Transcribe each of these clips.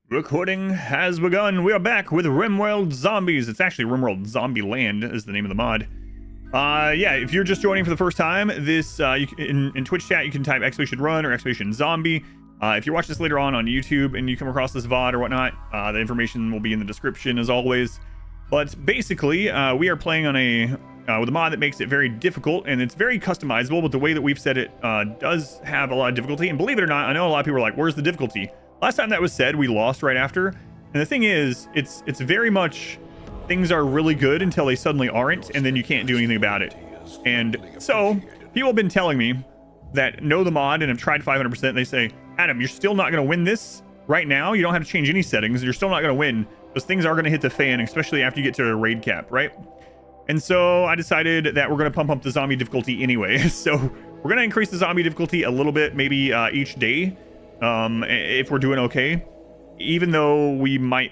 Recording has begun. We are back with RimWorld Zombies. It's actually RimWorld Zombieland is the name of the mod. Yeah, if you're just joining for the first time, this in Twitch chat you can type !run or !zombie. If you watch this later on YouTube and you come across this VOD or whatnot, the information will be in the description as always. But basically, we are playing on with a mod that makes it very difficult, and it's very customizable. But the way that we've set it does have a lot of difficulty. And believe it or not, I know a lot of people are like, "Where's the difficulty?" Last time that was said, we lost right after. And the thing is, it's very much things are really good until they suddenly aren't, and then you can't do anything about it. And so people have been telling me that know the mod and have tried 500%. They say, Adam, you're still not going to win this right now. You don't have to change any settings. You're still not going to win. Those things are going to hit the fan, especially after you get to a raid cap, right? And so I decided that we're going to pump up the zombie difficulty anyway. So we're going to increase the zombie difficulty a little bit, maybe each day. If we're doing okay, even though we might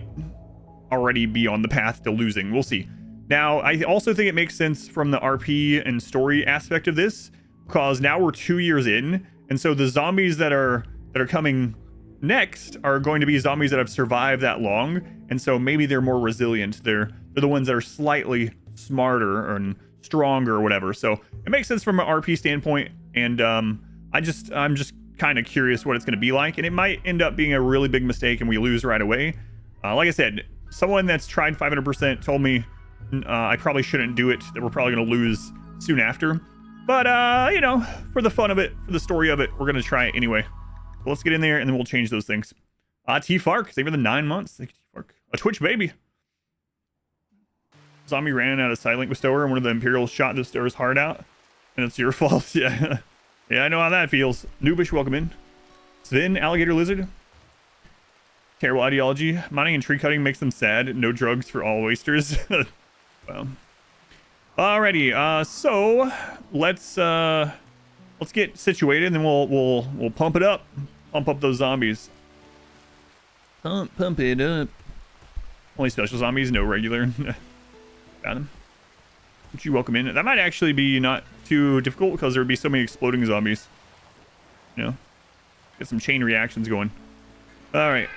already be on the path to losing. We'll see. Now, I also think it makes sense from the RP and story aspect of this, because now we're 2 years in, and so the zombies that are coming next are going to be zombies that have survived that long, and so maybe they're more resilient. They're the ones that are slightly smarter and stronger or whatever. So it makes sense from an RP standpoint, and I'm just kind of curious what it's going to be like, and it might end up being a really big mistake and we lose right away. Like I said, someone that's tried 500% told me I probably shouldn't do it, that we're probably going to lose soon after, but you know, for the fun of it, for the story of it, we're going to try it anyway. So let's get in there and then we'll change those things. T-Fark, thank you for the 9 months. Thank you, T-Fark. A Twitch baby. Zombie ran out of Silent Bestower and one of the Imperials shot the Bestower's heart out, and it's your fault. Yeah. Yeah, I know how that feels. Noobish, welcome in. Sven, Alligator Lizard. Terrible ideology. Mining and tree cutting makes them sad. No drugs for all wasters. Well. Alrighty, so let's get situated, and then we'll pump it up. Pump up those zombies. Pump it up. Only special zombies, no regular. Got them. Would you welcome in? That might actually be not too difficult because there would be so many exploding zombies. You know, get some chain reactions going. All right.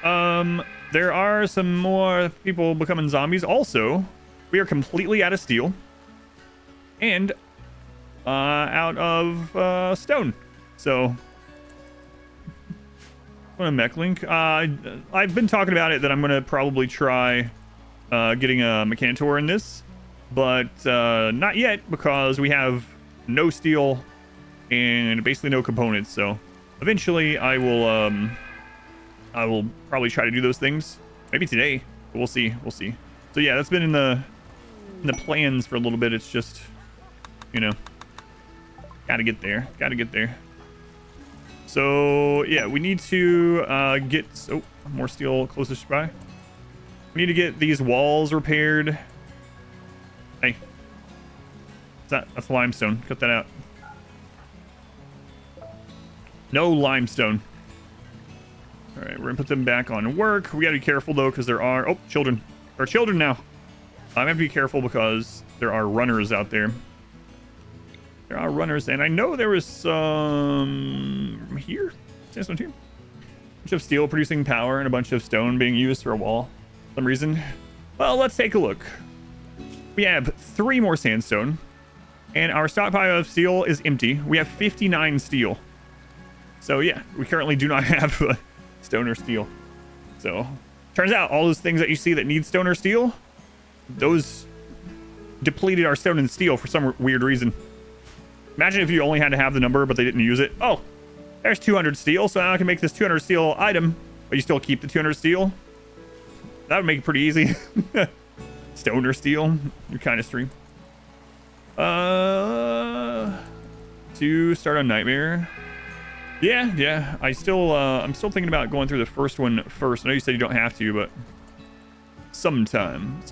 There are some more people becoming zombies. Also, we are completely out of steel and out of stone. So, on a mech link. I've been talking about it that I'm gonna probably try getting a Mechanitor in this. But not yet, because we have no steel and basically no components. So eventually I will probably try to do those things, maybe today, but we'll see. So yeah, that's been in the plans for a little bit. It's just, you know, gotta get there. So yeah, we need to get more steel closest by. We need to get these walls repaired. Hey, that's limestone. Cut that out. No limestone. All right, we're gonna put them back on work. We gotta be careful though, because there are children. There are children now. I have to be careful because there are runners out there. There are runners, and I know there was some here. Sandstone here. A bunch of steel producing power and a bunch of stone being used for a wall for some reason. Well, let's take a look. We have 3 more sandstone, and our stockpile of steel is empty. We have 59 steel. So yeah, we currently do not have stone or steel. So turns out all those things that you see that need stone or steel, those depleted our stone and steel for some weird reason. Imagine if you only had to have the number, but they didn't use it. Oh, there's 200 steel, so now I can make this 200 steel item, but you still keep the 200 steel. That would make it pretty easy. Stone or steel, your kind of stream. To start on Nightmare. Yeah. I'm still thinking about going through the first one first. I know you said you don't have to, but sometime.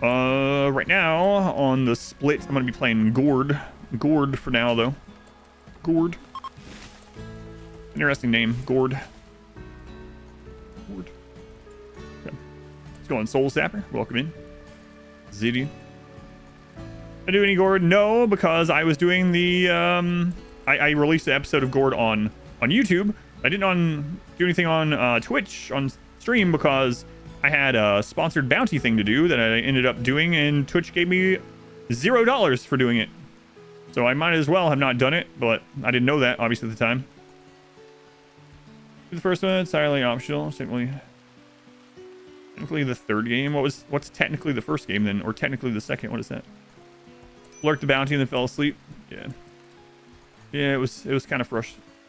Right now on the split, I'm gonna be playing Gord for now though. Gord. Interesting name, Gord. Go on, Soul Sapper, welcome in. Ziddy. I do any Gord? No, because I was doing the I released the episode of Gord on YouTube, I didn't do anything on Twitch on stream because I had a sponsored bounty thing to do that I ended up doing, and Twitch gave me $0 for doing it. So I might as well have not done it, but I didn't know that obviously at the time. The first one, entirely optional. Technically the third game. What's technically the first game then, or technically the second? What is that? Lurked the bounty and then fell asleep. Yeah. Yeah, it was kind of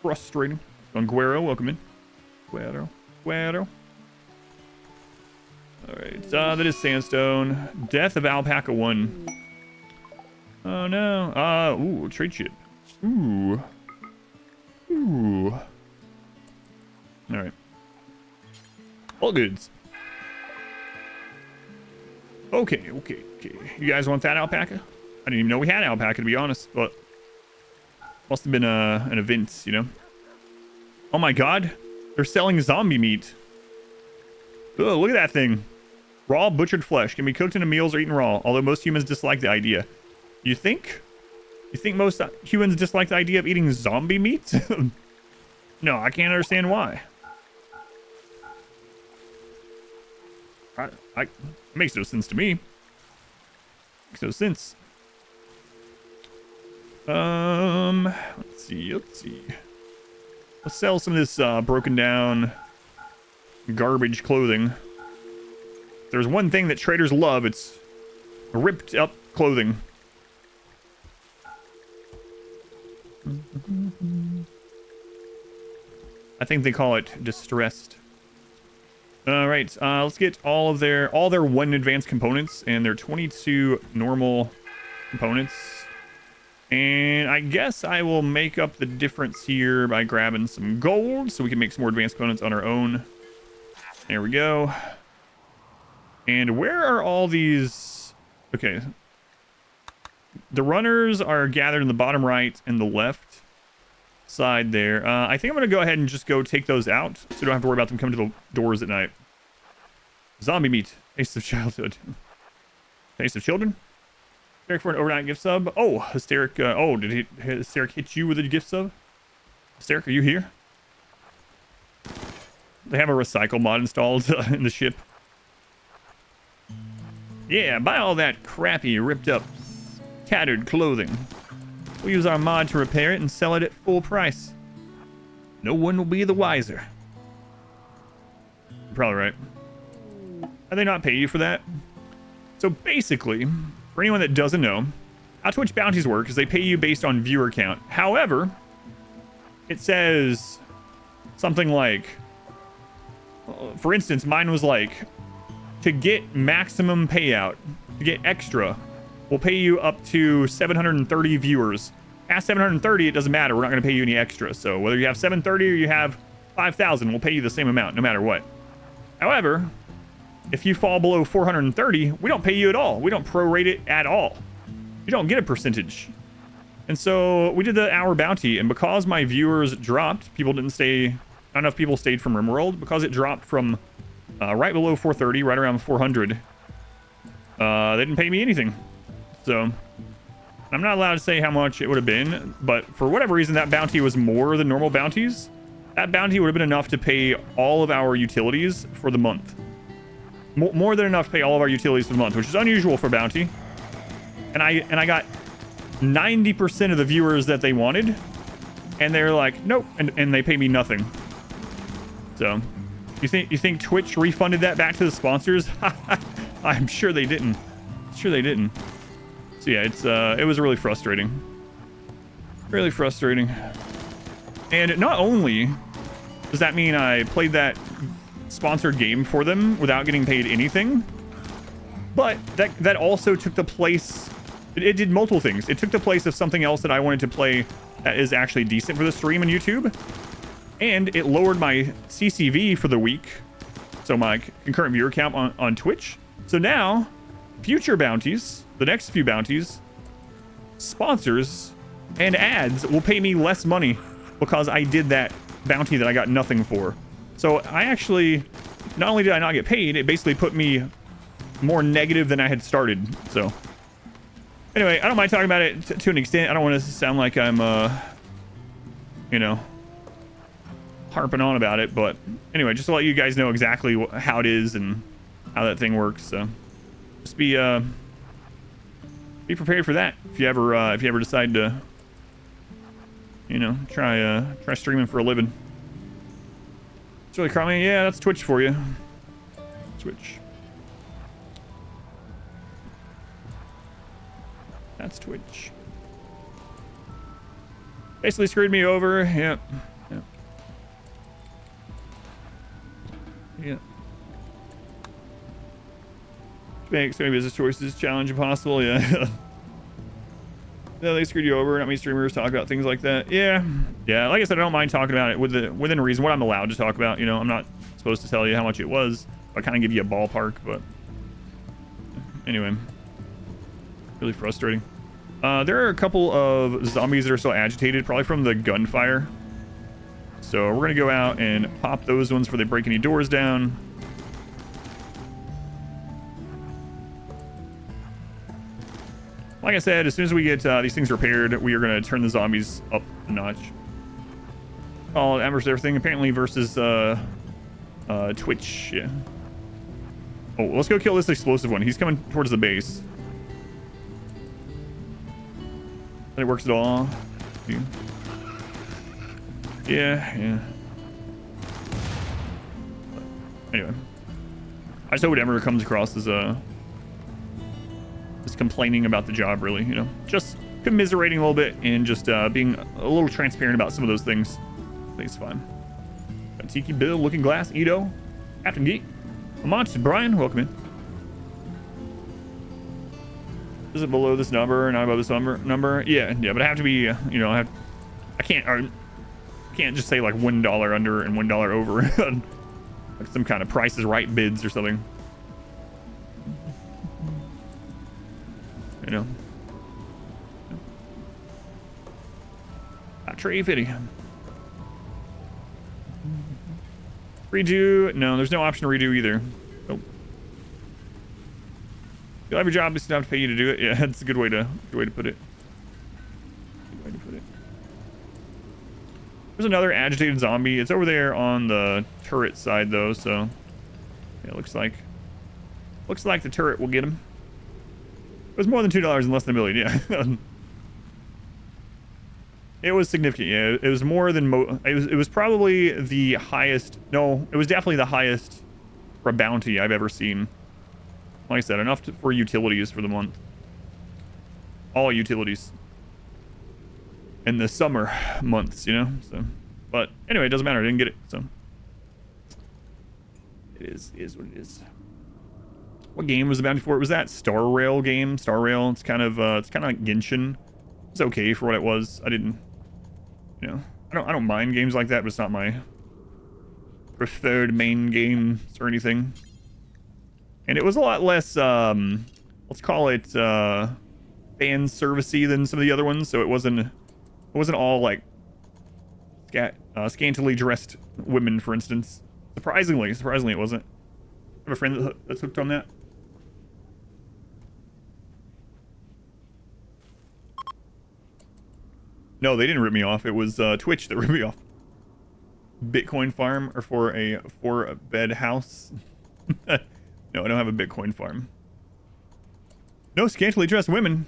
frustrating. On Guero, welcome in. Guero. Alright, that is sandstone. Death of Alpaca 1. Oh no. Ooh, trade ship. Ooh. Alright. All goods. Okay. You guys want that alpaca? I didn't even know we had alpaca, to be honest, but must have been an event, you know? Oh my god. They're selling zombie meat. Oh, look at that thing. Raw butchered flesh can be cooked into meals or eaten raw, although most humans dislike the idea. You think? You think most humans dislike the idea of eating zombie meat? No, I can't understand why. It makes no sense to me. Makes no sense. Let's see. Let's sell some of this broken down garbage clothing. There's one thing that traders love, it's ripped up clothing. I think they call it distressed. All right, let's get all their 1 advanced components and their 22 normal components. And I guess I will make up the difference here by grabbing some gold so we can make some more advanced components on our own. There we go. And where are all these? Okay. The runners are gathered in the bottom right and the left side there. I think I'm going to go ahead and just go take those out so we don't have to worry about them coming to the doors at night. Zombie meat. Taste of childhood. Taste of children? Hysteric for an overnight gift sub. Oh, Hysteric. Did Hysteric hit you with a gift sub? Hysteric, are you here? They have a recycle mod installed in the ship. Yeah, buy all that crappy, ripped up, tattered clothing. We'll use our mod to repair it and sell it at full price. No one will be the wiser. You're probably right. How do they not pay you for that? So basically, for anyone that doesn't know, how Twitch bounties work is they pay you based on viewer count. However, it says something like, for instance, mine was like, to get maximum payout, to get extra, we'll pay you up to 730 viewers. Past 730, it doesn't matter. We're not going to pay you any extra. So whether you have 730 or you have 5,000, we'll pay you the same amount no matter what. However, if you fall below 430, we don't pay you at all. We don't prorate it at all. You don't get a percentage. And so we did the hour bounty, and because my viewers dropped, people didn't stay, not enough people stayed from RimWorld, because it dropped from right below 430, right around 400, they didn't pay me anything. So I'm not allowed to say how much it would have been, but for whatever reason, that bounty was more than normal bounties. That bounty would have been enough to pay all of our utilities for the month. More than enough to pay all of our utilities for the month, which is unusual for bounty. And I got 90% of the viewers that they wanted, and they're like, nope, and they pay me nothing. So you think Twitch refunded that back to the sponsors? I'm sure they didn't. Sure they didn't. So yeah, it was really frustrating. Really frustrating. And not only does that mean I played that sponsored game for them without getting paid anything, but that also took the place, it did multiple things. It took the place of something else that I wanted to play that is actually decent for the stream on YouTube, and it lowered my CCV for the week, so my concurrent viewer count on Twitch. So now future bounties, the next few bounties, sponsors and ads will pay me less money because I did that bounty that I got nothing for. So I actually, not only did I not get paid, it basically put me more negative than I had started. So anyway, I don't mind talking about it to an extent. I don't want to sound like I'm, you know, harping on about it, but anyway, just to let you guys know exactly how it is and how that thing works. So just be prepared for that if you ever decide to, you know, try streaming for a living. It's really crummy. Yeah, that's Twitch for you. Twitch. That's Twitch. Basically screwed me over. Yep. Yep. Yeah. Makes maybe business choices challenge impossible. Yeah. No, they screwed you over. Not many streamers talk about things like that. Yeah. Yeah. Like I said, I don't mind talking about it within reason. What I'm allowed to talk about. You know, I'm not supposed to tell you how much it was. I kind of give you a ballpark, but anyway, really frustrating. There are a couple of zombies that are still agitated, probably from the gunfire. So we're gonna go out and pop those ones before they break any doors down. Like I said, as soon as we get these things repaired, we are gonna turn the zombies up a notch. Oh, Amber's everything apparently versus Twitch. Yeah. Oh, let's go kill this explosive one. He's coming towards the base. It works at all. Yeah. But anyway, I just hope it ever comes across as complaining about the job, really. You know, just commiserating a little bit and just being a little transparent about some of those things. I think it's fine. Got Tiki Bill, Looking Glass, Ito, Captain Geek, Lamont, Brian, welcome in. Is it below this number, not above this number? Yeah, but I have to be, you know, I can't just say like $1 under and $1 over, like some kind of Price is Right bids or something. You know, a tree fitty. Redo? No, there's no option to redo either. Nope. You'll have your job, just don't have to pay you to do it. Yeah, that's a good way to put it. Good way to put it. There's another agitated zombie. It's over there on the turret side though, so yeah, it looks like the turret will get him. It was more than $2 and less than $1 million. Yeah. It was significant. Yeah, it was more than it was probably the highest. No, it was definitely the highest for a bounty I've ever seen. Like I said, enough for utilities for the month. All utilities. In the summer months, you know. So, but anyway, it doesn't matter. I didn't get it, so it is what it is. What game was the bounty for? It was that Star Rail game. Star Rail. It's kind of like Genshin. It's okay for what it was. I didn't, you know, I don't mind games like that, but it's not my preferred main games or anything. And it was a lot less, let's call it fan servicey than some of the other ones. So it wasn't all like scantily dressed women, for instance. Surprisingly, it wasn't. I have a friend that's hooked on that. No, they didn't rip me off. It was Twitch that ripped me off. Bitcoin farm or for a 4-bed house? No, I don't have a Bitcoin farm. No scantily dressed women.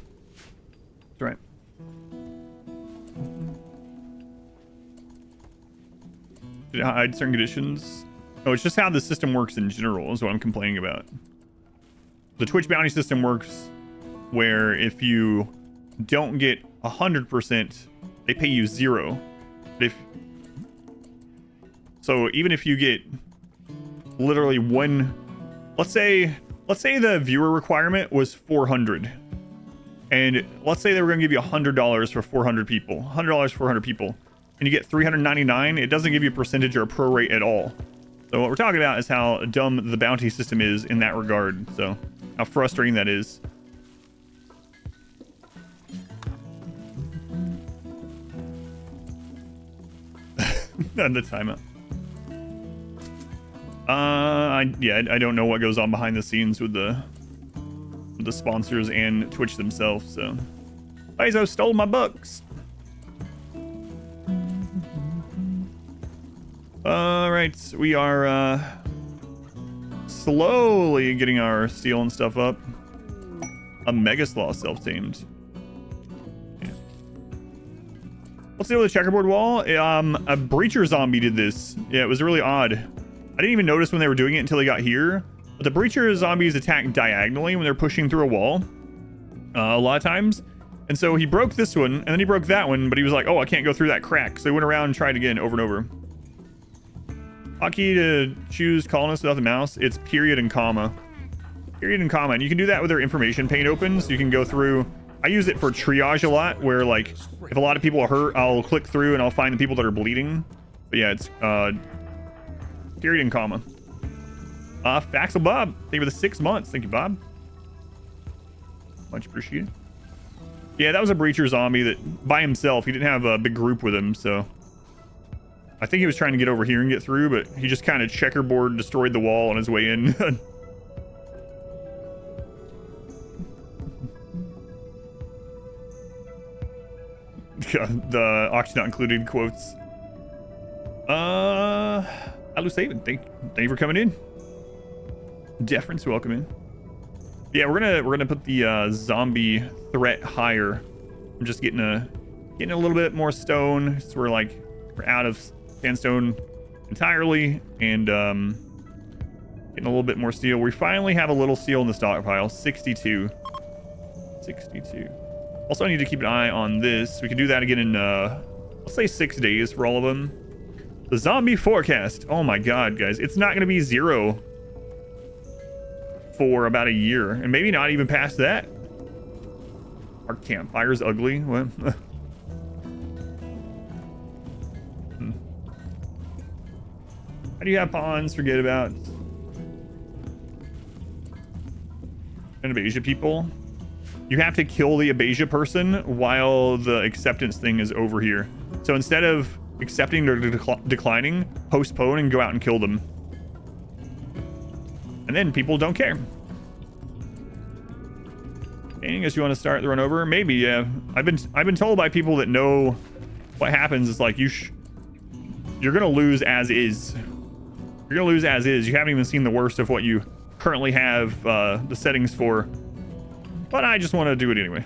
That's right. Did it hide certain conditions? Oh, it's just how the system works in general is what I'm complaining about. The Twitch bounty system works where if you don't get 100%, they pay you 0. But so even if you get literally one, let's say the viewer requirement was 400, and let's say they were going to give you $100 for 400 people, $100 for 400 people, and you get 399, it doesn't give you a percentage or a prorate at all. So what we're talking about is how dumb the bounty system is in that regard. So how frustrating that is. And the timeout. I don't know what goes on behind the scenes with the sponsors and Twitch themselves. So Bezos stole my bucks. All right, we are slowly getting our steel and stuff up. A mega slaw self-tamed. Yeah. Let's deal with the checkerboard wall. A breacher zombie did this. Yeah, it was really odd. I didn't even notice when they were doing it until they got here. But the breacher zombies attack diagonally when they're pushing through a wall. A lot of times. And so he broke this one, and then he broke that one, but he was like, oh, I can't go through that crack. So he went around and tried again over and over. Hotkey to choose colonists without the mouse, it's period and comma. Period and comma. And you can do that with their information pane open, so you can go through. I use it for triage a lot, where like if a lot of people are hurt, I'll click through and I'll find the people that are bleeding. But yeah, it's period and comma. Faxel Bob, thank you for the 6 months. Thank you, Bob. Much appreciated. Yeah, that was a breacher zombie that by himself, he didn't have a big group with him, so I think he was trying to get over here and get through, but he just kind of checkerboard destroyed the wall on his way in. The auction not included quotes. Alusaven, thank you for coming in. Deference, welcome in. Yeah, we're gonna put the zombie threat higher. I'm just getting a little bit more stone, so we're out of sandstone entirely, and getting a little bit more steel. We finally have a little steel in the stockpile. 62. Also, I need to keep an eye on this. We can do that again in let's say 6 days for all of them. The zombie forecast. Oh my god, guys, it's not gonna be 0 for about a year, and maybe not even past that. Our campfire's ugly. What? How do you have pawns? Forget about an Abasia people. You have to kill the Abasia person while the acceptance thing is over here. So instead of accepting or declining, postpone and go out and kill them. And then people don't care. I guess you want to start the run over? Maybe, yeah. I've been told by people that know what happens. It's like you're gonna lose as is. You're gonna lose as is. You haven't even seen the worst of what you currently have the settings for. But I just want to do it anyway.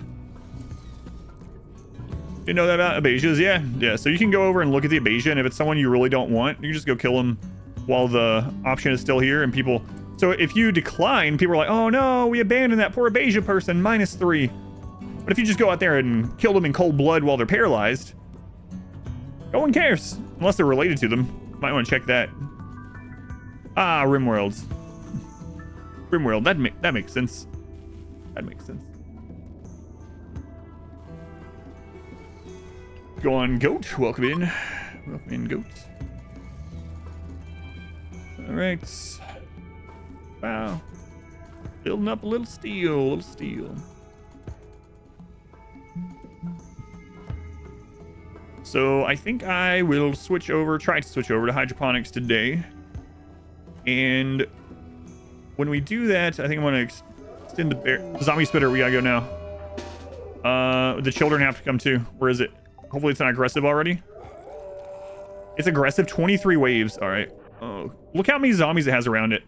You know that about Abasias? Yeah. So you can go over and look at the Abasia, and if it's someone you really don't want, you can just go kill them while the option is still here, and people. So if you decline, people are like, oh no, we abandoned that poor Abasia person, -3. But if you just go out there and kill them in cold blood while they're paralyzed, no one cares. Unless they're related to them. Might want to check that. Ah, RimWorld. RimWorld, that makes sense. That makes sense. Go on, Goat. Welcome in. Welcome in, Goat. All right. Wow. Building up a little steel, So I think I will try to switch over to hydroponics today. And when we do that, I think I'm going to extend the zombie spitter. We gotta go now. The children have to come too. Where is it? Hopefully it's not aggressive already. It's aggressive. 23 waves. All right. Oh, look how many zombies it has around it.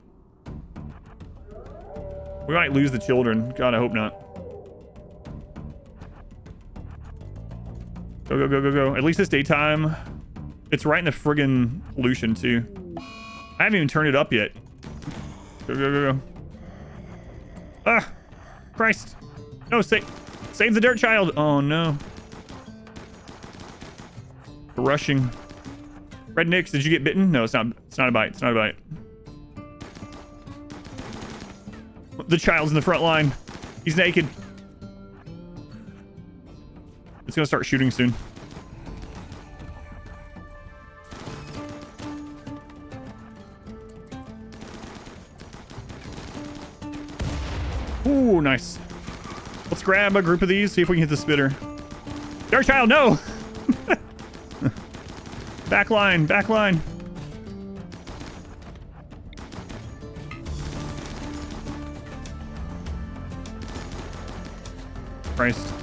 We might lose the children. God, I hope not. Go. At least it's daytime. It's right in the friggin' pollution too. I haven't even turned it up yet. Go. Ah! Christ. No, save the dirt child. Oh no. We're rushing. Red Nix, did you get bitten? No, it's not a bite. It's not a bite. The child's in the front line. He's naked. It's gonna start shooting soon. Ooh, nice. Let's grab a group of these, see if we can hit the spitter. Dark child, no! Back line. Christ.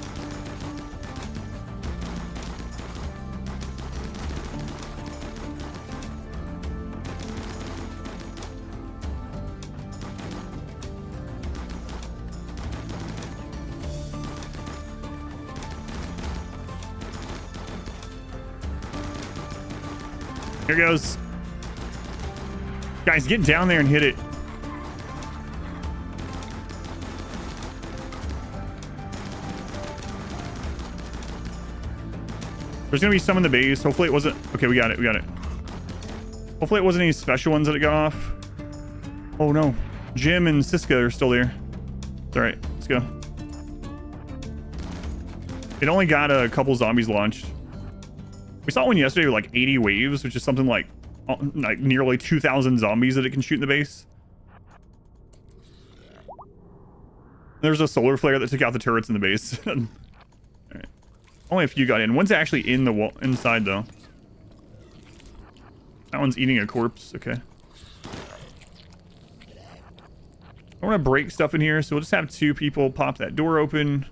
Here goes. Guys, get down there and hit it. There's gonna be some in the base. Hopefully it wasn't. Okay, we got it. We got it. Hopefully it wasn't any special ones that it got off. Oh no. Jim and Siska are still there. It's all right. Let's go. It only got a couple zombies launched. We saw one yesterday with like 80 waves, which is something like nearly 2,000 zombies that it can shoot in the base. There's a solar flare that took out the turrets in the base. All right. Only a few got in. One's actually in the wall inside though. That one's eating a corpse. Okay. I want to break stuff in here, so we'll just have 2 people pop that door open.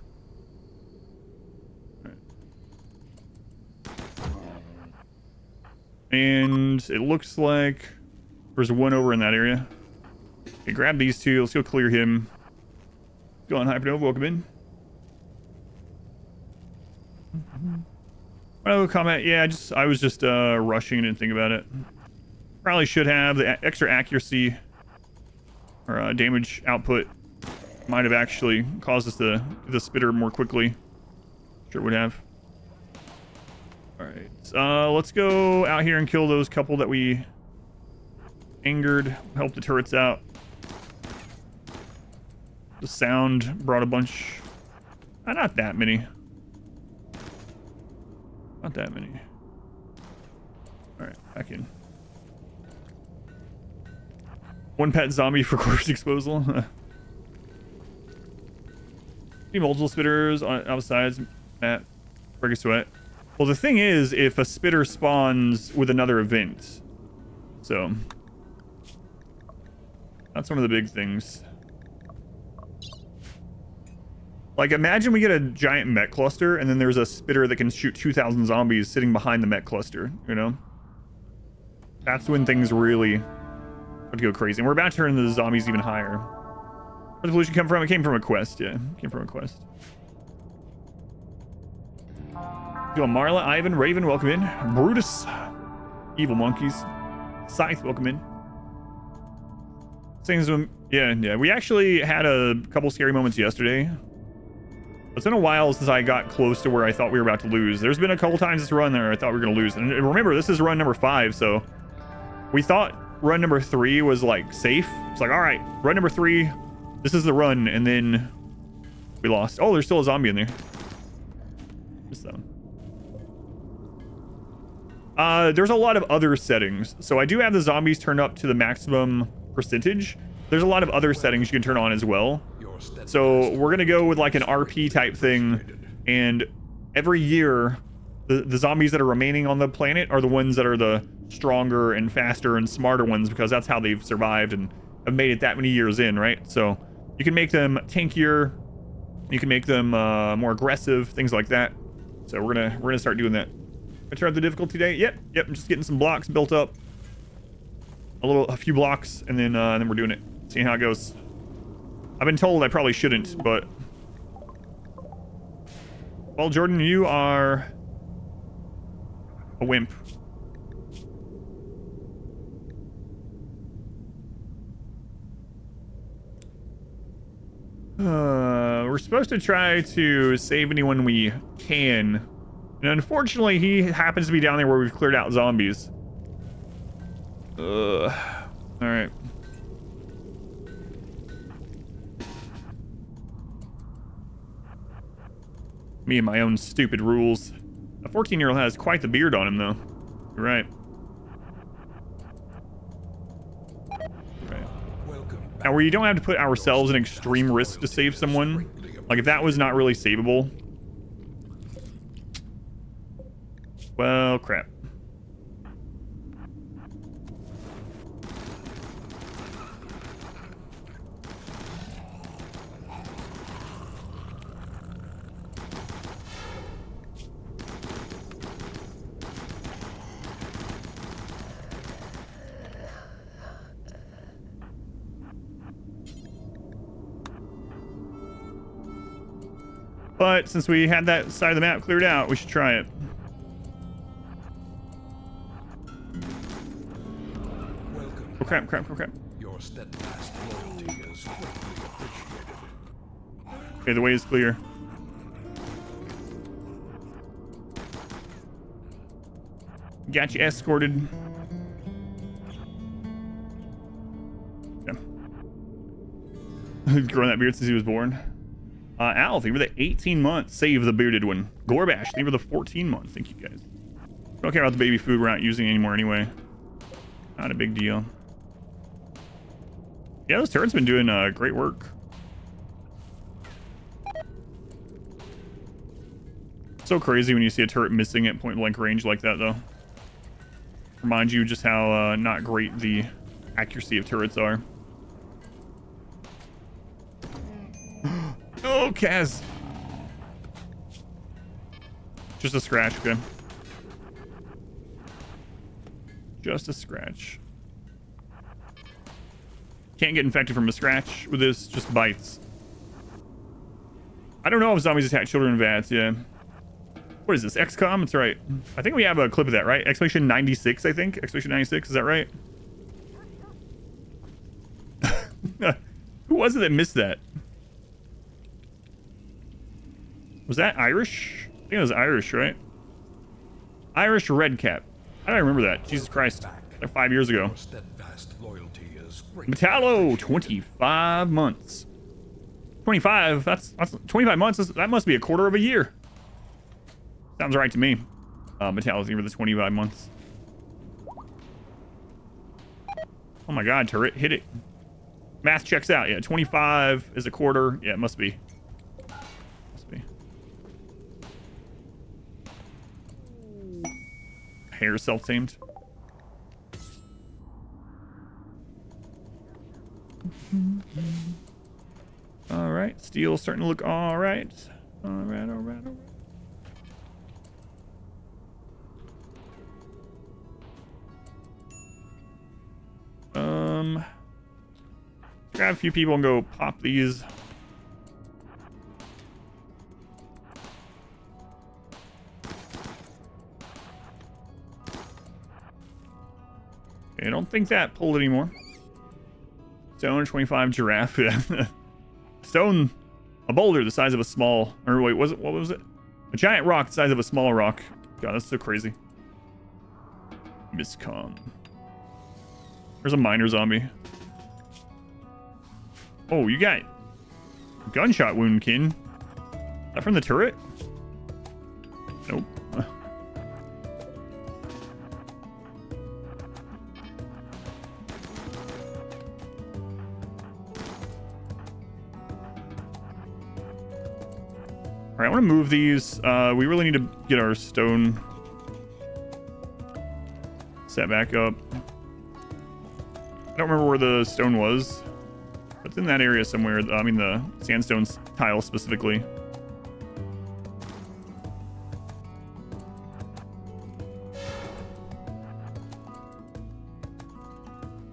And it looks like there's one over in that area. Okay, grab these 2. Let's go clear him. Go on, Hypernova. Welcome in. Oh, comment. Yeah, I was just rushing. Didn't think about it. Probably should have. The extra accuracy or damage output might have actually caused us to do the spitter more quickly. Sure would have. All right, let's go out here and kill those couple that we angered. Help the turrets out. The sound brought a bunch. Not that many. Not that many. All right, back in. One pet zombie for corpse disposal. Multiple spitters on outsides at break a sweat. Well, the thing is, if a spitter spawns with another event, so that's one of the big things. Like, imagine we get a giant mech cluster, and then there's a spitter that can shoot 2,000 zombies sitting behind the mech cluster. You know, that's when things really to go crazy. And we're about to turn the zombies even higher. Where did the pollution come from? It came from a quest. Yeah, it came from a quest. Go Marla, Ivan, Raven, welcome in. Brutus, Evil Monkeys, Scythe, welcome in. Things, yeah. We actually had a couple scary moments yesterday. It's been a while since I got close to where I thought we were about to lose. There's been a couple times this run there I thought we were going to lose. And remember, this is run number 5, so we thought run number 3 was like safe. It's like, all right, run number 3, this is the run, and then we lost. Oh, there's still a zombie in there. Just that one. There's a lot of other settings. So I do have the zombies turned up to the maximum percentage. There's a lot of other settings you can turn on as well. So we're gonna go with like an RP type thing, and every year the zombies that are remaining on the planet are the ones that are the stronger and faster and smarter ones, because that's how they've survived and have made it that many years in, right? So you can make them tankier, you can make them more aggressive, things like that. So we're gonna start doing that. I turn up the difficulty today. Yep. I'm just getting some blocks built up, a few blocks, and then we're doing it, seeing how it goes. I've been told I probably shouldn't, but well, Jordan, you are a wimp. We're supposed to try to save anyone we can, and unfortunately he happens to be down there where we've cleared out zombies. All right. Me and my own stupid rules. A 14-year-old has quite the beard on him, though. You're right. Now, where you don't have to put ourselves in extreme risk to save someone. Like, if that was not really savable. Well, crap. But since we had that side of the map cleared out, we should try it. Oh crap, crap, crap, crap. Your steadfast loyalty is greatly appreciated. Okay, the way is clear. Got you escorted. Yeah. Growing that beard since he was born. Al, thank you for the 18 months. Save the bearded one. Gorbash, thank you for the 14 months. Thank you guys. Don't care about the baby food we're not using anymore anyway. Not a big deal. Yeah, those turrets been doing great work. So crazy when you see a turret missing at point blank range like that, though. Reminds you just how not great the accuracy of turrets are. Oh, Kaz. Just a scratch, okay. Just a scratch. Can't get infected from a scratch with this, just bites. I don't know if zombies attack children in vats, yeah. What is this, XCOM? That's right. I think we have a clip of that, right? Expedition 96, I think. Expedition 96, is that right? Who was it that missed that? Was that Irish? I think it was Irish, right? Irish Red Cap. I don't remember that. Jesus Christ. Like 5 years ago. Metallo, 25 months. 25? That's 25 months. That must be a quarter of a year. Sounds right to me. Metallo, for the 25 months. Oh my god, turret. Hit it. Math checks out. Yeah, 25 is a quarter. Yeah, it must be. Must be. Hair self-tamed. All right, steel starting to look all right. All right, all right, all right. Grab a few people and go pop these. Okay, I don't think that pulled anymore. Stone 25 giraffe. Stone, a boulder the size of a small, or wait, was it, what was it? A giant rock the size of a small rock. God, that's so crazy. Miscom. There's a miner zombie. Oh, you got a gunshot wound, Kin. Is that from the turret? Nope. Alright, I want to move these. We really need to get our stone set back up. I don't remember where the stone was. But it's in that area somewhere. I mean, the sandstone tile specifically.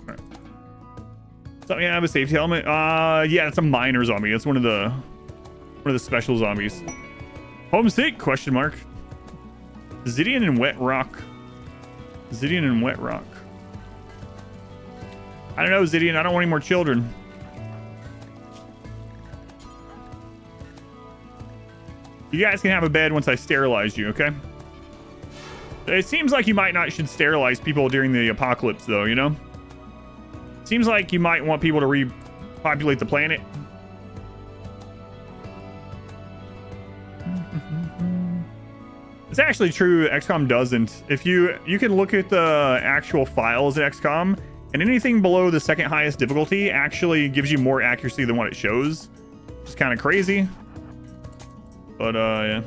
Alright. So, yeah, I have a safety helmet. Yeah, it's a miner zombie. It's one of the special zombies. Homesick? Question mark. Zidian and Wet Rock. Zidian and Wet Rock. I don't know, Zidian. I don't want any more children. You guys can have a bed once I sterilize you, okay? It seems like you might not should sterilize people during the apocalypse, though, you know? Seems like you might want people to repopulate the planet. It's actually true. XCOM doesn't. If you can look at the actual files at XCOM, and anything below the second highest difficulty actually gives you more accuracy than what it shows. It's kind of crazy. But, yeah.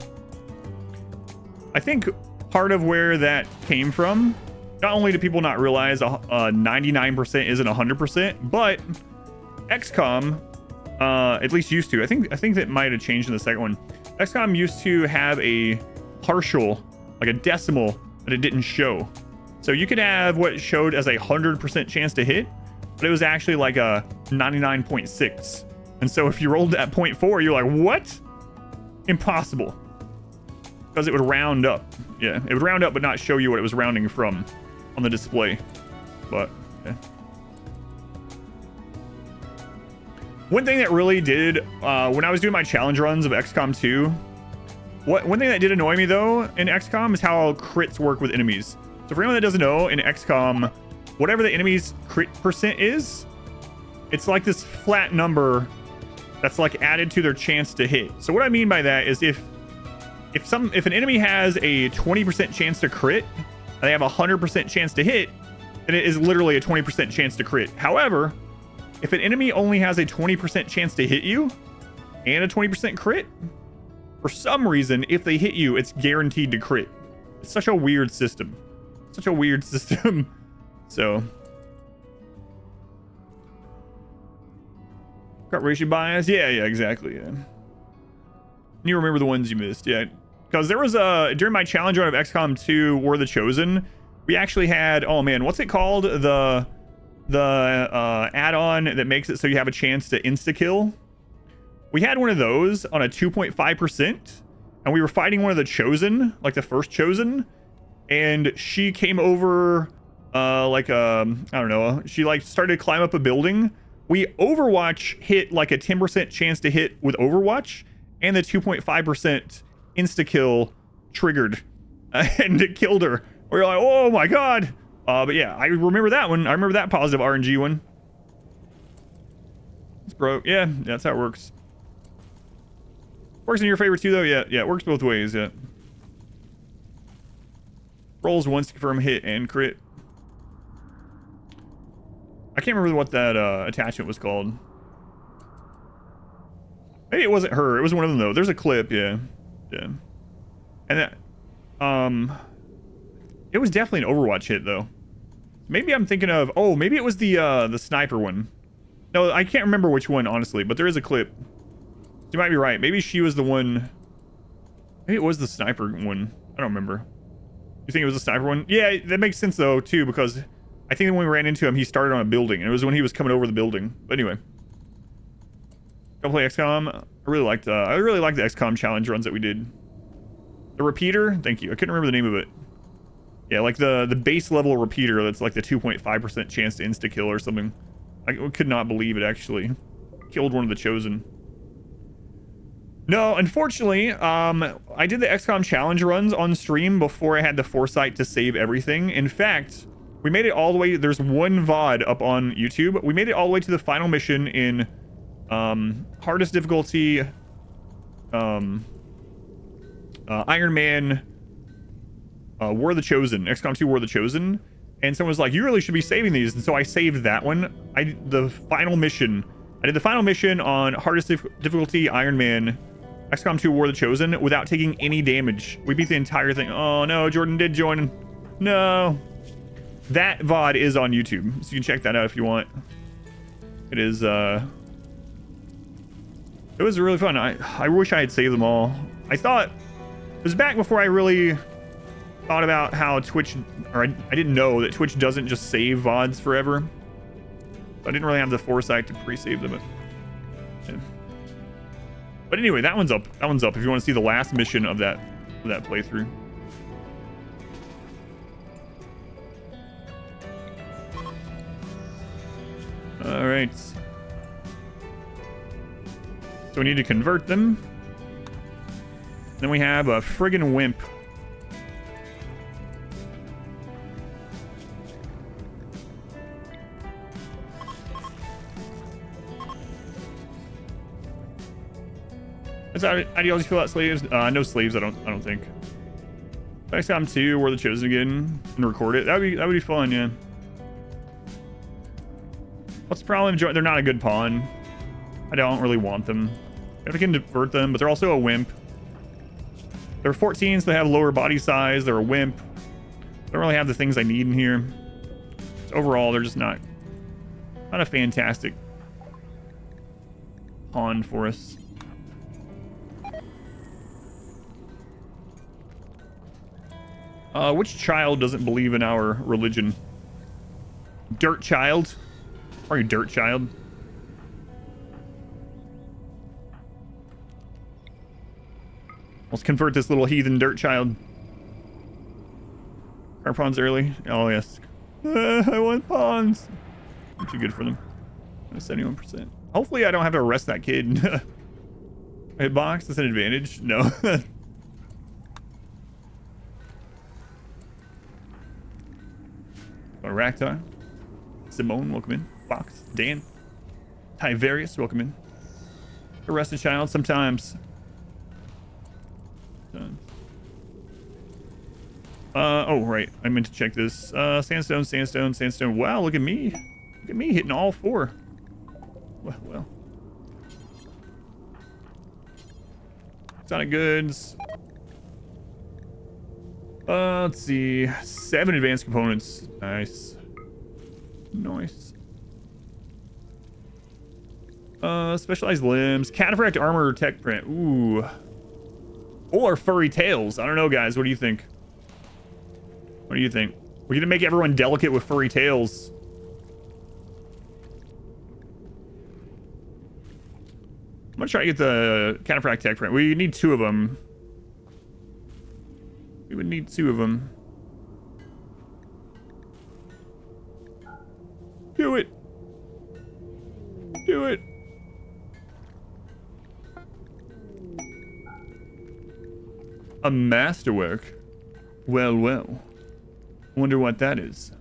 I think part of where that came from, not only do people not realize 99% isn't 100%, but XCOM, at least used to. I think that might have changed in the second one. XCOM used to have a partial, like a decimal, that it didn't show. So you could have what showed as 100% chance to hit, but it was actually like a 99.6. And so if you rolled at 0.4, you're like, what? Impossible. Because it would round up. Yeah, it would round up but not show you what it was rounding from on the display. But, yeah. One thing that really did, when I was doing my challenge runs of XCOM 2, one thing that did annoy me though in XCOM is how crits work with enemies. So for anyone that doesn't know, in XCOM, whatever the enemy's crit percent is, it's like this flat number that's like added to their chance to hit. So what I mean by that is if an enemy has a 20% chance to crit and they have a 100% chance to hit, then it is literally a 20% chance to crit. However, if an enemy only has a 20% chance to hit you and a 20% crit, for some reason, if they hit you, it's guaranteed to crit. It's such a weird system. Such a weird system. So, got ratio bias. Yeah, exactly. Yeah. You remember the ones you missed, yeah. Because there was during my challenge run of XCOM 2, War of the Chosen, we actually had, oh man, what's it called? The add-on that makes it so you have a chance to insta-kill. We had one of those on a 2.5%, and we were fighting one of the Chosen, like the first Chosen, and she came over, I don't know, she like started to climb up a building. We Overwatch hit like a 10% chance to hit with Overwatch, and the 2.5% insta-kill triggered, and it killed her. We were like, oh my god. But yeah, I remember that one. I remember that positive RNG one. It's broke. Yeah, that's how it works. Works in your favor too, though. Yeah, it works both ways. Yeah. Rolls once to confirm hit and crit. I can't remember what that attachment was called. Maybe it wasn't her. It was one of them though. There's a clip. Yeah. And that, it was definitely an Overwatch hit though. Maybe I'm thinking of, oh, maybe it was the sniper one. No, I can't remember which one honestly, but there is a clip. You might be right. Maybe she was the one. Maybe it was the sniper one. I don't remember. You think it was the sniper one? Yeah, that makes sense though too, because I think when we ran into him, he started on a building, and it was when he was coming over the building. But anyway, go play XCOM. I really liked the XCOM challenge runs that we did. The repeater, thank you. I couldn't remember the name of it. Yeah, like the base level repeater that's like the 2.5% chance to insta kill or something. I could not believe it actually killed one of the Chosen. No, unfortunately, I did the XCOM challenge runs on stream before I had the foresight to save everything. In fact, we made it all the way. There's one VOD up on YouTube. We made it all the way to the final mission in hardest difficulty, Iron Man, War of the Chosen, XCOM 2 War of the Chosen. And someone was like, you really should be saving these. And so I saved that one. I did the final mission on hardest difficulty Iron Man, XCOM 2 War of the Chosen, without taking any damage. We beat the entire thing. Oh no, Jordan did join. No. That VOD is on YouTube, so you can check that out if you want. It is, it was really fun. I wish I had saved them all. I thought, it was back before I really thought about how Twitch, or I didn't know that Twitch doesn't just save VODs forever. So I didn't really have the foresight to pre-save them. Yeah. But anyway, that one's up. That one's up if you want to see the last mission of that playthrough. All right. So we need to convert them. Then we have a friggin' wimp. How do you always feel about slaves? No slaves, I don't think. XCOM 2, War of the Chosen again, and record it. That would be fun, yeah. What's the problem? They're not a good pawn. I don't really want them. If I can convert them, but they're also a wimp. They're 14s, so they have lower body size. They're a wimp. They don't really have the things I need in here. So overall, they're just not a fantastic pawn for us. Which child doesn't believe in our religion? Dirt child? Are you dirt child? Let's convert this little heathen dirt child. Our pawns early? Oh, yes. I want pawns. I'm too good for them. 71%. Hopefully I don't have to arrest that kid. Hitbox, that's an advantage. No. Raktar. Simone, welcome in. Fox, Dan. Tiverius, welcome in. Arrest a child sometimes. Oh, right. I meant to check this. Sandstone, sandstone, sandstone. Wow, look at me. Look at me hitting all 4. Well. Exotic goods. Let's see. 7 advanced components. Nice. Nice. Specialized limbs. Cataphract armor tech print. Ooh. Or furry tails. I don't know, guys. What do you think? What do you think? We're gonna make everyone delicate with furry tails. I'm gonna try to get the Cataphract tech print. We need 2 of them. We would need 2 of them. Do it. Do it. A masterwork. Well, well. Wonder what that is.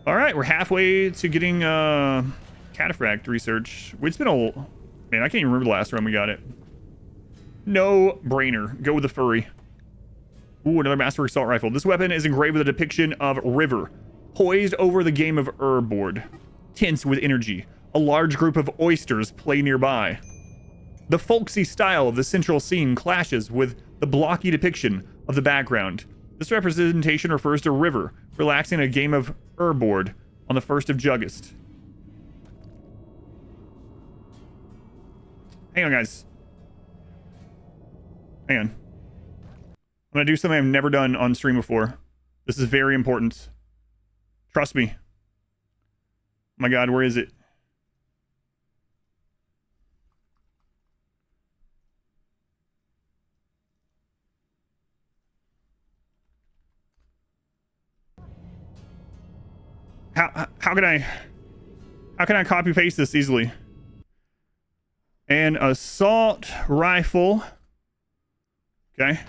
All right, we're halfway to getting Cataphract research. It's been a... Man, I can't even remember the last time we got it. No brainer. Go with the furry. Ooh, another masterwork assault rifle. This weapon is engraved with a depiction of river, poised over the game of board. Tense with energy. A large group of oysters play nearby. The folksy style of the central scene clashes with the blocky depiction of the background. This representation refers to river, relaxing a game of board on the 1st of August. Hang on, guys. Hang on. I'm gonna do something I've never done on stream before. This is very important. Trust me. Oh my God, where is it? How can I copy paste this easily? An assault rifle. Okay.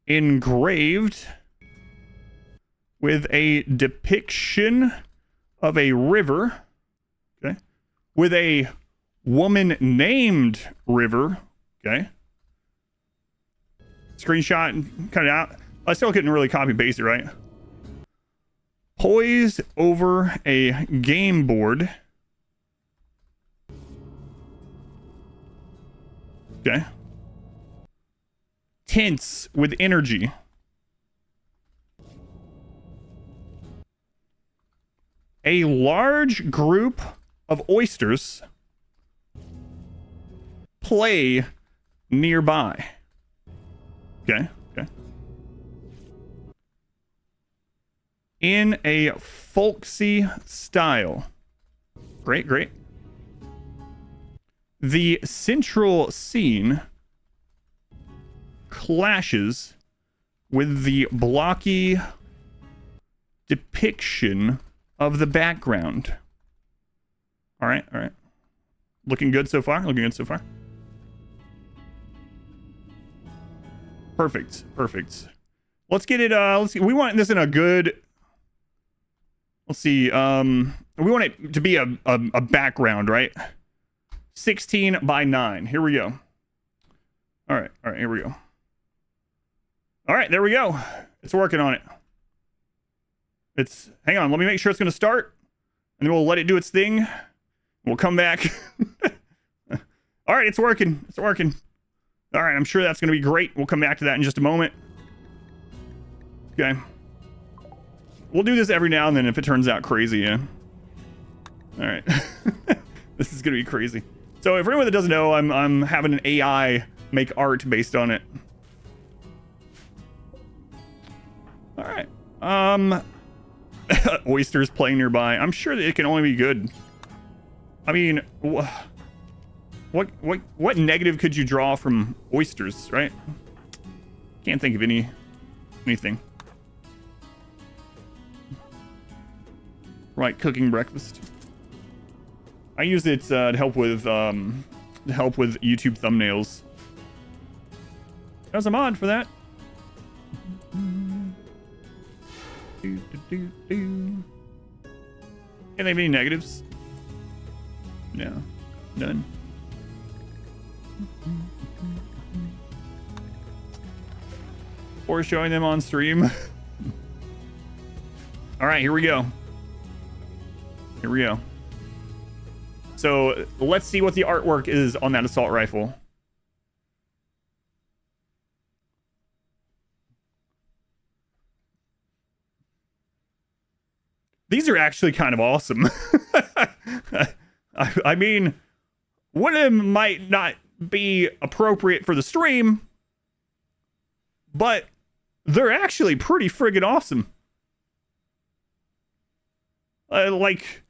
Engraved with a depiction of a river. Okay. With a woman named River. Okay. Screenshot and cut it out. I still couldn't really copy paste it, right? Poised over a game board. Okay. Tense with energy. A large group of oysters play nearby. Okay. Okay. In a folksy style. Great, great. The central scene clashes with the blocky depiction of the background. All right, all right. Looking good so far? Looking good so far? Perfect, perfect. Let's get it, let's see. We want this in a good... Let's see, we want it to be a background, right? 16 by 9. Here we go. All right, here we go. All right, there we go. It's working on it. Hang on, let me make sure it's going to start. And then we'll let it do its thing. We'll come back. All right, it's working. It's working. All right, I'm sure that's going to be great. We'll come back to that in just a moment. Okay. We'll do this every now and then if it turns out crazy, yeah. All right. This is going to be crazy. So if anyone that doesn't know, I'm having an AI make art based on it. All right. Oysters playing nearby. I'm sure that it can only be good. I mean, what negative could you draw from oysters, right? Can't think of any. anything. Right, cooking breakfast. I use it to help with YouTube thumbnails. There's a mod for that. Can they have any negatives? No, none. Or showing them on stream. All right, here we go. Here we go. So let's see what the artwork is on that assault rifle. These are actually kind of awesome. I mean, one of them might not be appropriate for the stream, but they're actually pretty friggin' awesome. Like,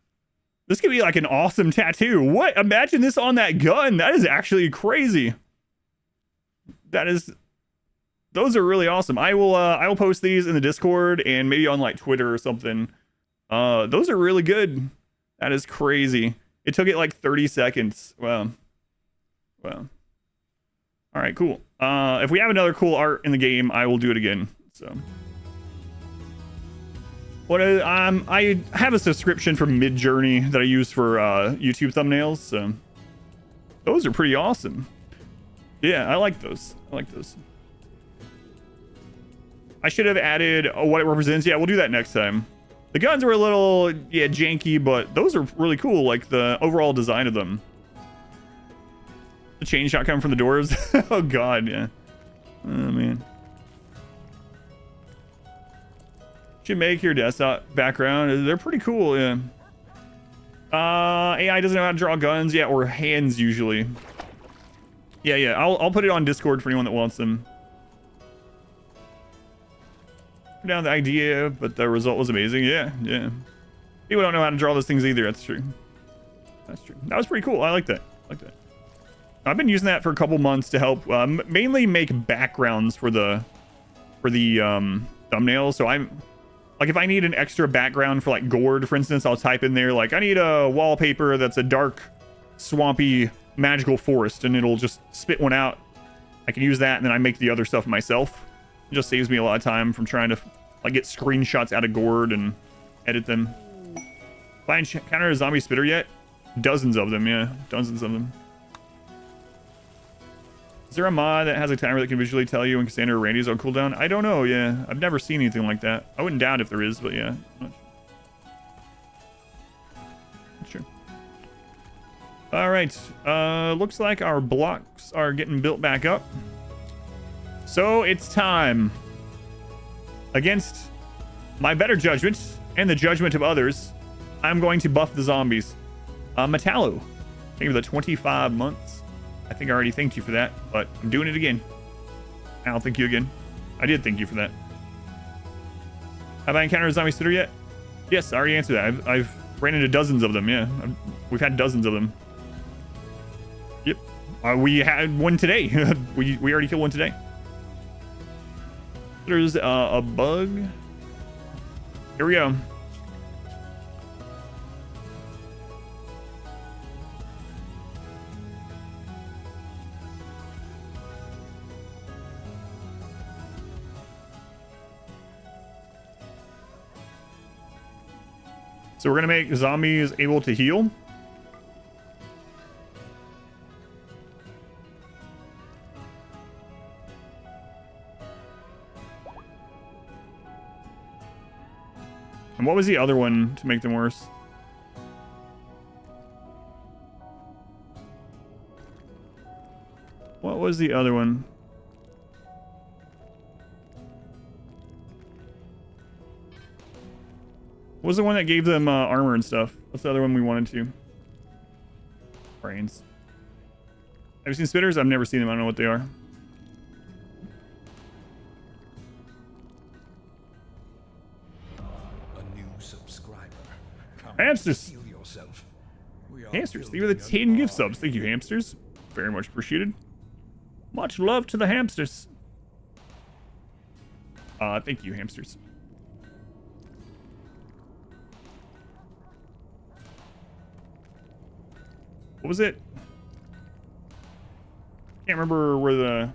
this could be like an awesome tattoo. What? Imagine this on that gun. That is actually crazy. Those are really awesome. I will post these in the Discord and maybe on like Twitter or something. Those are really good. That is crazy. It took it like 30 seconds. Wow. All right, cool. If we have another cool art in the game, I will do it again. So, I have a subscription from Midjourney that I use for YouTube thumbnails. So those are pretty awesome. Yeah, I like those. I should have added what it represents. Yeah, we'll do that next time. The guns were a little, janky, but those are really cool. Like the overall design of them. The chain shot coming from the doors. Oh God, yeah. Oh man. Should make your desktop background. They're pretty cool, yeah. AI doesn't know how to draw guns, yeah, or hands usually. Yeah. I'll put it on Discord for anyone that wants them. Put down the idea, but the result was amazing. Yeah. People don't know how to draw those things either. That's true. That was pretty cool. I like that. I've been using that for a couple months to help mainly make backgrounds for the thumbnails. So I'm like, if I need an extra background for like gourd, for instance, I'll type in there like, I need a wallpaper that's a dark, swampy, magical forest, and it'll just spit one out. I can use that, and then I make the other stuff myself. It just saves me a lot of time from trying to like get screenshots out of gourd and edit them. Find counter a zombie spitter yet? Dozens of them, yeah, dozens of them. Is there a mod that has a timer that can visually tell you when Cassandra or Randy's on cooldown? I don't know, yeah. I've never seen anything like that. I wouldn't doubt if there is, but yeah. Not sure. All right. Looks like our blocks are getting built back up. So it's time. Against my better judgment and the judgment of others, I'm going to buff the zombies. Metallo. Thank you for the 25 months. I think I already thanked you for that, but I'm doing it again. I'll thank you again. I did thank you for that. Have I encountered a zombie spitter yet? Yes, I already answered that. I've ran into dozens of them, yeah. We've had dozens of them. Yep. We had one today. we already killed one today. There's a bug. Here we go. So we're gonna make zombies able to heal. And what was the other one to make them worse? What was the other one? What was the one that gave them armor and stuff? What's the other one we wanted to? Brains. Have you seen spitters? I've never seen them. I don't know what they are. A new subscriber. Hamsters. Heal yourself. Hamsters. Thank you for the 10 gift subs. Thank you, hamsters. Very much appreciated. Much love to the hamsters. Thank you, hamsters. What was it? Can't remember where the...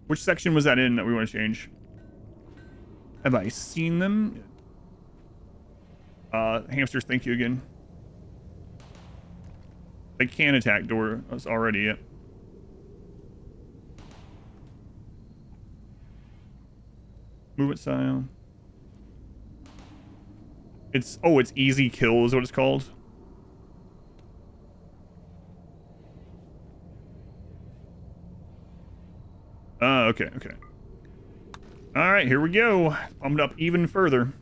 Which section was that in that we want to change? Have I seen them? Hamsters, thank you again. They can attack doors already, yep. Movement style. It's easy kill is what it's called. Okay. All right, here we go. Pumped up even further.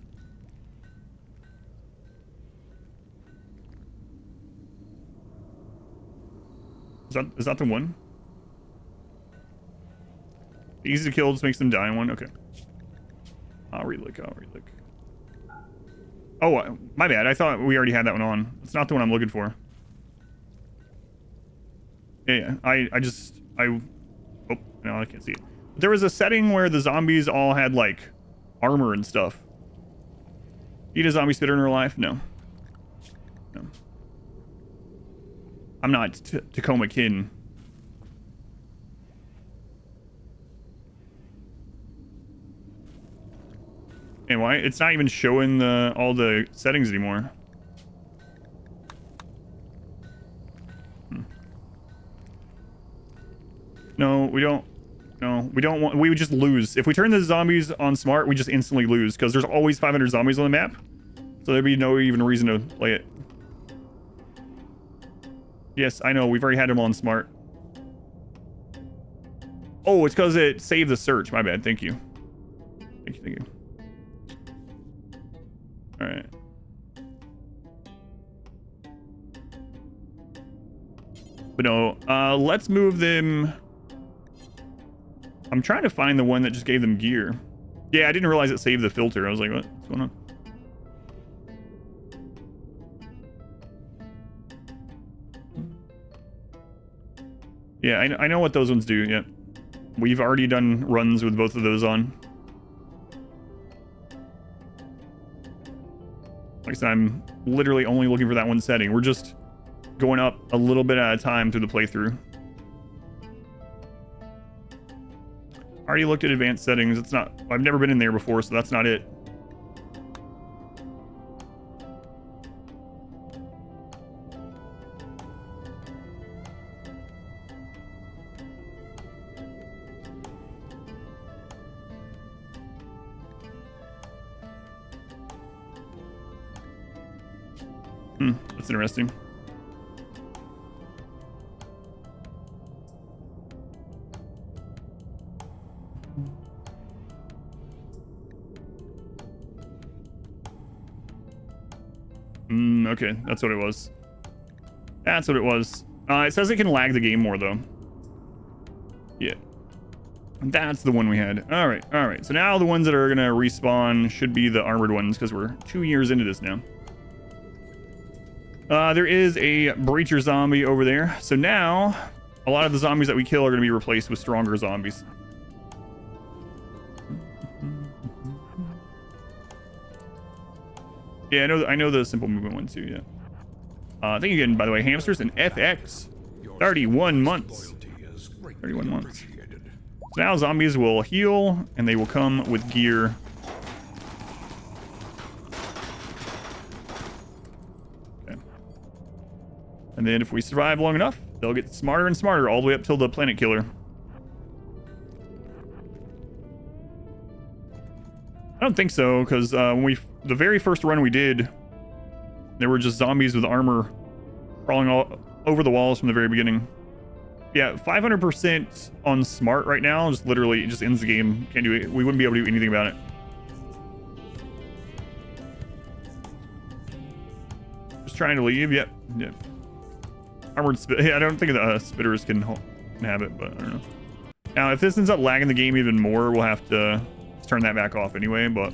Is that the one? Easy to kill just makes them die in one. Okay. I'll relook. Oh, my bad. I thought we already had that one on. It's not the one I'm looking for. Yeah. Oh, no, I can't see it. There was a setting where the zombies all had, like, armor and stuff. Eat a zombie spitter in real life? No. I'm not Tacoma Kin. And why? It's not even showing all the settings anymore. No, we don't. No, we don't want... We would just lose. If we turn the zombies on smart, we just instantly lose. Because there's always 500 zombies on the map. So there'd be no even reason to play it. Yes, I know. We've already had them on smart. Oh, it's because it saved the search. My bad. Thank you. Thank you. All right. But no, let's move them... I'm trying to find the one that just gave them gear. Yeah, I didn't realize it saved the filter. I was like, what's going on? Yeah, I know what those ones do, yeah. We've already done runs with both of those on. Like I said, I'm literally only looking for that one setting. We're just going up a little bit at a time through the playthrough. Already looked at advanced settings. It's not... I've never been in there before, so that's not it. That's interesting. Okay, that's what it was. That's what it was. It says it can lag the game more, though. Yeah. That's the one we had. All right. So now the ones that are going to respawn should be the armored ones, because we're 2 years into this now. There is a breacher zombie over there. So now, a lot of the zombies that we kill are going to be replaced with stronger zombies. Yeah, I know the simple movement one too, yeah. Thank you again, by the way, hamsters and FX. 31 months. 31 months. So now zombies will heal, and they will come with gear. Okay. And then if we survive long enough, they'll get smarter and smarter all the way up till the planet killer. I don't think so, because when the very first run we did, there were just zombies with armor crawling all over the walls from the very beginning. Yeah, 500% on smart right now, just literally, it just ends the game. Can't do it. We wouldn't be able to do anything about it. Just trying to leave. Yep. Armored spit. Yeah, I don't think the spitters can have it, but I don't know. Now, if this ends up lagging the game even more, we'll have to turn that back off anyway, but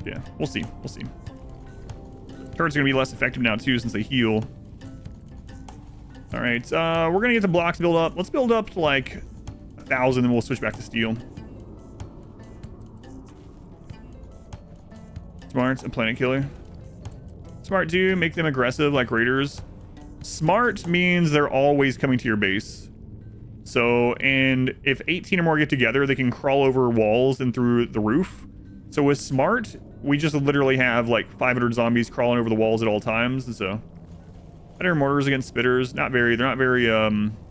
yeah, we'll see. Turrets are gonna be less effective now too, since they heal. All right, we're gonna get the blocks built up. Let's build up to like 1,000, then we'll switch back to steel. Smart's a planet killer. Smart 2, make them aggressive like raiders. Smart means they're always coming to your base. So, and if 18 or more get together, they can crawl over walls and through the roof. So with smart, we just literally have like 500 zombies crawling over the walls at all times. And so, better mortars against spitters. They're not very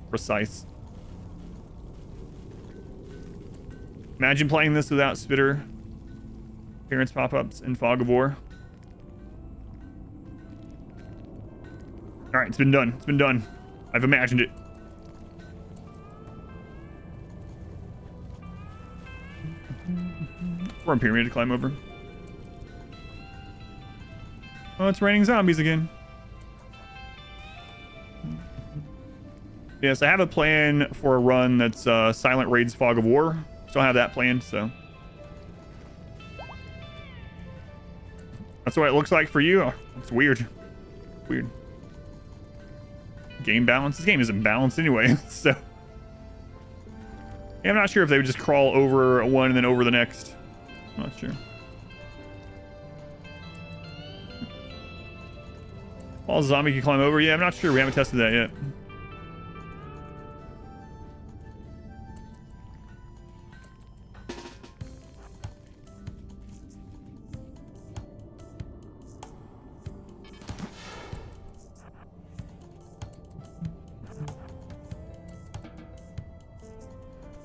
precise. Imagine playing this without spitter. Appearance pop-ups and fog of war. All right, it's been done. It's been done. I've imagined it. We're on pyramid to climb over. Oh, it's raining zombies again. Yes, I have a plan for a run that's Silent Raids Fog of War. Still have that planned, so. That's what it looks like for you. Oh, it's weird. Weird. Game balance. This game isn't balanced anyway, so. Yeah, I'm not sure if they would just crawl over one and then over the next. I'm not sure. All zombie can climb over. Yeah, I'm not sure. We haven't tested that yet.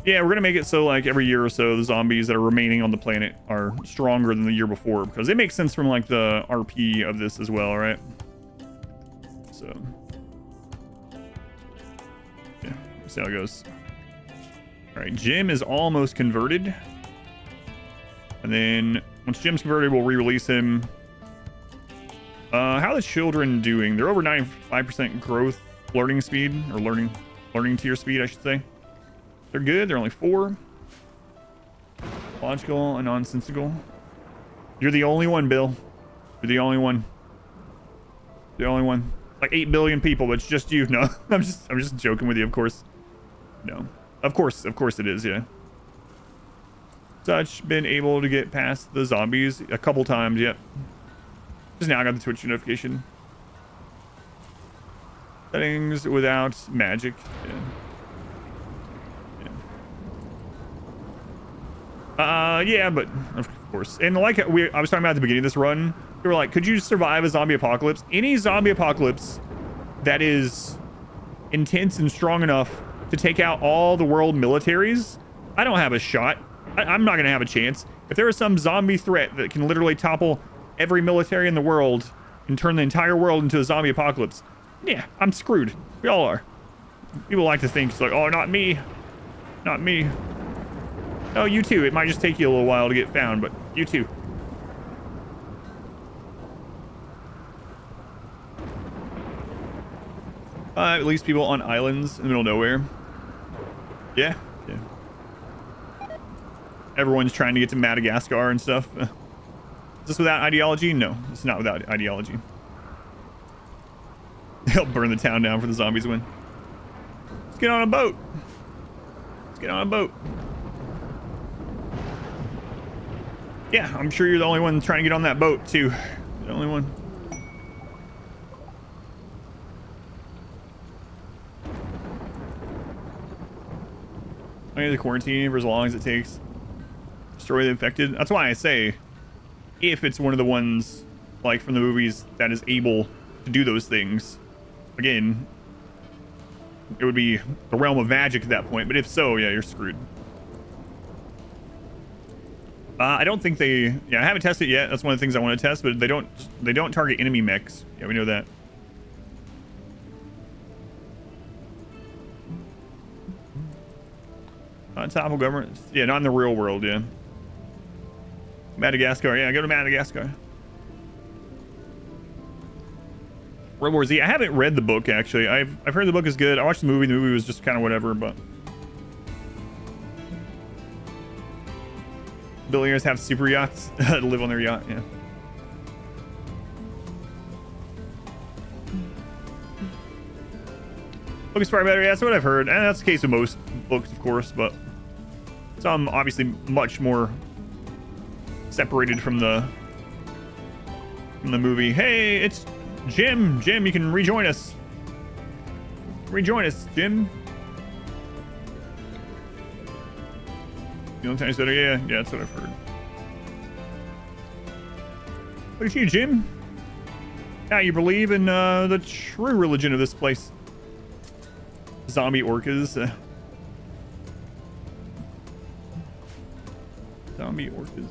Yeah, we're gonna make it so like every year or so the zombies that are remaining on the planet are stronger than the year before, because it makes sense from like the RP of this as well, right? So yeah, see how it goes. All right, Jim is almost converted, and then once Jim's converted, we'll re-release him. How are the children doing? They're over 95% growth learning speed, or learning tier speed, I should say. They're good. They're only 4. Logical and nonsensical. You're the only one, Bill. You're the only one. The only one. Like 8 billion people, but it's just you. No, I'm just joking with you, of course. No. Of course it is, yeah. Such been able to get past the zombies a couple times, yep. Just now I got the Twitch notification. Settings without magic. Yeah. Yeah, but of course. And like I was talking about at the beginning of this run, we were like, could you survive a zombie apocalypse? Any zombie apocalypse that is intense and strong enough to take out all the world militaries, I don't have a shot. I'm not gonna have a chance. If there is some zombie threat that can literally topple every military in the world and turn the entire world into a zombie apocalypse, yeah, I'm screwed. We all are. People like to think it's like, oh, not me. Not me. Oh, you too. It might just take you a little while to get found, but you too. At least people on islands in the middle of nowhere. Yeah, yeah. Everyone's trying to get to Madagascar and stuff. Is this without ideology? No, it's not without ideology. They'll burn the town down for the zombies to win. Let's get on a boat. Let's get on a boat. Yeah, I'm sure you're the only one trying to get on that boat, too. The only one. I need the quarantine for as long as it takes. Destroy the infected. That's why I say, if it's one of the ones, like from the movies, that is able to do those things, again, it would be the realm of magic at that point. But if so, yeah, you're screwed. I don't think they. Yeah, I haven't tested it yet. That's one of the things I want to test, but they don't target enemy mechs. Yeah, we know that. Not topple government. Yeah, not in the real world. Yeah. Madagascar. Yeah, go to Madagascar. World War Z. I haven't read the book actually. I've heard the book is good. I watched the movie. The movie was just kind of whatever, but. Billionaires have super yachts to live on their yacht, yeah. Focus fire better. Yeah, that's what I've heard. And that's the case with most books, of course, but some obviously much more separated from the movie. Hey, it's Jim. Jim, you can rejoin us. Rejoin us, Jim. You know, tiny better. Yeah, that's what I've heard. Look at you, Jim. Yeah, you believe in the true religion of this place. Zombie orcas. Zombie orcas.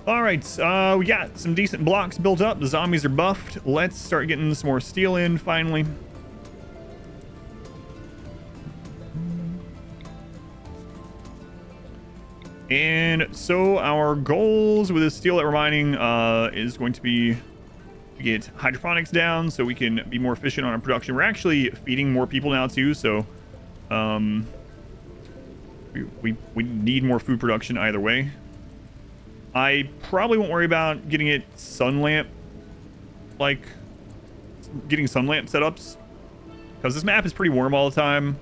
All right, we got some decent blocks built up. The zombies are buffed. Let's start getting some more steel in finally. And so our goals with this steel that we're mining is going to be to get hydroponics down so we can be more efficient on our production. We're actually feeding more people now too, so we need more food production either way. I probably won't worry about getting it sun lamp, like getting sun lamp setups, because this map is pretty warm all the time.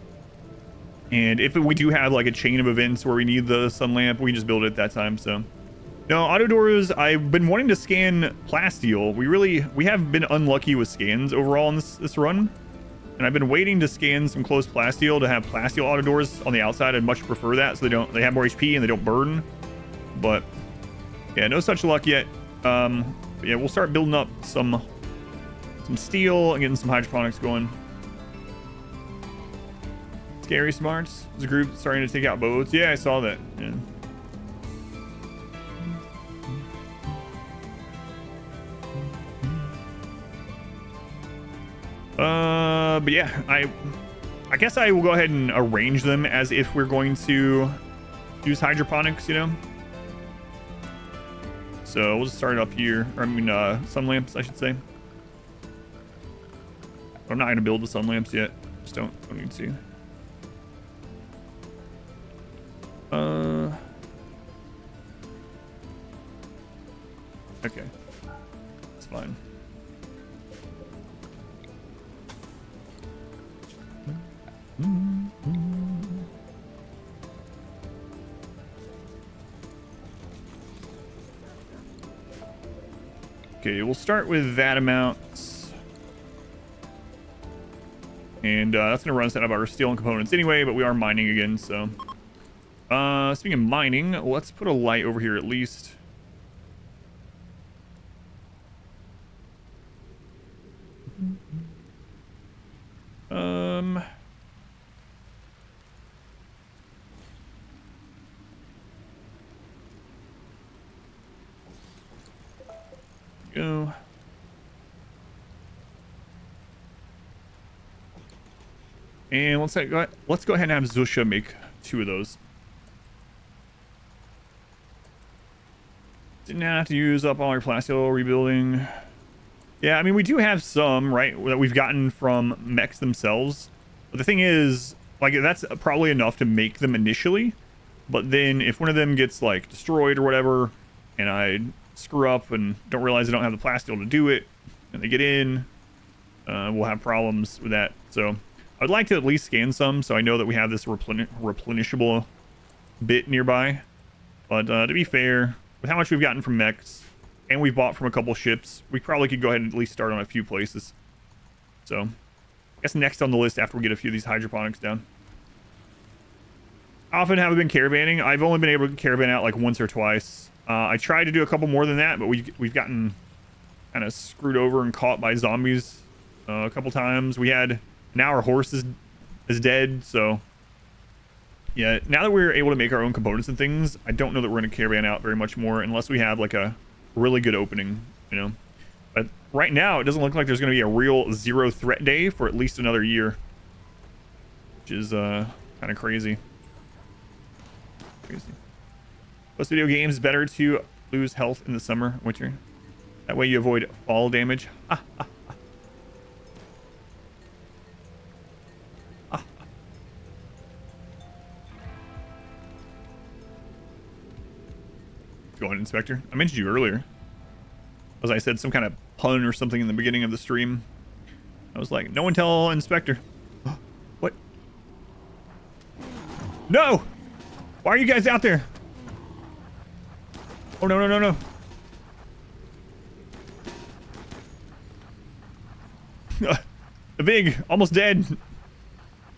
And if we do have like a chain of events where we need the sun lamp, we can just build it at that time. So no auto doors. I've been wanting to scan plasteel. We have been unlucky with scans overall in this run, and I've been waiting to scan some closed plasteel to have plasteel auto doors on the outside. I'd much prefer that, so they have more HP and they don't burn. But yeah, no such luck yet. But yeah, we'll start building up some steel and getting some hydroponics going. Scary Smarts. There's a group starting to take out boats. Yeah, I saw that. Yeah. But yeah, I guess I will go ahead and arrange them as if we're going to use hydroponics, you know. So we'll just start up here. Or I mean, sun lamps, I should say. I'm not gonna build the sun lamps yet. Just don't need to. Okay, that's fine. Okay, we'll start with that amount. And that's gonna run us out of our steel and components anyway, but we are mining again, so. Speaking of mining, let's put a light over here at least. Go. And let's go ahead and have Zusha make 2 of those. Didn't have to use up all our plasteel rebuilding. Yeah, I mean, we do have some, right, that we've gotten from mechs themselves. But the thing is, like, that's probably enough to make them initially. But then if one of them gets, like, destroyed or whatever, and I screw up and don't realize I don't have the plasteel to do it, and they get in, we'll have problems with that. So I'd like to at least scan some so I know that we have this replenishable bit nearby. But to be fair, with how much we've gotten from mechs and we've bought from a couple ships, we probably could go ahead and at least start on a few places. So I guess next on the list after we get a few of these hydroponics down. How often have I been caravanning? I've only been able to caravan out like once or twice. I tried to do a couple more than that, but we've gotten kind of screwed over and caught by zombies a couple times. Now our horse is dead, so yeah, now that we're able to make our own components and things, I don't know that we're going to caravan out very much more unless we have like a really good opening, you know. But right now, it doesn't look like there's going to be a real zero threat day for at least another year, which is kind of crazy. Most video games, better to lose health in the summer, winter. That way you avoid fall damage. Go ahead, Inspector. I mentioned you earlier. As I said, some kind of pun or something in the beginning of the stream. I was like, no one tell Inspector. What? No! Why are you guys out there? Oh, no, no, no, no. The big, almost dead. How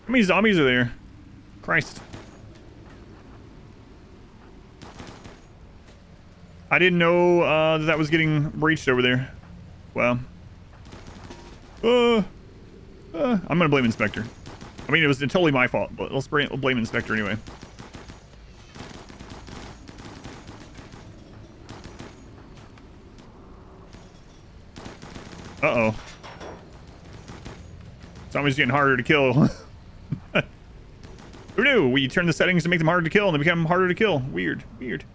many zombies are there? Christ. I didn't know that was getting breached over there. Well. I'm gonna blame Inspector. I mean, it was totally my fault, but let's blame Inspector anyway. Uh-oh. Zombies getting harder to kill. Who knew? We turn the settings to make them harder to kill and they become harder to kill. Weird. Weird.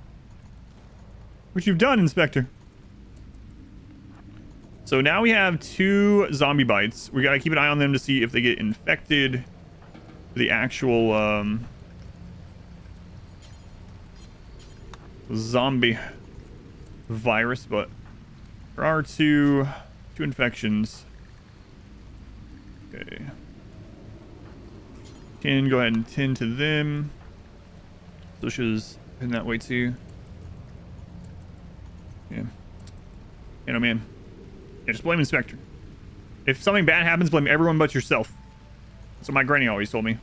What you've done, Inspector. So now we have 2 zombie bites. We gotta keep an eye on them to see if they get infected. The actual zombie virus, but there are two infections. Okay. Can go ahead and tend to them. Susha's in that way too. Yeah. You know, man. Yeah, just blame Inspector. If something bad happens, blame everyone but yourself. That's what my granny always told me.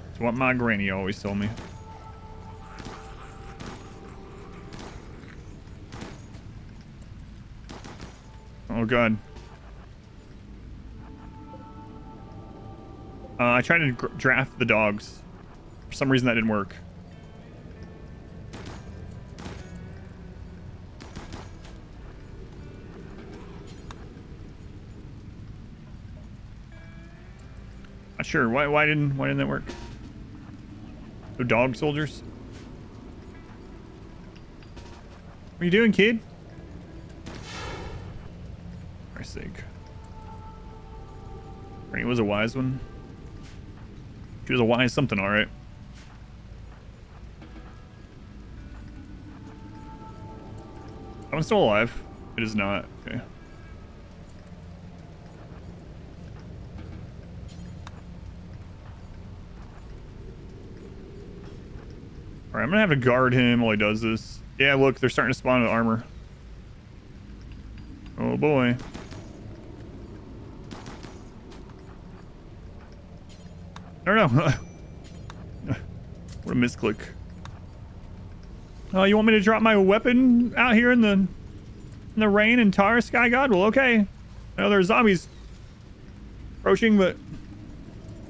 That's what my granny always told me. Oh, God. I tried to draft the dogs. For some reason, that didn't work. Not sure. Why didn't that work? So dog soldiers? What are you doing, kid? For Christ's sake. Granny was a wise one. She was a wise something, alright. I'm still alive. It is not. Okay. Alright, I'm gonna have to guard him while he does this. Yeah, look, they're starting to spawn with armor. Oh boy. I don't know. What a misclick. Oh, you want me to drop my weapon out here in the rain and tar, Sky God? Well, okay. I know there's zombies approaching, but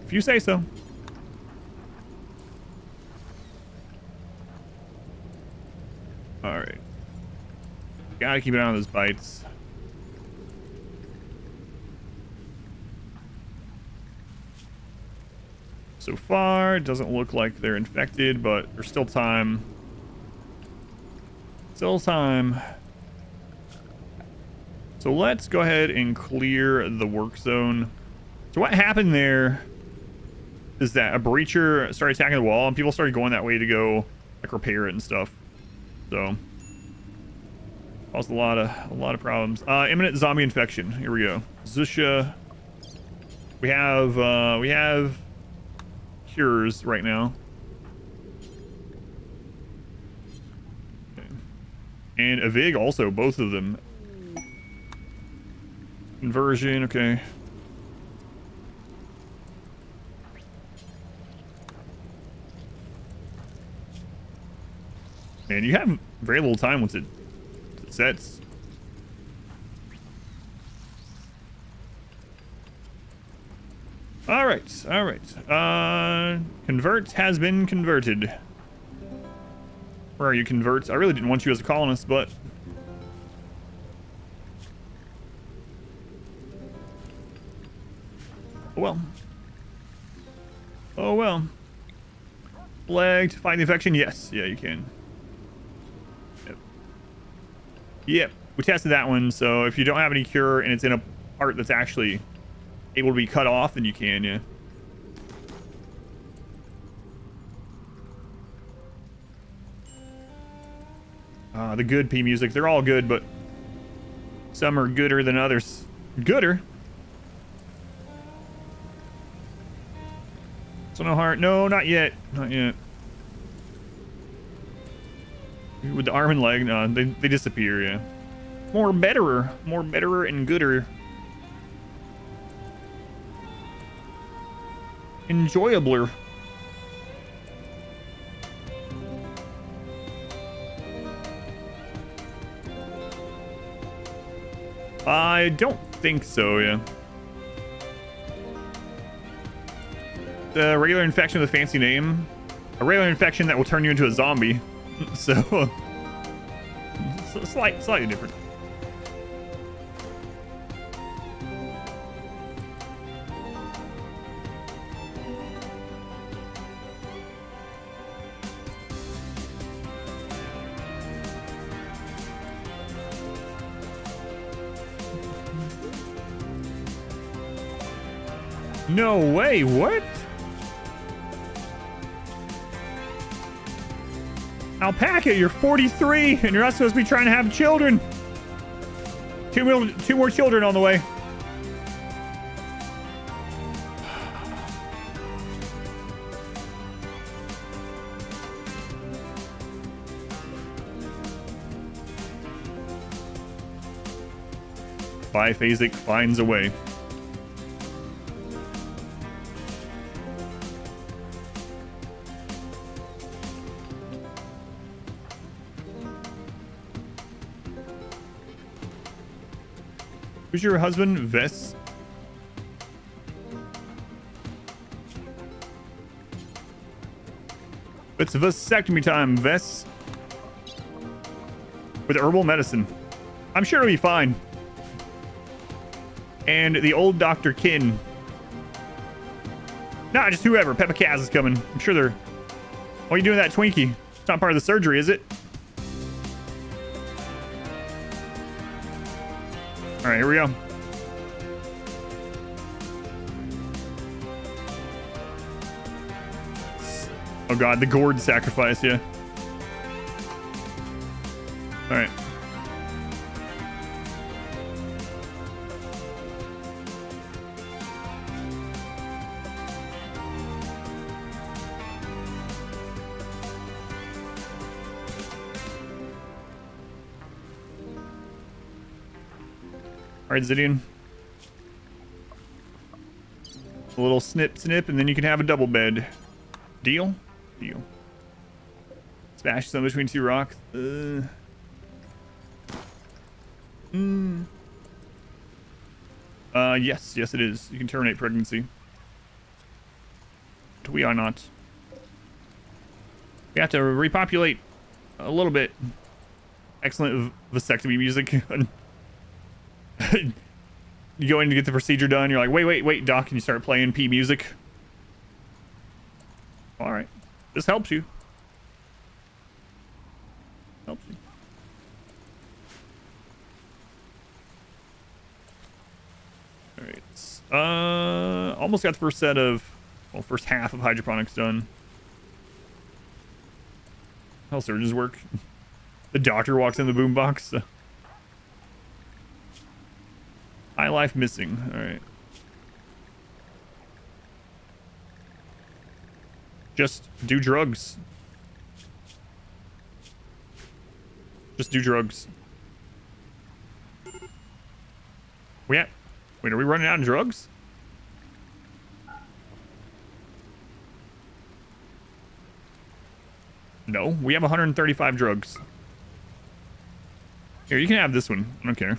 if you say so. Alright. Gotta keep an eye on those bites. So far, it doesn't look like they're infected, but there's still time. Still time. So let's go ahead and clear the work zone. So what happened there is that a breacher started attacking the wall and people started going that way to go like repair it and stuff. So caused a lot of problems. Imminent zombie infection. Here we go. Zusha. We have cures right now. Okay. And a Vig also, both of them. Conversion, okay. And you have very little time once it sets. All right, all right. Convert has been converted. Where are you, converts? I really didn't want you as a colonist, but oh well. Oh well. Flag to fight the infection? Yes, yeah, you can. Yep. Yep, we tested that one. So if you don't have any cure and it's in a part that's actually able to be cut off, then you can, yeah. The good P music. They're all good, but some are gooder than others. Gooder? So no heart. No, not yet. Not yet. With the arm and leg, no, they disappear, yeah. More betterer. More betterer and gooder. Enjoyabler. I don't think so, yeah. The regular infection with a fancy name. A regular infection that will turn you into a zombie. So, slightly different. No way, what? Alpaca, you're 43 and you're not supposed to be trying to have children. Two more children on the way. Biphasic finds a way. Who's your husband? Vess? It's vasectomy time, Vess. With herbal medicine. I'm sure it'll be fine. And the old Dr. Kin. Nah, just whoever. Peppa Kaz is coming. I'm sure they're... What are you doing with that Twinkie? It's not part of the surgery, is it? All right, here we go. Oh god, the gourd sacrifice, yeah. All right. All right, Zidian. A little snip, and then you can have a double bed. Deal? Deal. Smash some between two rocks. Yes, it is. You can terminate pregnancy. But we are not. We have to repopulate a little bit. Excellent vasectomy music. You go in to get the procedure done. You're like, wait, doc. And you start playing P music. All right. This helps you. Helps you. All right. Almost got the first set of, well, first half of hydroponics done. How surgeons work. The doctor walks in the boombox. High life missing. All right. Just do drugs. Just do drugs. Wait, are we running out of drugs? No, we have 135 drugs. Here, you can have this one. I don't care.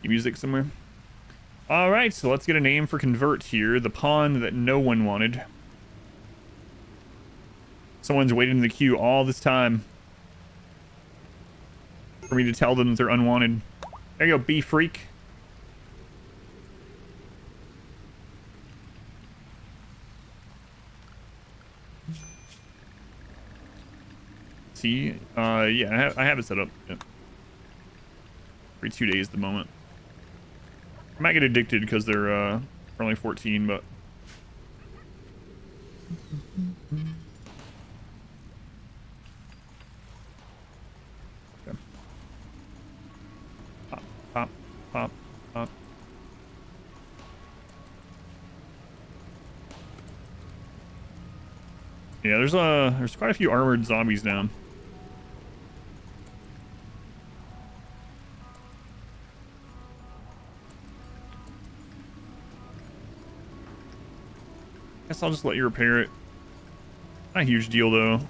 Music somewhere. All right, so let's get a name for convert here. The pawn that no one wanted. Someone's waited in the queue all this time for me to tell them that they're unwanted. There you go, bee freak. See, yeah, I have it set up. Yep. Every 2 days at the moment. I might get addicted because they're only 14, but okay. Pop, pop, pop, pop. Yeah, there's quite a few armored zombies now. Guess I'll just let you repair it. Not a huge deal though.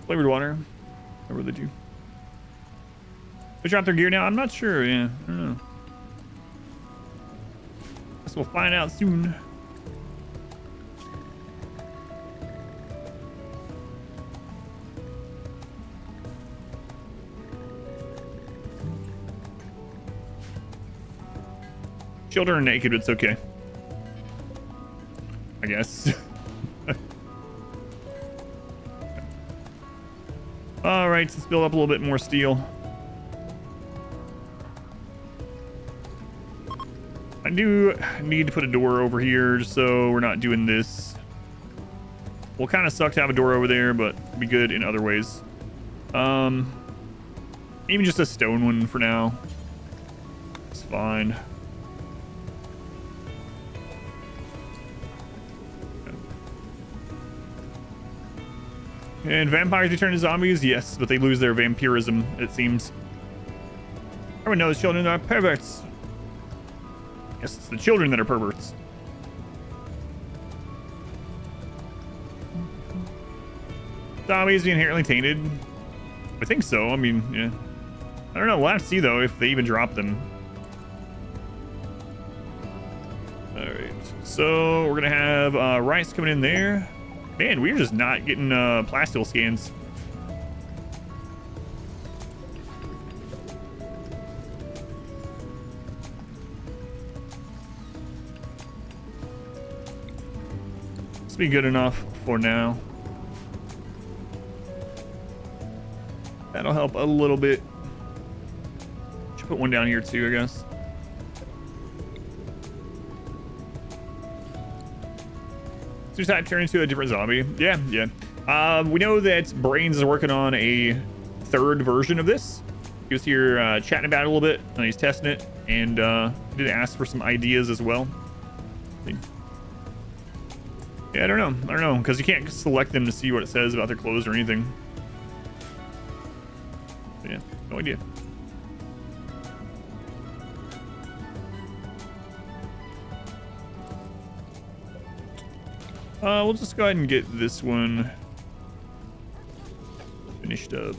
Flavored water. Whatever they do. They drop their gear now? I'm not sure. Yeah, I don't know. Guess we'll find out soon. Children are naked, but it's okay. I guess. All right, let's build up a little bit more steel. I do need to put a door over here just so we're not doing this. Will kind of suck to have a door over there, but be good in other ways. Even just a stone one for now. It's fine. And vampires return to zombies? Yes, but they lose their vampirism, it seems. Everyone knows children are perverts. Yes, it's the children that are perverts. Zombies be inherently tainted? I think so. I mean, yeah. I don't know. We'll have to see, though, if they even drop them. Alright. So, we're going to have rice coming in there. Man, we're just not getting plasteel scans. This will be good enough for now. That'll help a little bit. Should put one down here too, I guess. Type turn into a different zombie. Yeah. We know that Brains is working on a third version of this. He was here chatting about it a little bit, and he's testing it, and did ask for some ideas as well. Yeah, I don't know, because you can't select them to see what it says about their clothes or anything. So, yeah, no idea. We'll just go ahead and get this one finished up.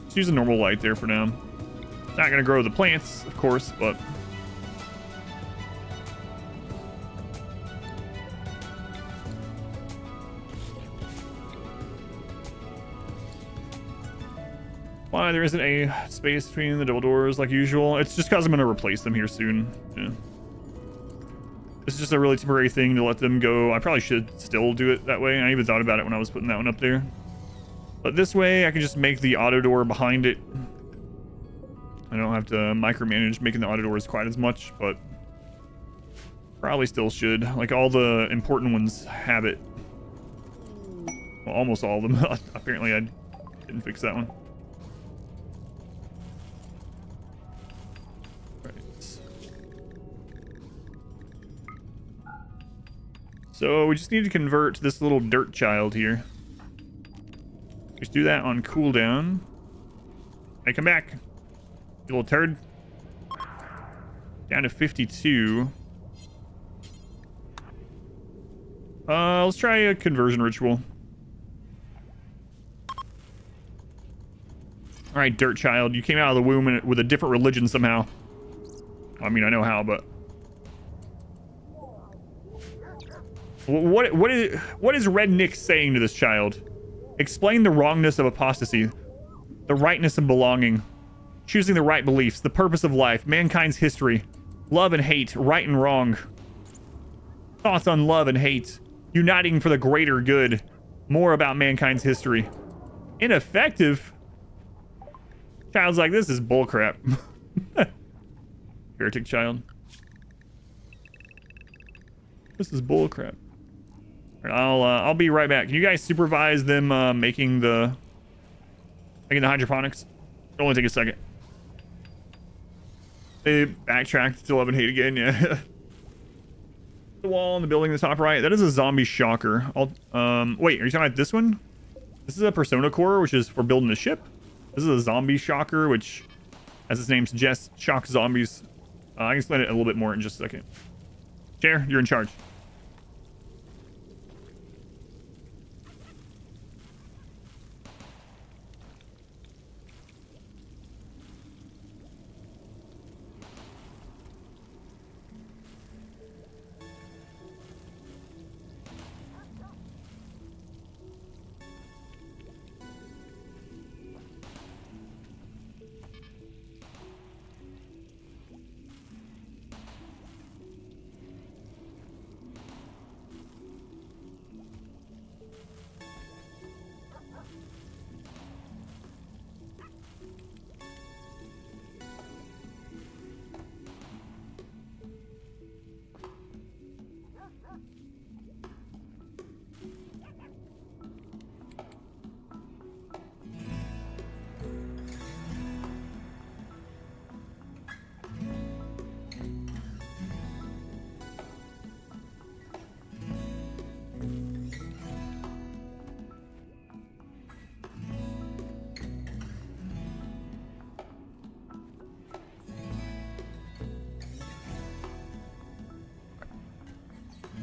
Just use a normal light there for now. It's not going to grow the plants, of course, but... Why there isn't a space between the double doors like usual? It's just because I'm going to replace them here soon. Yeah. This is just a really temporary thing to let them go. I probably should still do it that way. I even thought about it when I was putting that one up there. But this way I can just make the auto door behind it. I don't have to micromanage making the auto doors quite as much, but probably still should. Like all the important ones have it. Well, almost all of them. Apparently I didn't fix that one. So we just need to convert this little dirt child here. Just do that on cooldown. Hey, come back, you little turd. Down to 52. Let's try a conversion ritual. All right, dirt child, you came out of the womb with a different religion somehow. I mean, I know how, but what is Red Nick saying to this child? Explain the wrongness of apostasy, the rightness of belonging, choosing the right beliefs, the purpose of life, mankind's history, love and hate, right and wrong. Thoughts on love and hate, uniting for the greater good. More about mankind's history. Ineffective? Child's like, this is bullcrap. Heretic child. This is bullcrap. I'll be right back. Can you guys supervise them making the hydroponics? It'll only take a second. They backtracked to 11 hate again, yeah. The wall in the building in the top right. That is a zombie shocker. Wait, are you talking about this one? This is a persona core, which is for building a ship. This is a zombie shocker, which, as its name suggests, shocks zombies. I can explain it a little bit more in just a second. Chair, you're in charge.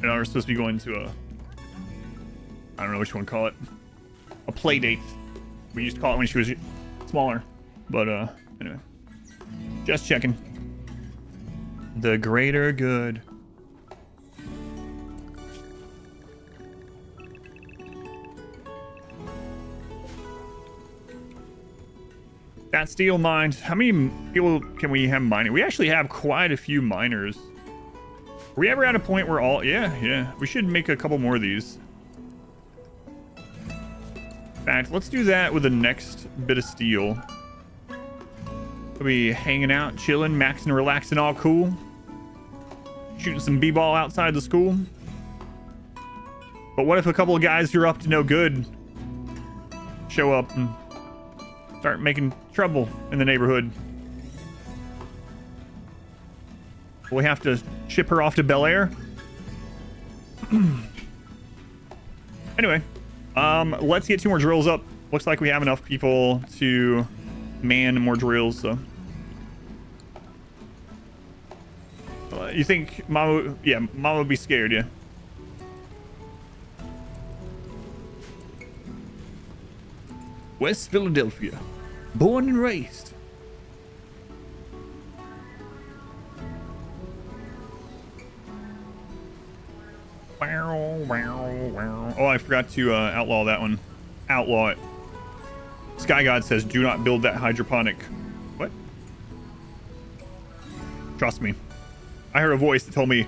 You know, we're supposed to be going to I don't know which one to call it. A play date. We used to call it when she was smaller. But, anyway. Just checking. The greater good. That steel mine. How many people can we have mining? We actually have quite a few miners. Are we ever at a point where all... Yeah. We should make a couple more of these. In fact, let's do that with the next bit of steel. We'll be hanging out, chilling, maxing, relaxing, all cool. Shooting some b-ball outside the school. But what if a couple of guys who are up to no good show up and start making trouble in the neighborhood? Will we have to ship her off to Bel Air? Anyway, let's get 2 more drills up. Looks like we have enough people to man more drills, so. You think Mama... Yeah, Mama would be scared, yeah. West Philadelphia. Born and raised. Oh, I forgot to outlaw that one. Outlaw it. Sky God says, do not build that hydroponic. What? Trust me. I heard a voice that told me,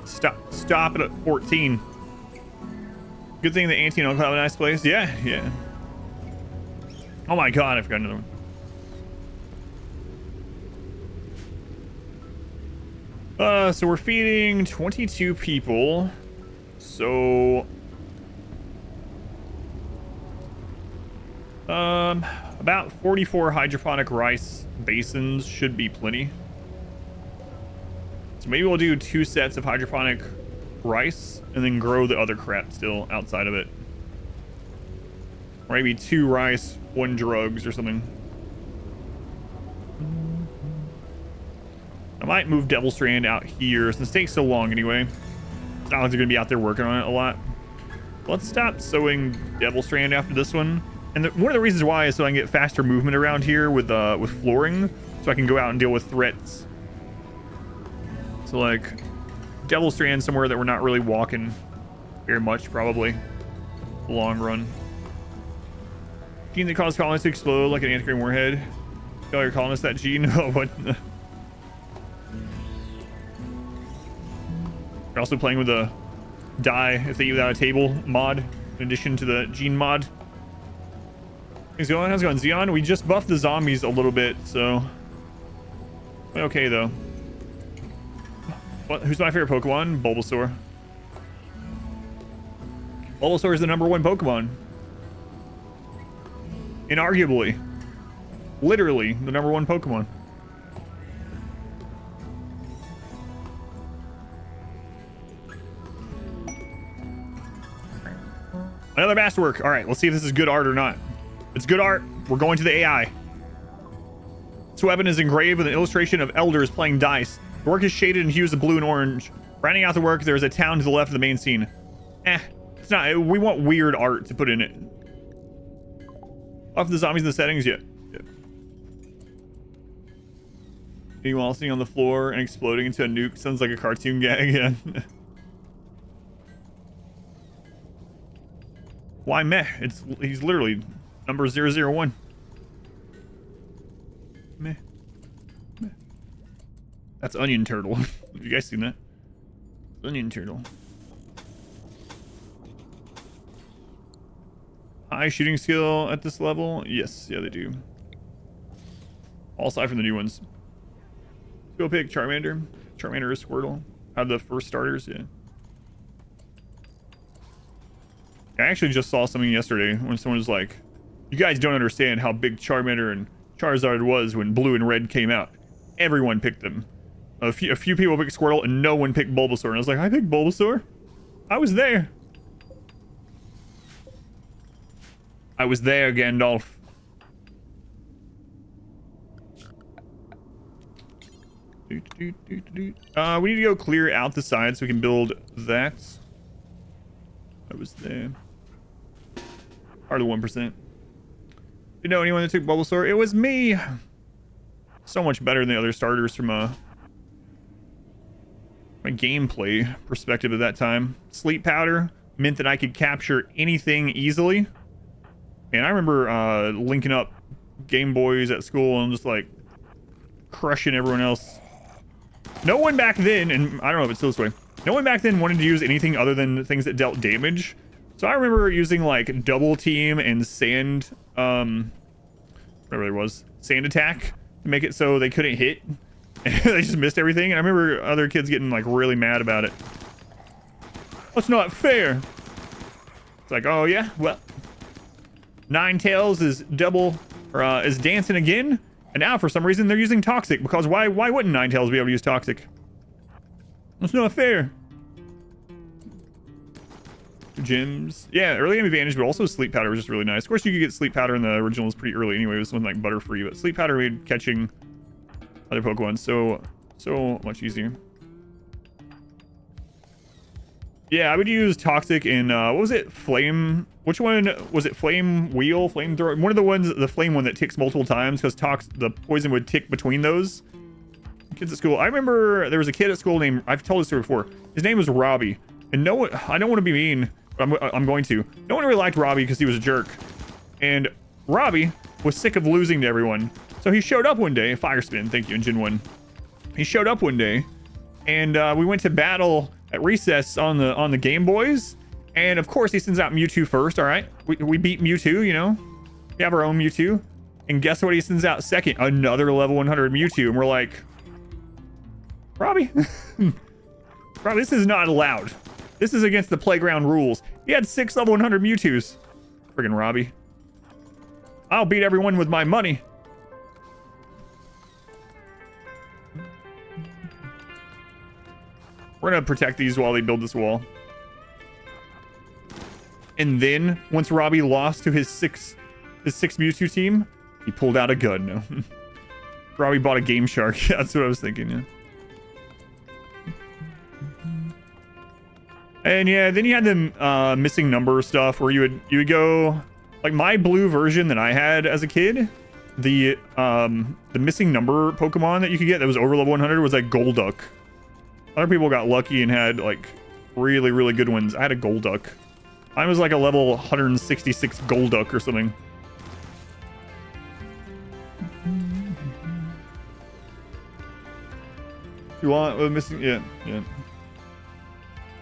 stop it at 14. Good thing the auntie and uncle have a nice place. Yeah. Oh my God, I forgot another one. So we're feeding 22 people. So, about 44 hydroponic rice basins should be plenty. So maybe we'll do 2 sets of hydroponic rice and then grow the other crap still outside of it. Or maybe 2 rice, 1 drugs or something. I might move Devil Strand out here since it takes so long anyway. It's not like they're gonna be out there working on it a lot. Let's stop sowing Devil Strand after this one. And one of the reasons why is so I can get faster movement around here with flooring, so I can go out and deal with threats. So like Devil Strand somewhere that we're not really walking very much, probably the long run. Gene that caused colonists to explode like an antiquated warhead. Tell your colonists that gene. Oh, what? We're also playing with the die if they eat without a table mod, in addition to the gene mod. How's it going? How's it going, Xeon? We just buffed the zombies a little bit, so okay though. Who's my favorite Pokemon? Bulbasaur. Bulbasaur is the #1 Pokemon. Inarguably. Literally the #1 Pokemon. Another masterwork. All right, let's see if this is good art or not. If it's good art, we're going to the AI. This weapon is engraved with an illustration of elders playing dice. The work is shaded in hues of blue and orange. Rounding out the work, there's a town to the left of the main scene. It's not. We want weird art to put in it. Off the zombies in the settings, yeah. Meanwhile, sitting on the floor and exploding into a nuke sounds like a cartoon gag. Yeah. Why meh? He's literally number 001. Meh. Meh. That's Onion Turtle. Have you guys seen that? Onion Turtle. High shooting skill at this level? Yes, yeah they do. All aside from the new ones. Go pick Charmander. Charmander is Squirtle. Have the first starters, yeah. I actually just saw something yesterday when someone was like, you guys don't understand how big Charmander and Charizard was when Blue and Red came out. Everyone picked them. A few people picked Squirtle and no one picked Bulbasaur. And I was like, I picked Bulbasaur. I was there. I was there, Gandalf. We need to go clear out the side so we can build that. I was there. Part of 1%. You know anyone that took Bulbasaur? It was me. So much better than the other starters from my gameplay perspective at that time. Sleep powder meant that I could capture anything easily. And I remember linking up Game Boys at school and just like crushing everyone else. No one back then, and I don't know if it's still this way, no one back then wanted to use anything other than things that dealt damage. So I remember using like double team and sand, whatever it was, sand attack to make it so they couldn't hit. They just missed everything. And I remember other kids getting like really mad about it. That's not fair. It's like, oh yeah, well, Ninetales is double, or is dancing again. And now for some reason they're using toxic, because why wouldn't Ninetales be able to use toxic? That's not fair. Gyms. Yeah, early game advantage, but also sleep powder was just really nice. Of course, you could get sleep powder in the originals pretty early anyway. It was something like Butterfree, but sleep powder made catching other Pokemon so much easier. Yeah, I would use toxic in what was it? Flame. Which one was it? Flame wheel, flamethrower. One of the ones, the flame one that ticks multiple times because the poison would tick between those. Kids at school. I remember there was a kid at school named, I've told this story before. His name was Robbie, and no one. I don't want to be mean, but I'm going to. No one really liked Robbie because he was a jerk, and Robbie was sick of losing to everyone. So he showed up one day. Fire spin, thank you, Engine 1. He showed up one day, and we went to battle at recess on the Game Boys, and of course he sends out Mewtwo first. All right, we beat Mewtwo, you know, we have our own Mewtwo, and guess what he sends out second? Another level 100 Mewtwo, and we're like, Robbie, Robbie, this is not allowed. This is against the playground rules. He had 6 level 100 Mewtwo's. Friggin' Robbie. I'll beat everyone with my money. We're gonna protect these while they build this wall. And then, once Robbie lost to his six Mewtwo team, he pulled out a gun. No. Robbie bought a Game Shark. That's what I was thinking, yeah. And yeah, then you had the missing number stuff where you would go, like my blue version that I had as a kid, the missing number Pokemon that you could get that was over level 100 was like Golduck. Other people got lucky and had like really, really good ones. I had a Golduck. Mine was like a level 166 Golduck or something. You want missing? Yeah.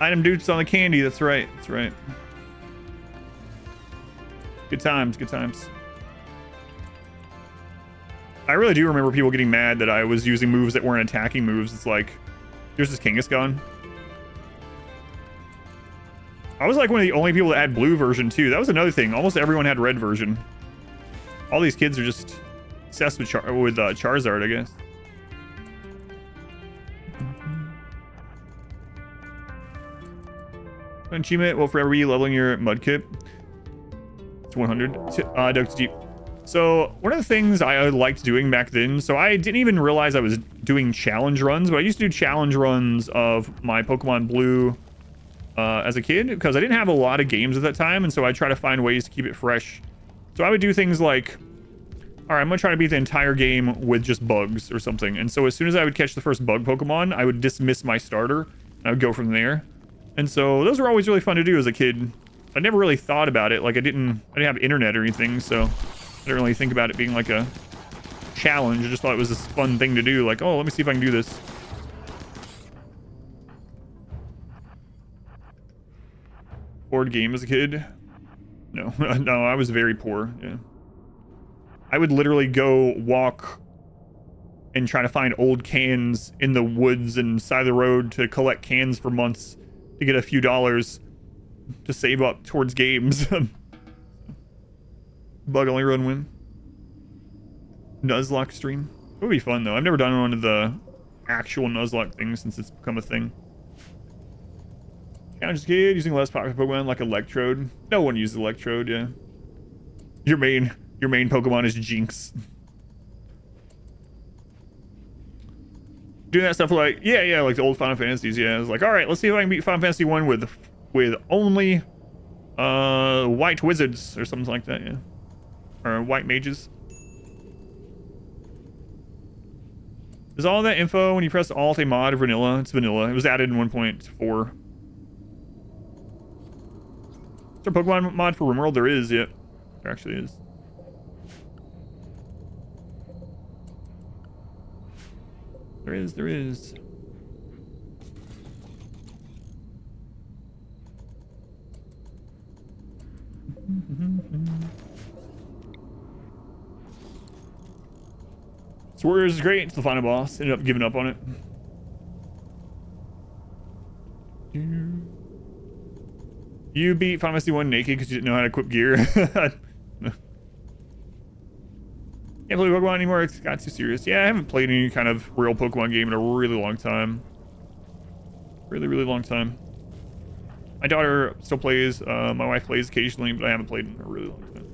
Item dudes on the candy. That's right. That's right. Good times. Good times. I really do remember people getting mad that I was using moves that weren't attacking moves. It's like, here's this Kangaskhan. I was like one of the only people that had blue version too. That was another thing. Almost everyone had red version. All these kids are just obsessed with Charizard, I guess. Achievement will forever be leveling your Mudkip. It's 100. Dug deep. So one of the things I liked doing back then, so I didn't even realize I was doing challenge runs, but I used to do challenge runs of my Pokemon Blue as a kid because I didn't have a lot of games at that time, and so I try to find ways to keep it fresh. So I would do things like, all right, I'm gonna try to beat the entire game with just bugs or something. And so as soon as I would catch the first bug Pokemon, I would dismiss my starter and I would go from there. And so those were always really fun to do as a kid. I never really thought about it. Like I didn't have internet or anything, so I didn't really think about it being like a challenge. I just thought it was this fun thing to do. Like, oh, let me see if I can do this. Board game as a kid? No, no, I was very poor. Yeah. I would literally go walk and try to find old cans in the woods and side of the road to collect cans for months to get a few dollars to save up towards games. Bug only run win. Nuzlocke stream. It would be fun though. I've never done one of the actual Nuzlocke things since it's become a thing. Challenge kid using less popular Pokemon like Electrode. No one uses Electrode, yeah. Your main Pokemon is Jinx. Doing that stuff like, yeah, like the old Final Fantasies, yeah. I was like, all right, let's see if I can beat Final Fantasy 1 with only white wizards or something like that, yeah. Or white mages. Is all that info when you press Alt a mod or vanilla? It's vanilla. It was added in 1.4. Is there a Pokemon mod for RimWorld? There is, yeah. There actually is. There is. Warriors is great. It's the final boss. Ended up giving up on it. You beat Final Fantasy 1 naked because you didn't know how to equip gear. Can't play Pokemon anymore. It's got too serious. Yeah, I haven't played any kind of real Pokemon game in a really long time. Really long time. My daughter still plays. My wife plays occasionally, but I haven't played in a really long time.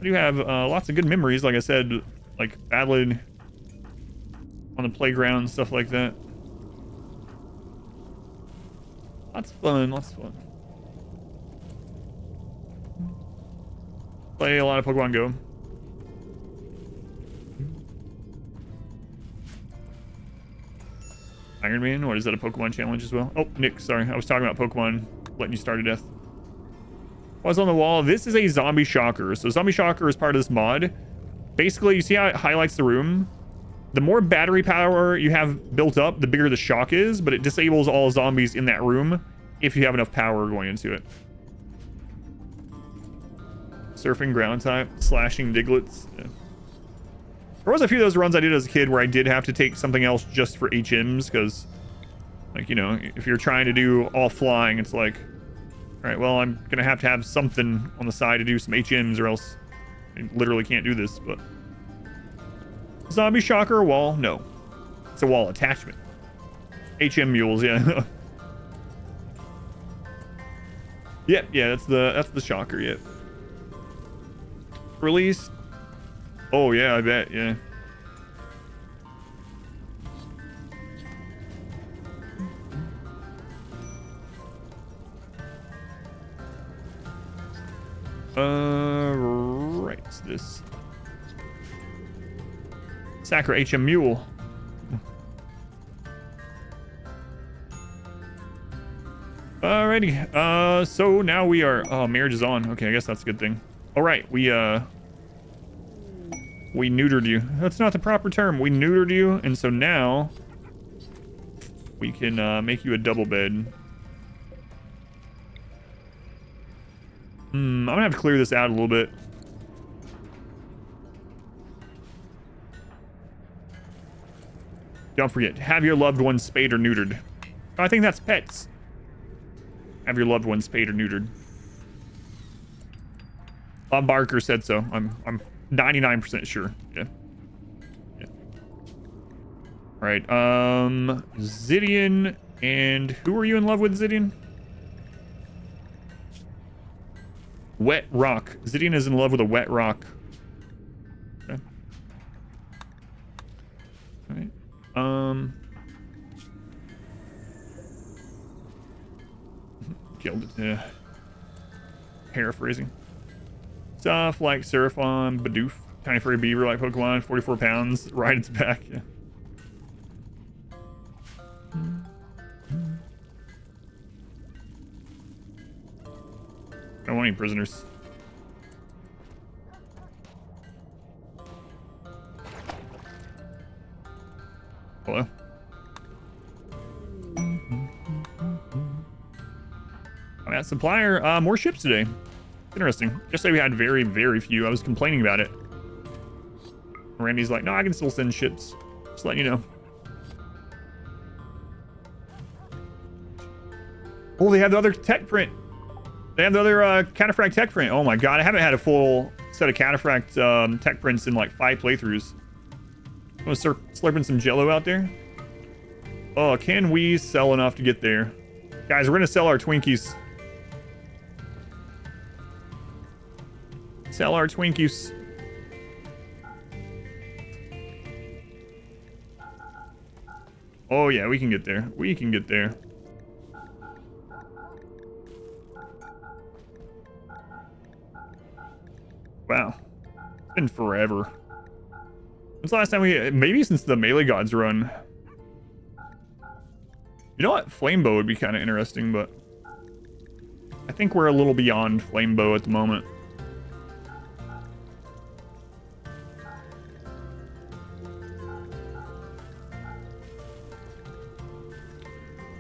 I do have lots of good memories, like I said, like battling on the playground, stuff like that. Lots of fun. Play a lot of Pokemon Go. Iron Man, what is that, a Pokemon challenge as well? Oh, Nick, sorry, I was talking about Pokemon letting you starve to death. What's on the wall? This is a zombie shocker. So zombie shocker is part of this mod. Basically, you see how it highlights the room? The more battery power you have built up, the bigger the shock is, but it disables all zombies in that room if you have enough power going into it. Surfing ground type, slashing Diglets. Yeah. There was a few of those runs I did as a kid where I did have to take something else just for HMs, because, like, you know, if you're trying to do all flying, it's like, all right, well, I'm gonna have to have something on the side to do some HMs, or else I literally can't do this. But zombie shocker wall? No, it's a wall attachment. HM mules, yeah. yeah, that's the shocker. Yeah. Release. Oh yeah, I bet. Yeah. Right, it's this Sakura HM Mule. Alrighty, so now we are, oh, marriage is on. Okay, I guess that's a good thing. Alright, we neutered you. That's not the proper term. We neutered you, and so now we can make you a double bed. I'm gonna have to clear this out a little bit. Don't forget, have your loved ones spayed or neutered. Oh, I think that's pets. Have your loved ones spayed or neutered. Bob Barker said so. I'm 99% sure. Yeah. Yeah. All right. Zidian, and who are you in love with, Zidian? Wet rock. Zidian is in love with a wet rock. Okay. All right. Killed it. Yeah. Paraphrasing. Stuff like Seraphon, Bidoof, tiny furry beaver like Pokemon, 44 pounds, ride its back. Yeah. I don't want any prisoners. Hello? Oh, yeah, supplier, more ships today. Interesting. Yesterday we had very, very few. I was complaining about it. Randy's like, no, I can still send ships. Just letting you know. Oh, they have the other tech print. They have the other Cataphract tech print. Oh my god, I haven't had a full set of Cataphract tech prints in like 5 playthroughs. I'm gonna start slurping some jello out there. Oh, can we sell enough to get there? Guys, we're gonna sell our Twinkies. Sell our Twinkies. Oh yeah, we can get there. We can get there. Wow. It's been forever. When's the last time we... Maybe since the Melee Gods run. You know what? Flame Bow would be kind of interesting, but... I think we're a little beyond Flame Bow at the moment.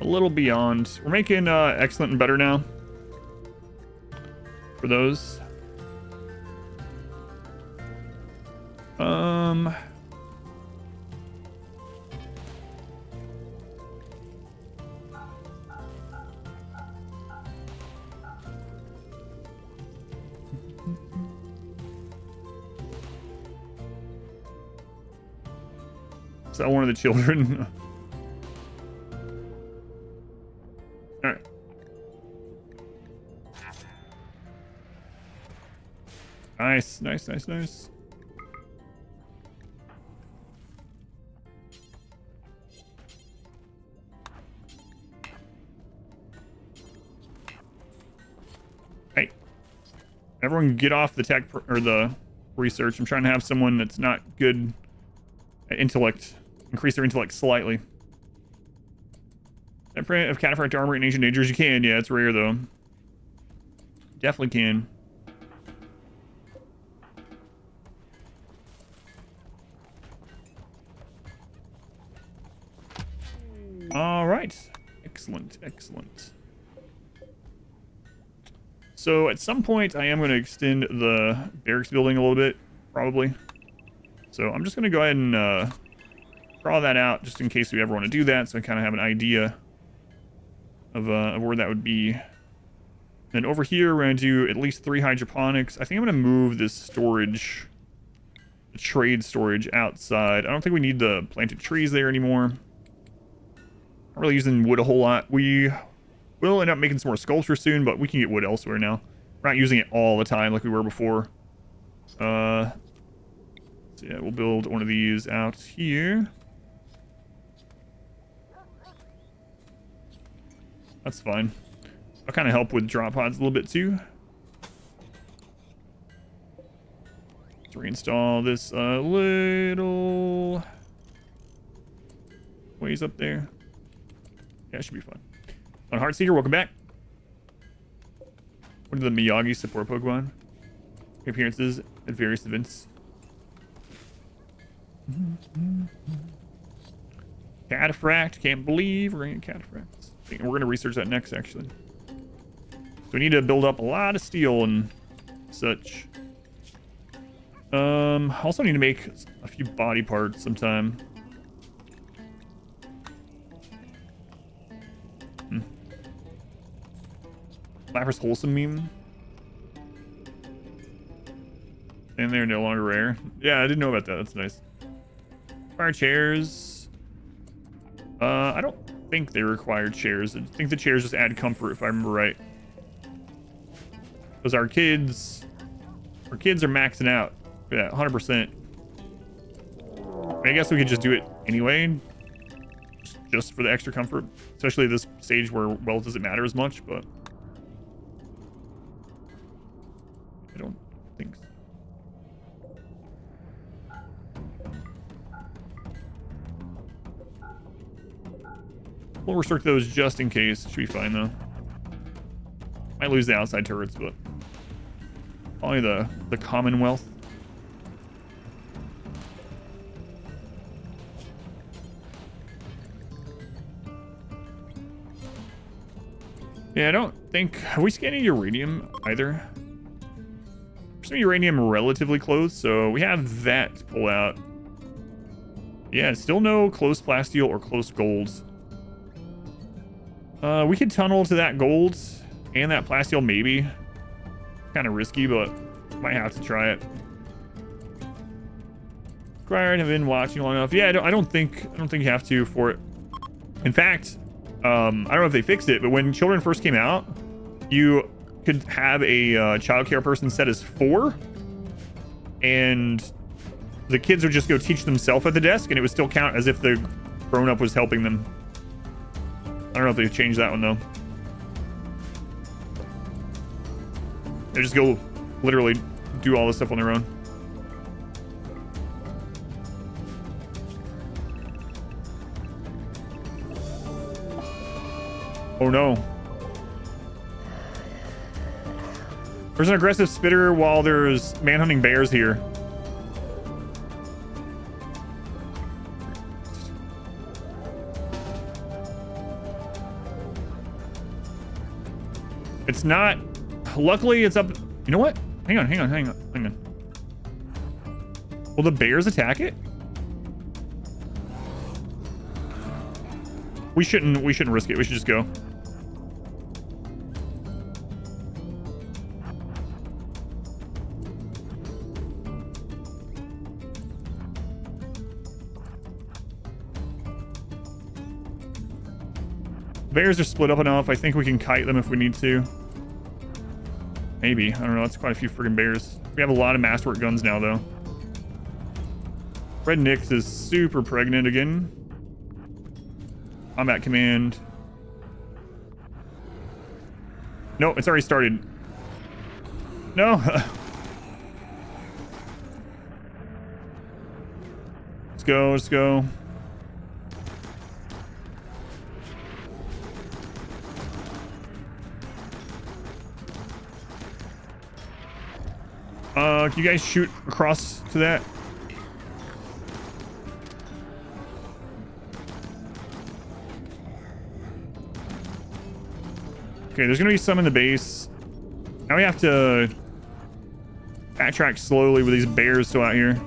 A little beyond. We're making excellent and better now. For those. Is that one of the children? All right. Nice, nice, nice, nice. Hey, everyone get off the tech or the research. I'm trying to have someone that's not good at intellect. Increase their intellect slightly. That print of Cataphract armor in Ancient Dangers, you can. Yeah, it's rare though. Definitely can. All right. Excellent, excellent. So at some point, I am going to extend the barracks building a little bit, probably. So I'm just going to go ahead and draw that out just in case we ever want to do that, so I kind of have an idea of where that would be. And over here, we're going to do at least 3 hydroponics. I think I'm going to move this storage, the trade storage outside. I don't think we need the planted trees there anymore. Not really using wood a whole lot. We will end up making some more sculpture soon, but we can get wood elsewhere now. We're not using it all the time like we were before. So yeah, we'll build one of these out here. That's fine. I'll kind of help with drop pods a little bit too. Let's reinstall this little ways up there. Yeah, it should be fun. On Heartseeker, welcome back. What do the Miyagi support Pokemon? Appearances at various events. Cataphract. Can't believe we're gonna get cataphracts. We're gonna research that next, actually. So we need to build up a lot of steel and such. Also need to make a few body parts sometime. Lapras wholesome meme. And they're no longer rare. Yeah, I didn't know about that. That's nice. Fire chairs. I don't think they require chairs. I think the chairs just add comfort, if I remember right. Because our kids are maxing out. Yeah, 100%. I guess we could just do it anyway, just for the extra comfort, especially this stage where wealth doesn't matter as much, but I don't think so. We'll restrict those just in case. Should be fine though. Might lose the outside turrets, but only the Commonwealth. Yeah, I don't think... Have we scanned any uranium either? Some uranium relatively close, so we have that to pull out. Yeah, still no close plasteel or close golds. We could tunnel to that gold and that plasteel maybe. Kind of risky, but might have to try it. Required, have been watching long enough. Yeah, I don't think you have to for it. In fact, I don't know if they fixed it, but when children first came out, you could have a childcare person set as 4, and the kids would just go teach themselves at the desk, and it would still count as if the grown-up was helping them. I don't know if they've changed that one though. They just go literally do all this stuff on their own. Oh no. There's an aggressive spitter while there's manhunting bears here. It's not... Luckily, it's up... You know what? Hang on. Will the bears attack it? We shouldn't risk it. We should just go. Bears are split up enough. I think we can kite them if we need to. Maybe. I don't know. That's quite a few friggin' bears. We have a lot of masterwork guns now, though. Red Nyx is super pregnant again. Combat command. No, it's already started. No. Let's go. Can you guys shoot across to that? Okay, there's gonna be some in the base. Now we have to backtrack slowly with these bears still out here.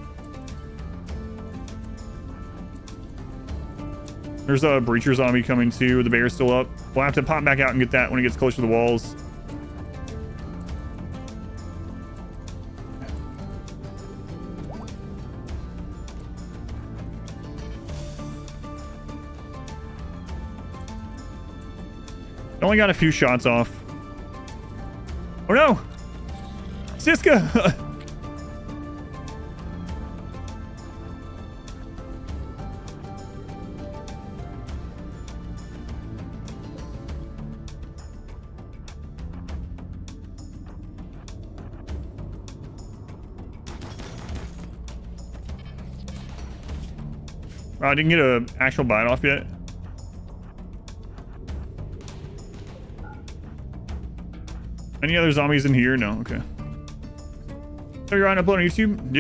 There's a breacher zombie coming too, with the bear still up. We'll have to pop back out and get that when it gets closer to the walls. Only got a few shots off. Oh no! Siska! Oh, I didn't get an actual bite off yet. Any other zombies in here? No, okay. So you're on upload on YouTube?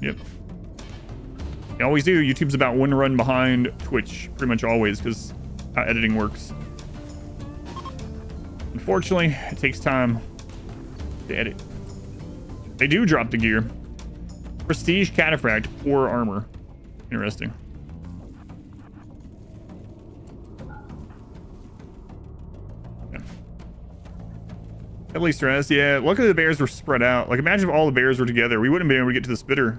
Yep. They always do. YouTube's about one run behind Twitch, pretty much always, because how editing works. Unfortunately, it takes time to edit. They do drop the gear. Prestige Cataphract, poor armor. Interesting. Yeah. At least rest. Yeah, luckily the bears were spread out. Like, imagine if all the bears were together. We wouldn't be able to get to the spitter.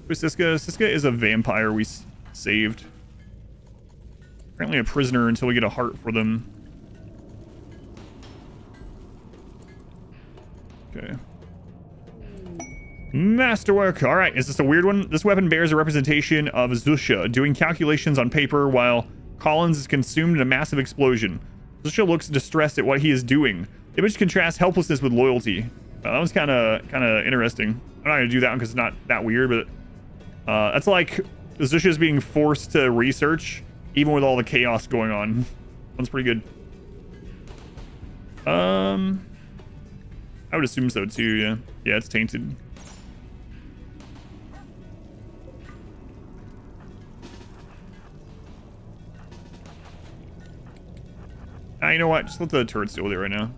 Who's Siska? Siska is a vampire we saved. Apparently a prisoner until we get a heart for them. Okay. Masterwork. All right. Is this a weird one? This weapon bears a representation of Zusha doing calculations on paper while Collins is consumed in a massive explosion. Zusha looks distressed at what he is doing. The image contrasts helplessness with loyalty. That was kind of interesting. I'm not gonna do that one because it's not that weird, but that's like Zusha is being forced to research even with all the chaos going on. One's pretty good. I would assume so too, yeah. Yeah, it's tainted. You know what? Just let the turret stay there right now.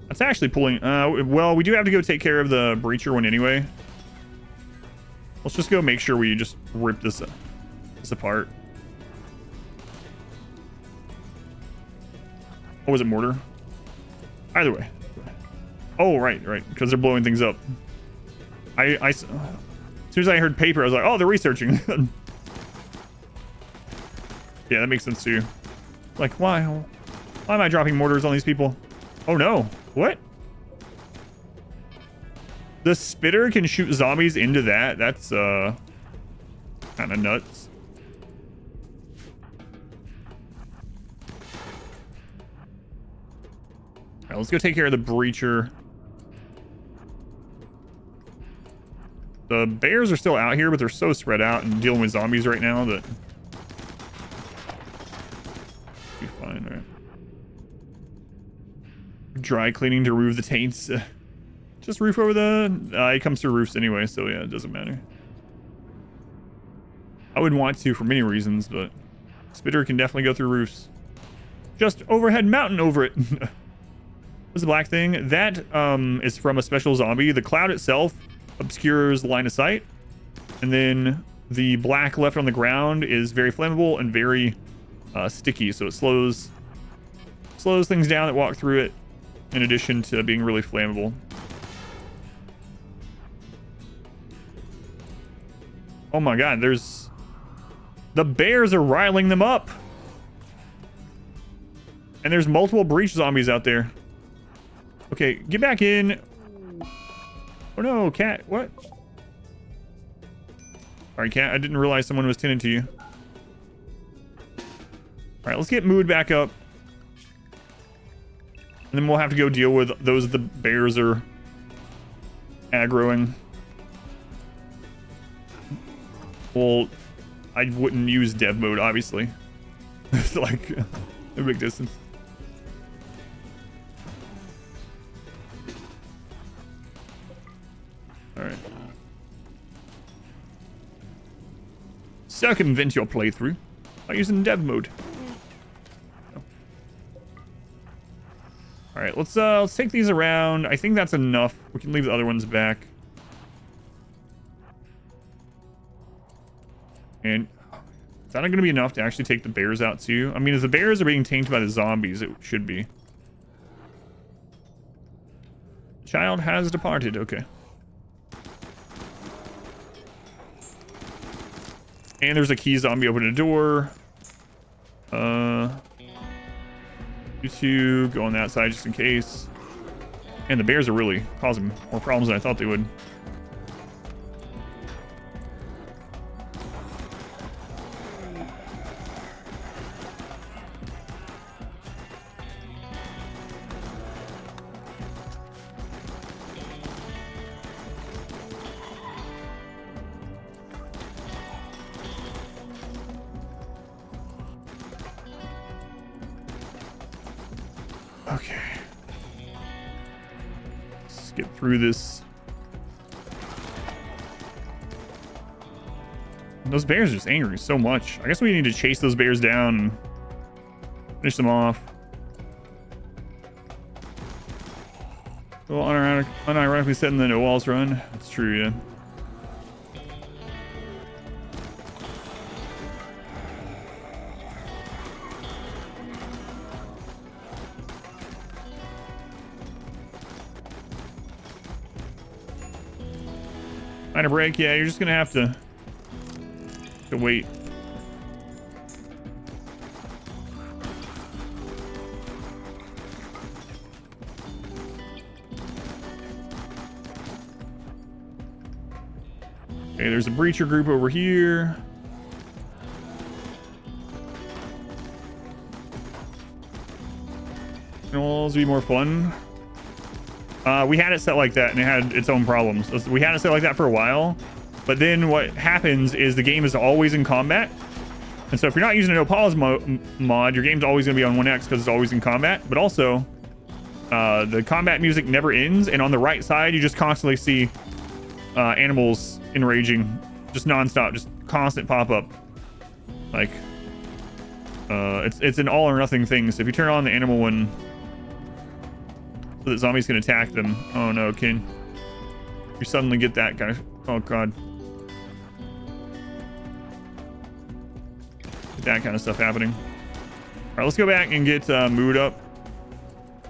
That's actually pulling... well, we do have to go take care of the breacher one anyway. Let's just go make sure we just rip this apart. Oh, was it mortar? Either way. Oh, right. Because they're blowing things up. As soon as I heard paper, I was like, oh, they're researching. Yeah, that makes sense too. Like, why am I dropping mortars on these people? Oh no. What? The spitter can shoot zombies into that? That's kind of nuts. All right, let's go take care of the breacher. The bears are still out here, but they're so spread out and dealing with zombies right now that... be fine, right? Dry cleaning to remove the taints. Just roof over the... it comes through roofs anyway, so yeah, it doesn't matter. I wouldn't want to for many reasons, but... Spitter can definitely go through roofs. Just overhead mountain over it. What's the black thing? That is from a special zombie. The cloud itself obscures line of sight. And then the black left on the ground is very flammable and very sticky. So it slows things down that walk through it, in addition to being really flammable. Oh my god, the bears are riling them up. And there's multiple breach zombies out there. Okay, get back in. Oh no, cat, what? Alright, cat, I didn't realize someone was tending to you. Alright, let's get Mood back up. And then we'll have to go deal with those the bears are aggroing. Well, I wouldn't use dev mode, obviously. It's like a big distance. Alright. Circumvent your playthrough by using dev mode. Alright, let's take these around. I think that's enough. We can leave the other ones back. And is that not going to be enough to actually take the bears out too? I mean, if the bears are being tainted by the zombies, it should be. Child has departed. Okay. And there's a key zombie opening a door. You two go on that side just in case. And the bears are really causing more problems than I thought they would. Okay. Let's get through this. Those bears are just angry so much. I guess we need to chase those bears down and finish them off. Well, unironically setting the no walls run. That's true, yeah. Find a break, yeah, you're just gonna have to wait. Okay, there's a breacher group over here. It'll be more fun. We had it set like that and it had its own problems. We had it set like that for a while, but then what happens is the game is always in combat. And so if you're not using a no pause mod, your game's always gonna be on 1x because it's always in combat. But also, the combat music never ends. And on the right side, you just constantly see animals enraging, just nonstop, just constant pop up. Like, it's an all or nothing thing. So if you turn on the animal one, so that zombies can attack them. Oh no, Ken. You suddenly get that kind of, oh god. Get that kind of stuff happening. Alright, let's go back and get mood up.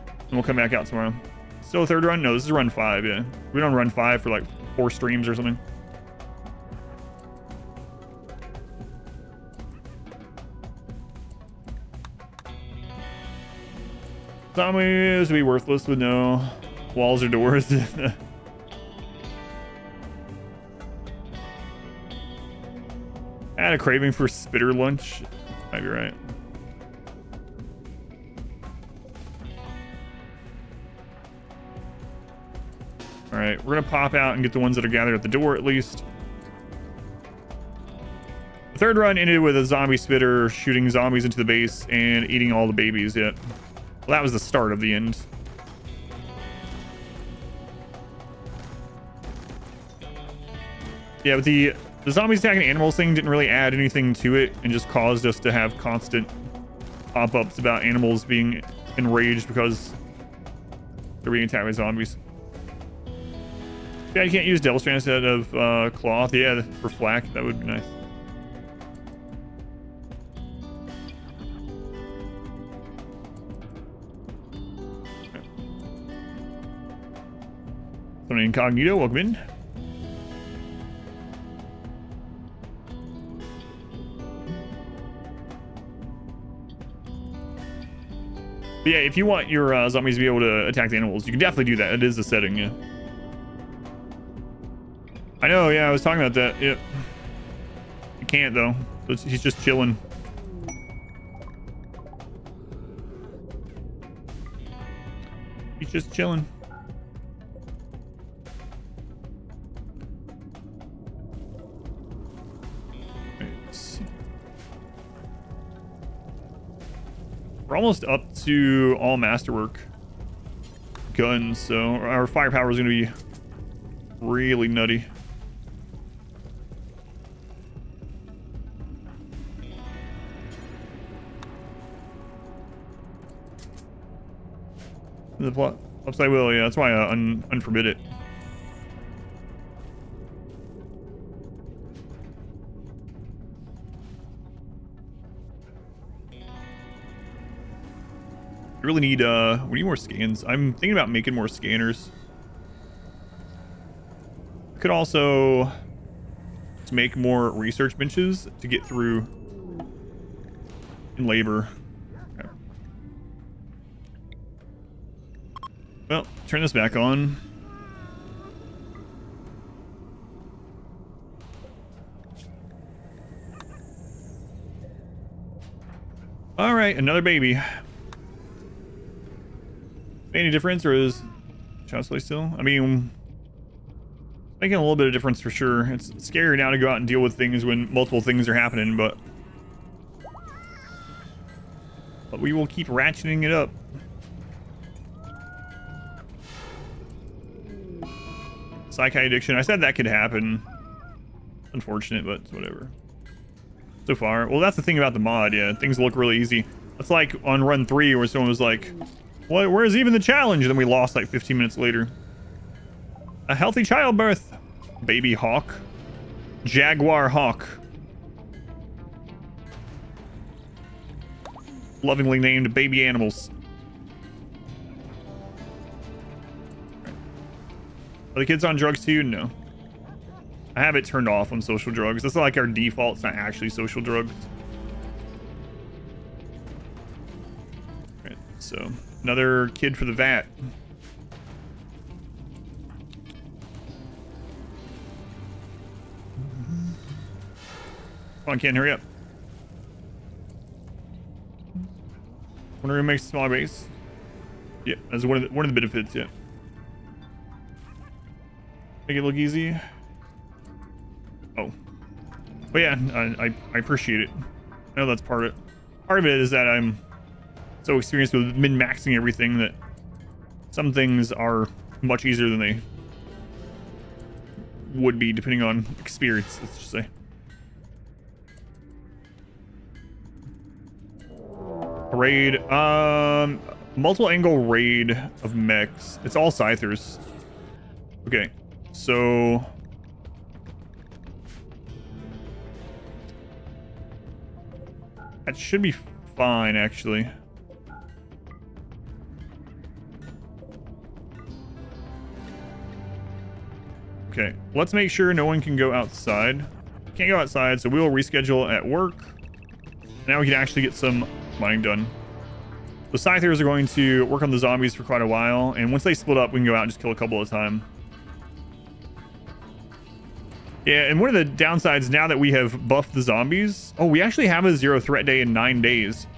And we'll come back out tomorrow. Still a third run? No, this is run 5, yeah. We don't run 5 for like 4 streams or something. Zombies would be worthless with no walls or doors. I had a craving for spitter lunch. Might be right. All right, we're gonna pop out and get the ones that are gathered at the door at least. The third run ended with a zombie spitter shooting zombies into the base and eating all the babies. Yeah. Well, that was the start of the end. Yeah, but the zombies attacking animals thing didn't really add anything to it and just caused us to have constant pop-ups about animals being enraged because they're being attacked by zombies. Yeah, you can't use Devil Strand instead of cloth. Yeah, for flak, that would be nice. Someone incognito, welcome in. But yeah, if you want your zombies to be able to attack the animals, you can definitely do that. It is the setting, yeah. I know, yeah, I was talking about that. Yep. You can't though. So he's just chilling. He's just chilling. We're almost up to all masterwork guns, so our firepower is going to be really nutty. The plot upside will, yeah, that's why I unforbid it. Really need we need more scans. I'm thinking about making more scanners. Could also make more research benches to get through in labor. Okay. Well, turn this back on. All right, another baby. Any difference, or is Chausley still? I mean, making a little bit of difference for sure. It's scary now to go out and deal with things when multiple things are happening, but we will keep ratcheting it up. Psych addiction. I said that could happen. Unfortunate, but whatever. so far. Well, that's the thing about the mod. Yeah, things look really easy. It's like on run 3 where someone was like, "What? Where's even the challenge?" And then we lost like 15 minutes later. A healthy childbirth. Baby hawk. Jaguar hawk. Lovingly named baby animals. Are the kids on drugs too? No. I have it turned off on social drugs. That's like our default. It's not actually social drugs. All right, so another kid for the vat. Come on, Ken, hurry up. Wonder who makes a smaller base. Yeah, that's one of the benefits. Yeah. Make it look easy. Oh, but yeah, I appreciate it. I know that's part of it. Part of it is that I'm so experienced with min-maxing everything that some things are much easier than they would be depending on experience. Let's just say. Raid, multiple angle raid of mechs. It's all scythers. Okay, so that should be fine, actually. Okay, let's make sure no one can go outside. Can't go outside, so we will reschedule at work. Now we can actually get some mining done. The scythers are going to work on the zombies for quite a while, and once they split up, we can go out and just kill a couple at a time. Yeah, and one of the downsides now that we have buffed the zombies... Oh, we actually have a 0 threat day in 9 days.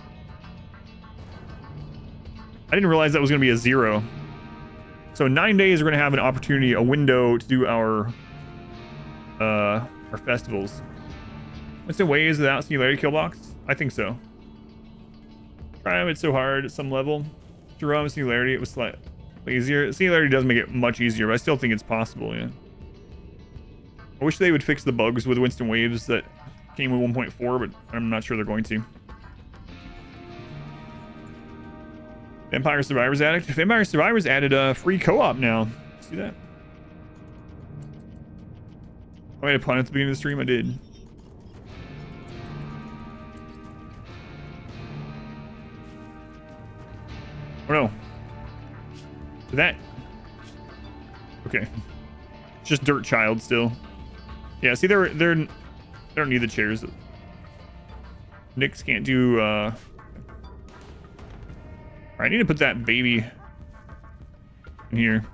I didn't realize that was going to be a 0. So in 9 days, we're going to have an opportunity, a window to do our festivals. What's the ways without Singularity Killbox? I think so. It's so hard at some level. Jerome, Singularity, it was slightly easier. Singularity does make it much easier, but I still think it's possible, yeah. I wish they would fix the bugs with Winston Waves that came with 1.4, but I'm not sure they're going to. Vampire Survivors Addict. Vampire Survivors added a free co-op now. See that? I made a pun at the beginning of the stream. I did. Oh no. That. Okay. It's just Dirt Child still. Yeah, see, they don't need the chairs. Nyx can't do I need to put that baby in here.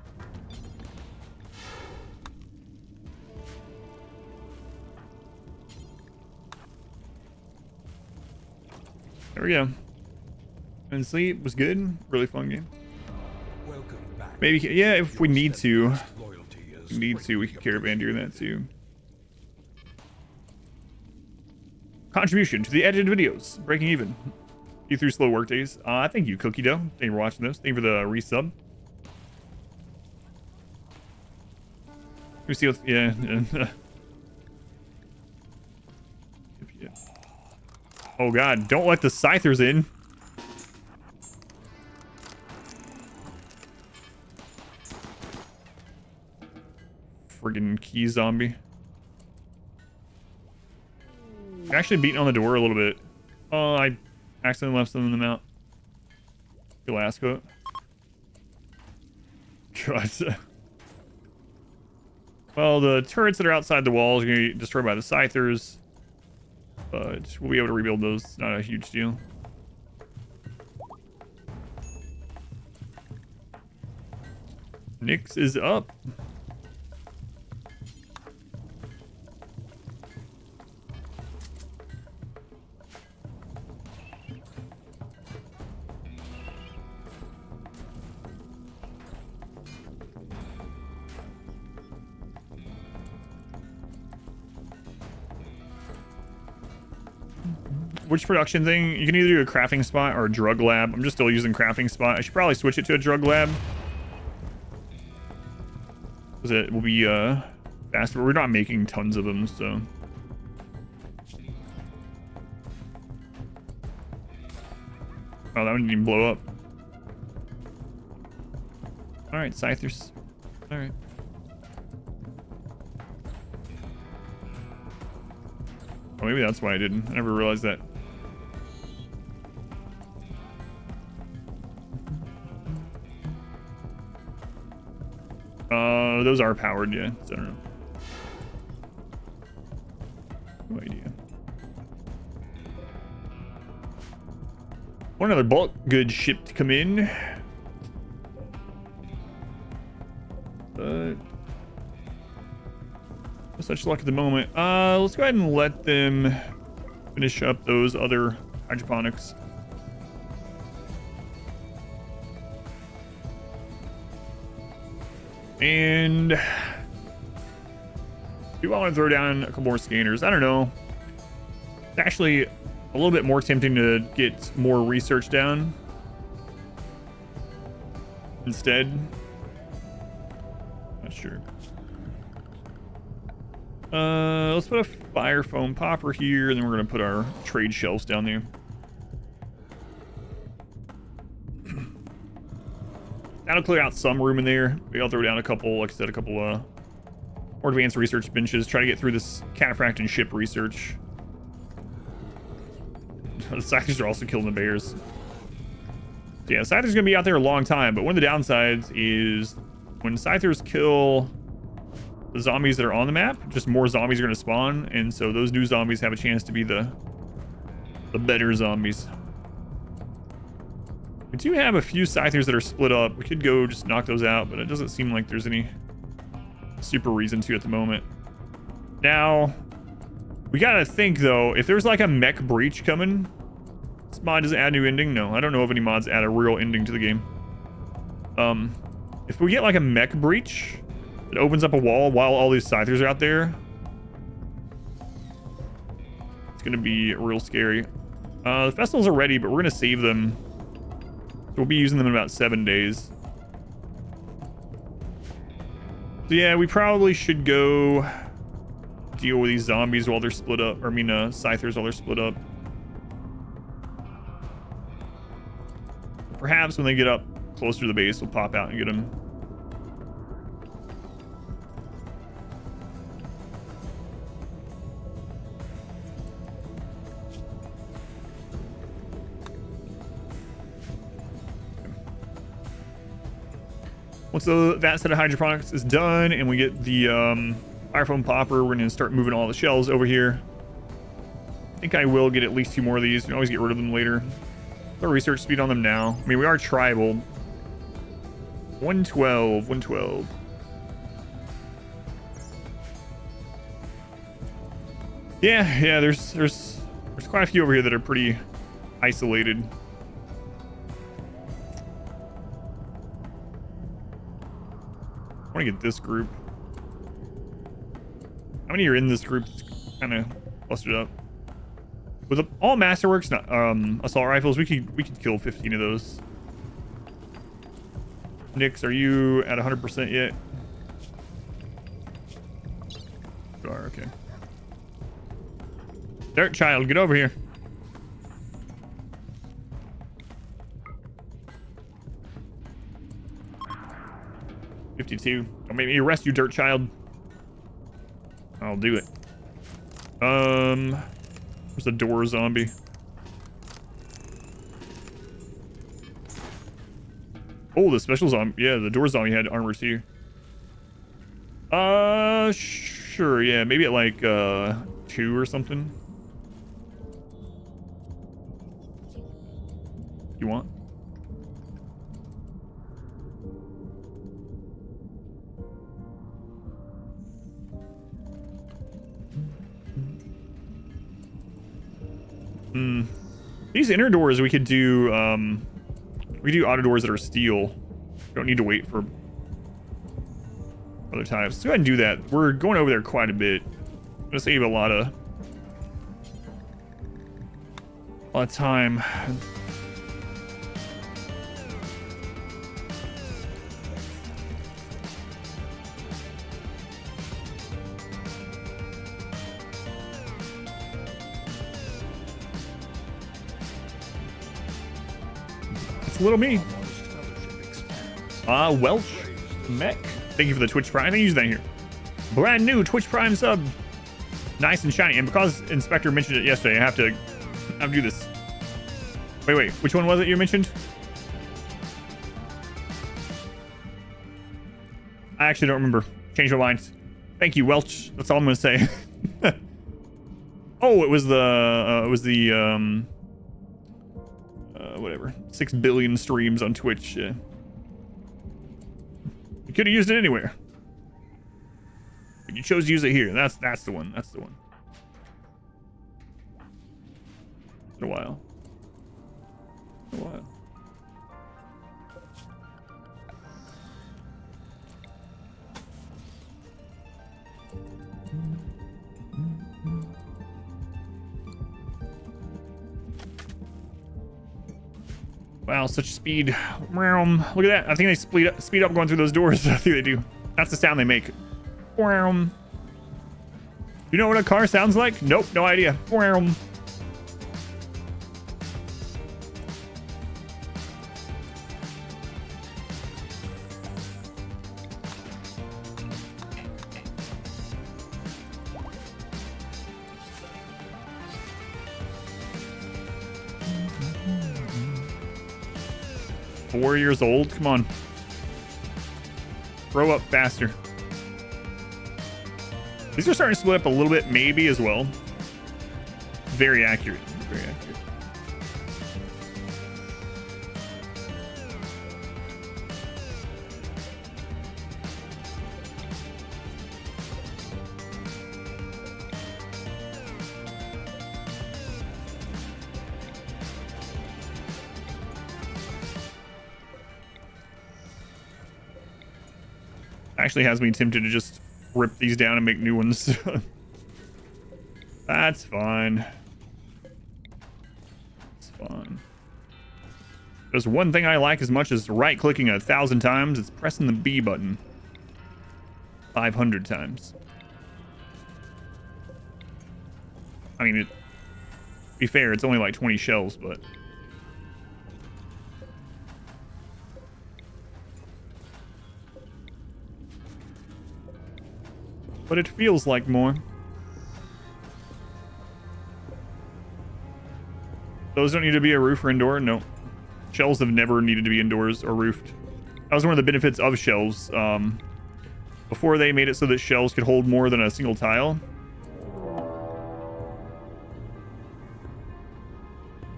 There we go. And sleep was good. Really fun game. Welcome back. Maybe, yeah, if we need to. We can caravandeer that too. Contribution to the edited videos. Breaking even. You through slow work days. Thank you, Cookie Dough. Thank you for watching those. Thank you for the resub. Let me see what's, yeah. Oh god, don't let the scythers in. Friggin' key zombie. I'm actually beating on the door a little bit. Oh, I accidentally left some of them out. Your last quote. God. Well, the turrets that are outside the walls are going to be destroyed by the scythers. But we'll be able to rebuild those. It's not a huge deal. Nyx is up. Which production thing? You can either do a crafting spot or a drug lab. I'm just still using crafting spot. I should probably switch it to a drug lab. Because it will be faster. We're not making tons of them, so. Oh, that one didn't even blow up. All right, Scythers. All right. Oh, maybe that's why I didn't. I never realized that. Those are powered, yeah. So I don't know. No idea. One other bulk goods ship to come in. But no such luck at the moment. Let's go ahead and let them finish up those other hydroponics. And do I want to throw down a couple more scanners? I don't know. It's actually a little bit more tempting to get more research down instead. Not sure. Let's put a fire foam popper here, and then we're gonna put our trade shelves down there. That'll clear out some room in there. Maybe I'll throw down a couple, like I said, a couple more advanced research benches. Try to get through this cataphract and ship research. The Scythers are also killing the bears. So yeah, the Scythers are gonna be out there a long time, but one of the downsides is when Scythers kill the zombies that are on the map, just more zombies are gonna spawn, and so those new zombies have a chance to be the better zombies. We do have a few Scythers that are split up. We could go just knock those out, but it doesn't seem like there's any super reason to at the moment. Now, we gotta think though, if there's like a mech breach coming, this mod doesn't add a new ending. No, I don't know if any mods add a real ending to the game. If we get like a mech breach, it opens up a wall while all these Scythers are out there. It's gonna be real scary. The festivals are ready, but we're gonna save them. We'll be using them in about 7 days. So yeah, we probably should go deal with these zombies while they're split up. Or I mean, Scythers while they're split up. Perhaps when they get up closer to the base, we'll pop out and get them. Once that set of hydroponics is done and we get the fire foam popper, we're going to start moving all the shells over here. I think I will get at least 2 more of these. We can always get rid of them later. Put research speed on them now. I mean, we are tribal. 112, 112. Yeah, there's quite a few over here that are pretty isolated. I want to get this group. How many are in this group? It's kind of clustered up. With all masterworks, assault rifles, we could kill 15 of those. Nix, are you at 100% yet? You are, okay. Dirt child, get over here. $52. Oh, maybe you arrest you, dirt child. I'll do it. There's a door zombie. Oh, the special zombie. Yeah, the door zombie had armor too. Sure. Yeah, maybe at like 2 or something. You want? These inner doors we could do auto doors that are steel. Don't need to wait for other times. Let's go ahead and do that. We're going over there quite a bit. I'm gonna save a lot of time. That's little me. Almost fellowship expands. Welch Mech. Thank you for the Twitch Prime. I think use that here. Brand new Twitch Prime sub. Nice and shiny. And because Inspector mentioned it yesterday, I have to do this. Wait. Which one was it you mentioned? I actually don't remember. Change my mind. Thank you, Welch. That's all I'm gonna say. Oh, it was the whatever. 6 billion streams on Twitch. You could have used it anywhere. But you chose to use it here. That's the one. That's the one. In a while. Wow, such speed. Look at that. I think they speed up going through those doors. I think they do. That's the sound they make. You know what a car sounds like? Nope, no idea. 4 years old? Come on. Grow up faster. These are starting to split up a little bit, maybe, as well. Very accurate. Very accurate. Actually has me tempted to just rip these down and make new ones. That's fine. It's fine. There's one thing I like as much as right clicking 1,000 times. It's pressing the B button 500 times. I mean, to be fair, it's only like 20 shells, but it feels like more. Those don't need to be a roof or indoor. No. Shelves have never needed to be indoors or roofed. That was one of the benefits of shelves. Before they made it so that shelves could hold more than a single tile.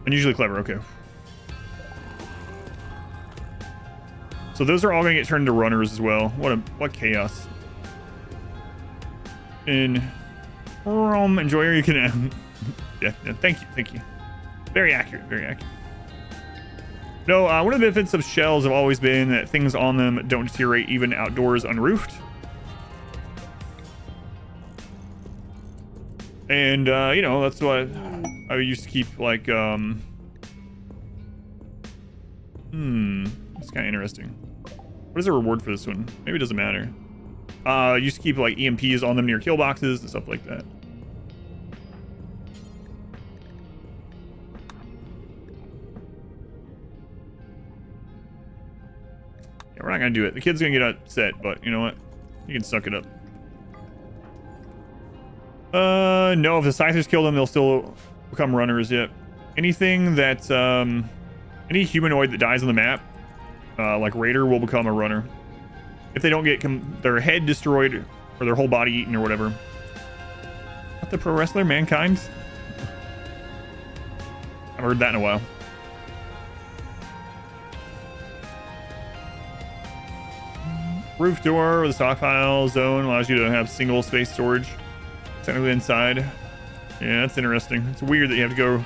Unusually clever, okay. So those are all gonna get turned into runners as well. What chaos. In Enjoyer, you can yeah, thank you. Very accurate, very accurate. No, one of the benefits of shells have always been that things on them don't deteriorate even outdoors unroofed. And you know, that's what I used to keep like it's kind of interesting. What is the reward for this one? Maybe it doesn't matter. Used to keep like EMPs on them near kill boxes and stuff like that. Yeah, we're not gonna do it. The kid's gonna get upset, but you know what? You can suck it up. No, if the scythers kill them, they'll still become runners. Yep. Anything that any humanoid that dies on the map, like Raider, will become a runner. If they don't get their head destroyed or their whole body eaten or whatever. What, the pro wrestler Mankind? I've heard that in a while. Roof door with a stockpile zone allows you to have single space storage technically inside. Yeah, that's interesting. It's weird that you have to go.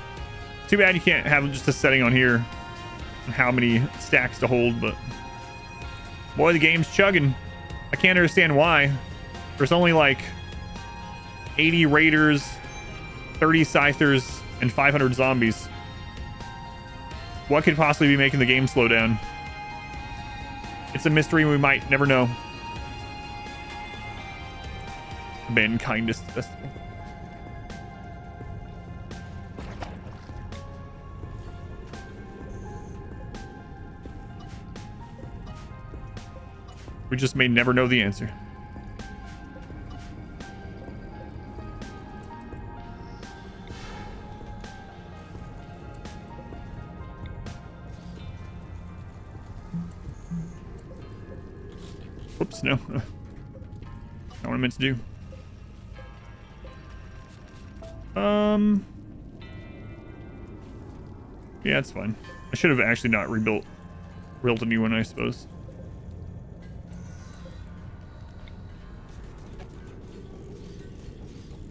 Too bad you can't have just a setting on here on how many stacks to hold, but boy, the game's chugging. I can't understand why. There's only like 80 raiders, 30 scythers, and 500 zombies. What could possibly be making the game slow down? It's a mystery we might never know. Mankindest festival. We just may never know the answer. Oops, no. Not what I meant to do. Yeah, it's fine. I should have actually not built a new one, I suppose.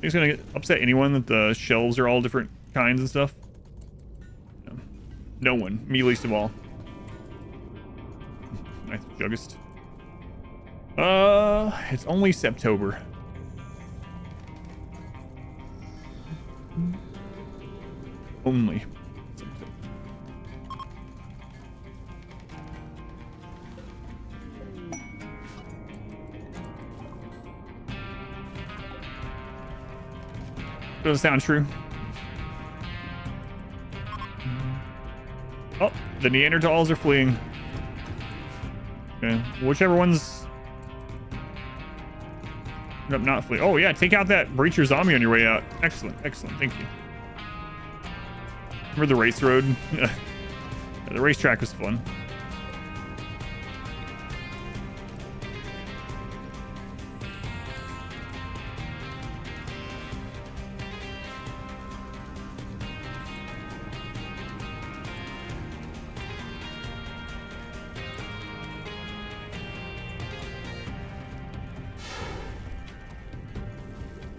Think it's gonna upset anyone that the shelves are all different kinds and stuff? No, no one. Me least of all. Nice juggist. It's only September. Only. Doesn't sound true. Oh, the Neanderthals are fleeing. Okay, whichever one's not fleeing. Oh yeah, take out that breacher zombie on your way out. Excellent, excellent. Thank you. Remember the race road? Yeah, the racetrack was fun.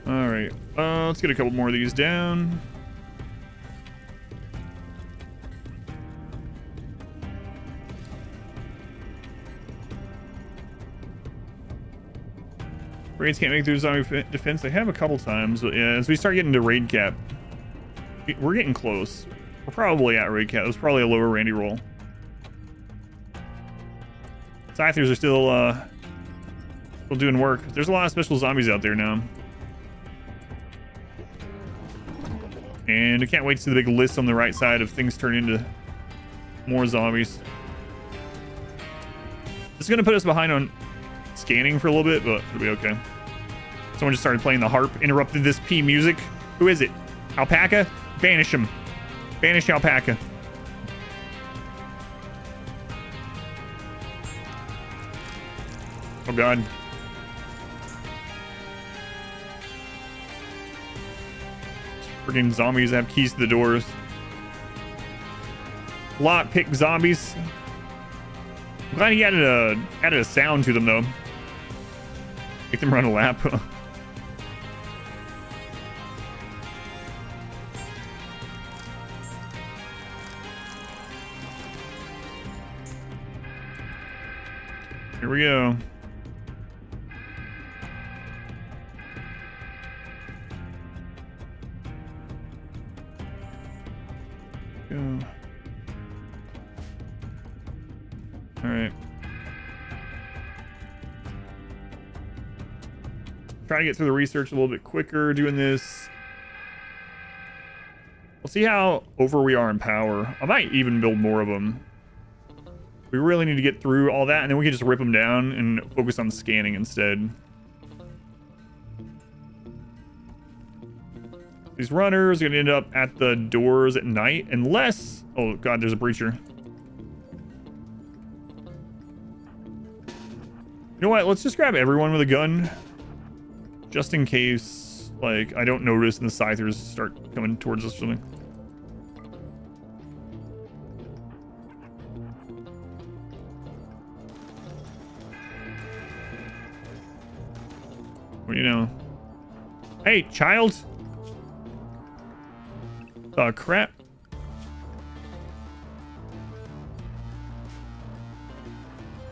All right, let's get a couple more of these down. Raids can't make through zombie defense. They have a couple times, but yeah, as we start getting to raid cap, we're getting close. We're probably at raid cap. It was probably a lower Randy roll. Scythers are still doing work. There's a lot of special zombies out there now. And I can't wait to see the big list on the right side of things turn into more zombies. This is going to put us behind on scanning for a little bit, but it'll be okay. Someone just started playing the harp, interrupted this P music. Who is it? Alpaca? Banish him. Banish Alpaca. Oh god. Freaking zombies have keys to the doors. Lockpick zombies. I'm glad he added a sound to them though. Make them run a lap. Here we go. All right. Try to get through the research a little bit quicker doing this. We'll see how over we are in power. I might even build more of them. We really need to get through all that, and then we can just rip them down and focus on scanning instead. These runners are going to end up at the doors at night, unless... Oh, God, there's a breacher. You know what? Let's just grab everyone with a gun. Just in case, like, I don't notice and the Scythers start coming towards us or something. What do you know? Hey, child! Oh, crap.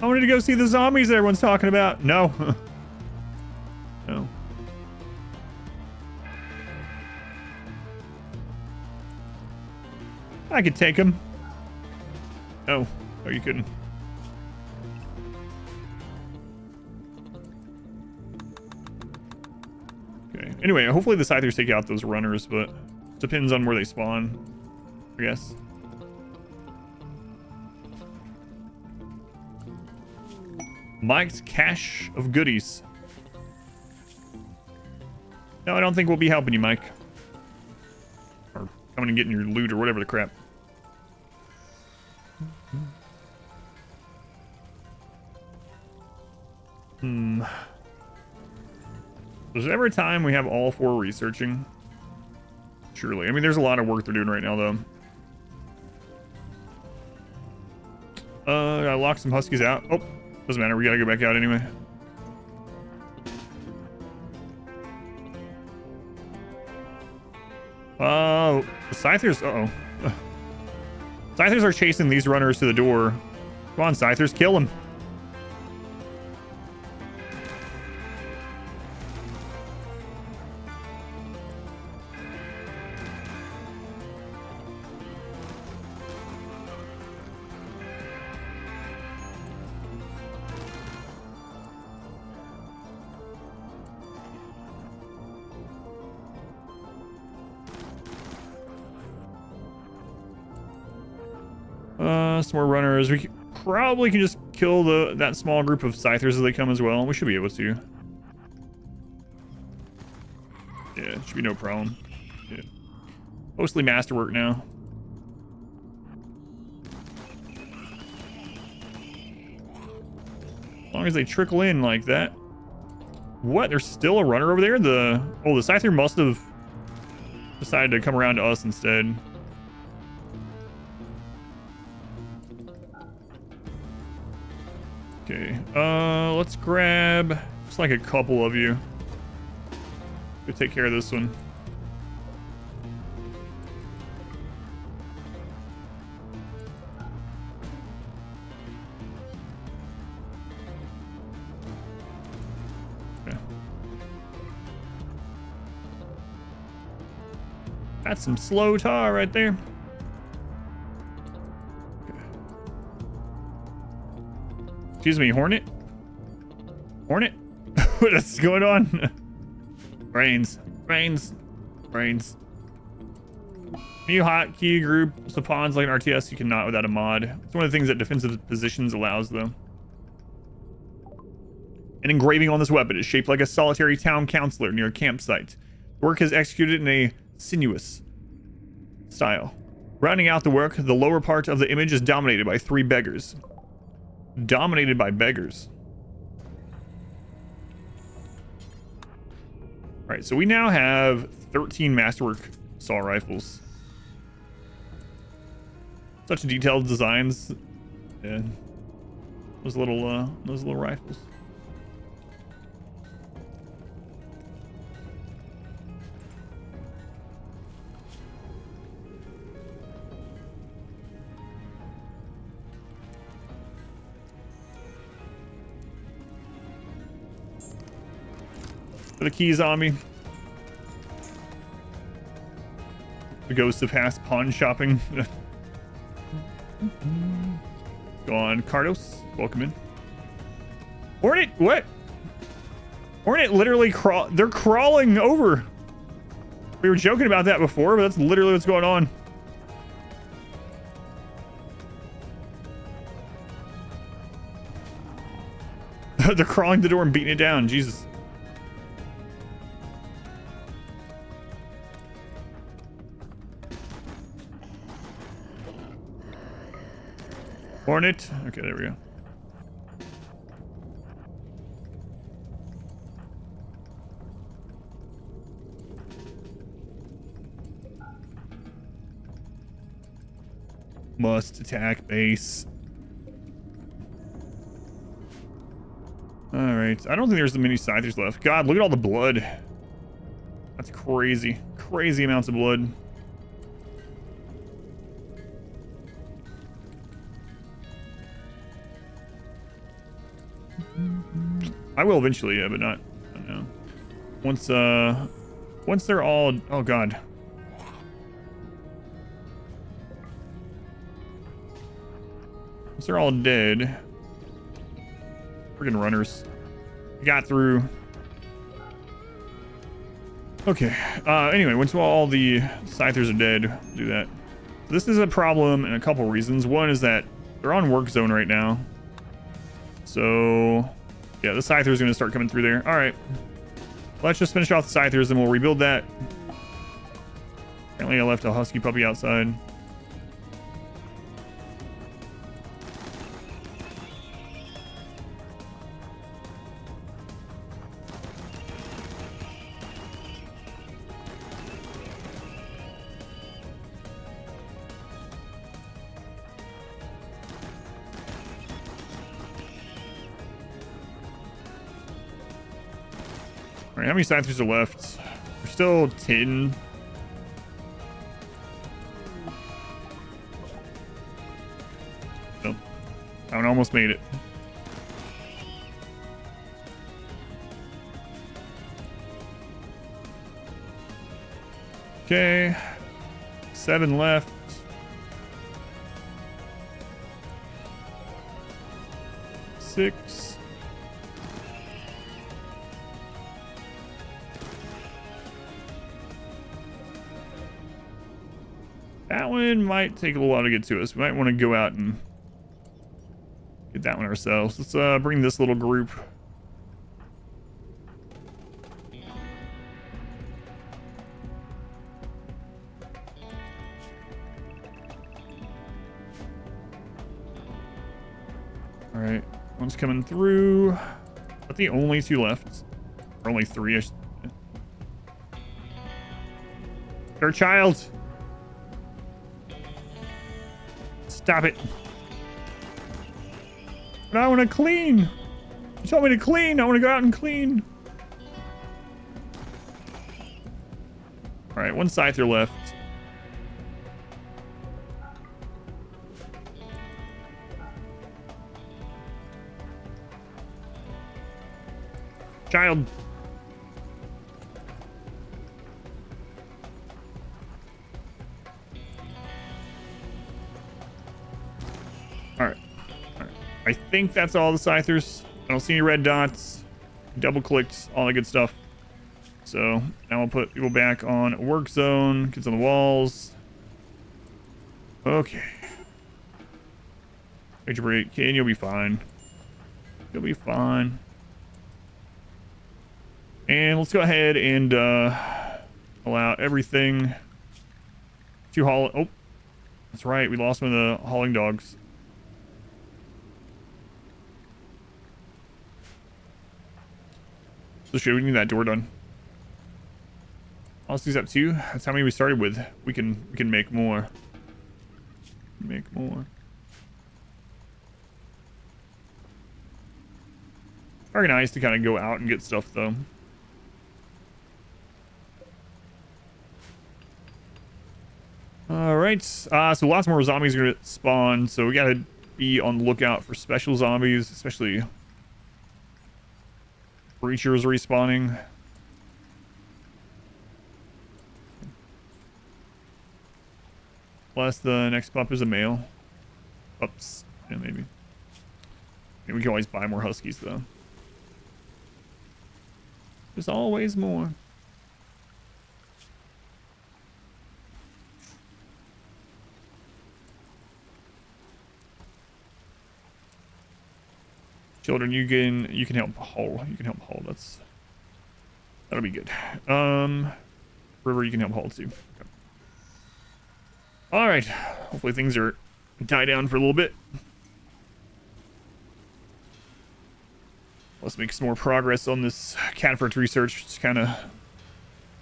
I wanted to go see the zombies everyone's talking about. No. No. I could take him. Oh. Oh, you couldn't. Okay. Anyway, hopefully the Scythers take out those runners, but depends on where they spawn, I guess. Mike's cache of goodies. No, I don't think we'll be helping you, Mike. Or coming and getting your loot or whatever the crap. There's every time we have all 4 researching. Surely. I mean, there's a lot of work they're doing right now, though. I locked some huskies out. Oh, doesn't matter. We gotta go back out anyway. Oh, the Scythers. Uh-oh. Scythers are chasing these runners to the door. Come on, Scythers, kill them. Some more runners. We probably can just kill that small group of Scythers as they come as well. We should be able to. Yeah, it should be no problem. Yeah. Mostly masterwork now. As long as they trickle in like that. What? There's still a runner over there? The Scyther must have decided to come around to us instead. Okay, let's grab just like a couple of you. Go take care of this one. Okay. That's some slow tar right there. Excuse me, Hornet? Hornet? What is going on? Brains. Brains. Brains. New hotkey group. So pawns like an RTS you cannot without a mod. It's one of the things that defensive positions allows though. An engraving on this weapon is shaped like a solitary town councilor near a campsite. The work is executed in a sinuous style. Rounding out the work, the lower part of the image is dominated by 3 beggars. Dominated by beggars. Alright, so we now have 13 masterwork assault rifles. Such detailed designs. Yeah. Those little rifles. For the key zombie. The ghosts of past pawn shopping. Go on, Cardos. Welcome in. Hornet, what? Hornet literally they're crawling over. We were joking about that before, but that's literally what's going on. They're crawling to the door and beating it down. Jesus. Hornet. Okay, there we go. Must attack base. Alright. I don't think there's many Scythers left. God, look at all the blood. That's crazy. Crazy amounts of blood. I will eventually, yeah, but not now. Once they're all, oh god. Once they're all dead. Friggin' runners. Got through. Okay. Anyway, once all the Scythers are dead, we'll do that. This is a problem in a couple reasons. One is that they're on work zone right now. So, yeah, the Scyther is going to start coming through there. All right. Let's just finish off the Scythers and we'll rebuild that. Apparently I left a husky puppy outside. Alright, how many Scythers are left? We're still 10. Nope. I almost made it. Okay. 7 left. 6. That one might take a little while to get to us. We might want to go out and get that one ourselves. Let's bring this little group. All right, one's coming through. But the only 2 left. Or only 3. Their child. Stop it. But I want to clean. You told me to clean. I want to go out and clean. All right, 1 Scyther left. Child. I think that's all the Scythers. I don't see any red dots. Double clicked, all that good stuff. So now we'll put people back on work zone. Kids on the walls. Okay. Major break. Kane, you'll be fine. You'll be fine. And let's go ahead and allow everything to haul. Oh, that's right. We lost one of the hauling dogs. So should we need that door done? Policy's up 2. That's how many we started with. We can make more. Make more. Very nice to kind of go out and get stuff though. All right. So lots more zombies are gonna spawn. So we gotta be on the lookout for special zombies, especially breachers respawning. Plus the next pup is a male. Pups. Yeah, maybe. Yeah, we can always buy more huskies though. There's always more. Children, you can help haul. You can help haul. That'll be good. River, you can help haul too. Okay. All right. Hopefully things are die down for a little bit. Let's make some more progress on this catfort research. It's kind of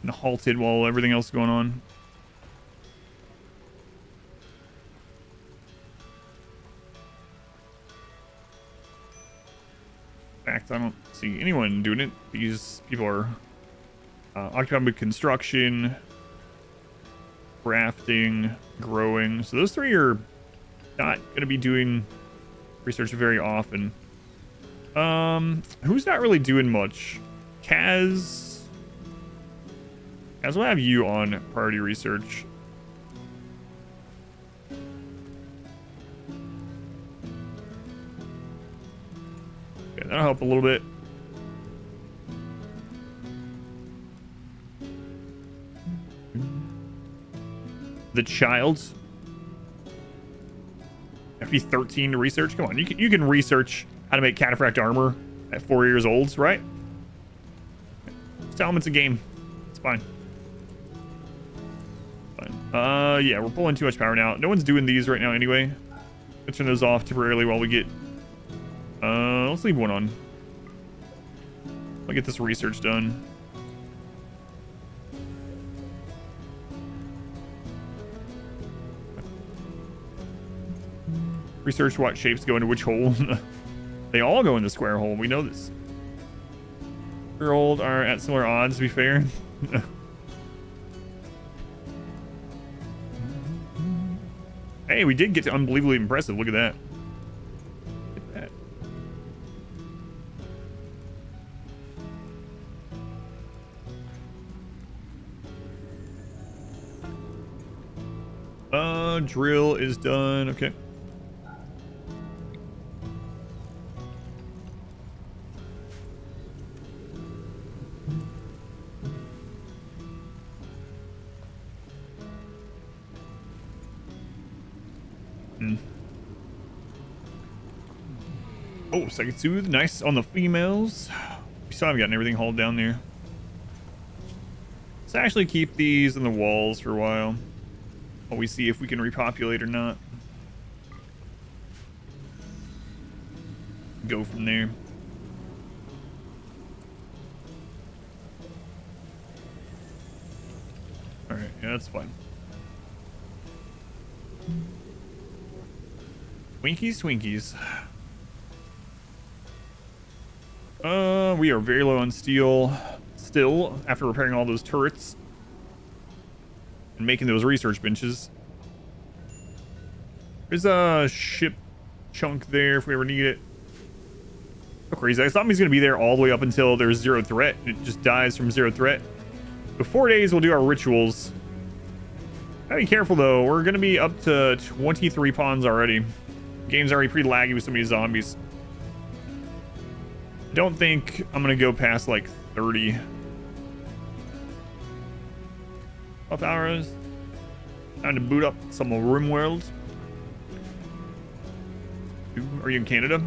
halted while everything else is going on. In fact, I don't see anyone doing it. These people are occupied with construction, crafting, growing. So those 3 are not going to be doing research very often. Who's not really doing much? Kaz, we'll have you on priority research. Okay, that'll help a little bit. The child. FP13 to research. Come on, you can research how to make cataphract armor at 4 years old, right? Just tell them it's a game. It's fine. Fine. Yeah, we're pulling too much power now. No one's doing these right now anyway. Let's turn those off temporarily while we get... let's leave one on. I'll get this research done. Research what shapes go into which hole. They all go in the square hole. We know this. Old are at similar odds, to be fair. Hey, we did get to unbelievably impressive. Look at that. Look at that. Drill is done. Okay. Oh, second soothe. Nice on the females. We still haven't gotten everything hauled down there. Let's actually keep these in the walls for a while we see if we can repopulate or not. Go from there. Alright, yeah, that's fine. Twinkies. We are very low on steel still after repairing all those turrets and making those research benches. There's a ship chunk there if we ever need it. So crazy. I thought he was going to be there all the way up until there's 0 threat. It just dies from 0 threat. So 4 days we'll do our rituals. Gotta be careful though. We're going to be up to 23 pawns already. Game's already pretty laggy with so many zombies. I don't think I'm gonna go past like 30 hours. Time to boot up some of RimWorld. Are you in Canada?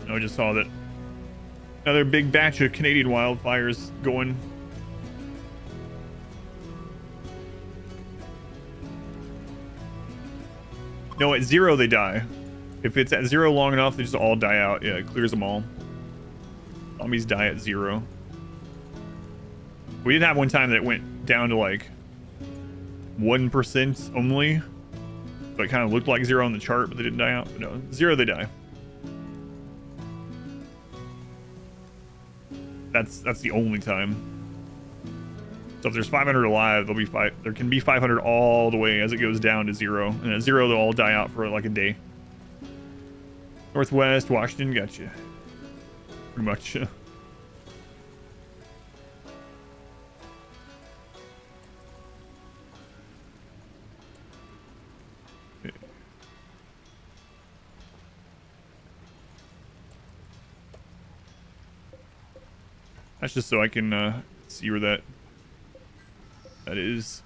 No, I just saw that another big batch of Canadian wildfires going. No, at 0 they die. If it's at 0 long enough, they just all die out. Yeah, it clears them all. Zombies die at 0. We did have one time that it went down to like 1% only. So it kind of looked like 0 on the chart, but they didn't die out. But no, 0 they die. That's the only time. So if there's 500 alive, there'll be there can be 500 all the way as it goes down to 0. And at 0 they'll all die out for like a day. Northwest Washington, gotcha. Pretty much. Okay. That's just so I can see where that is.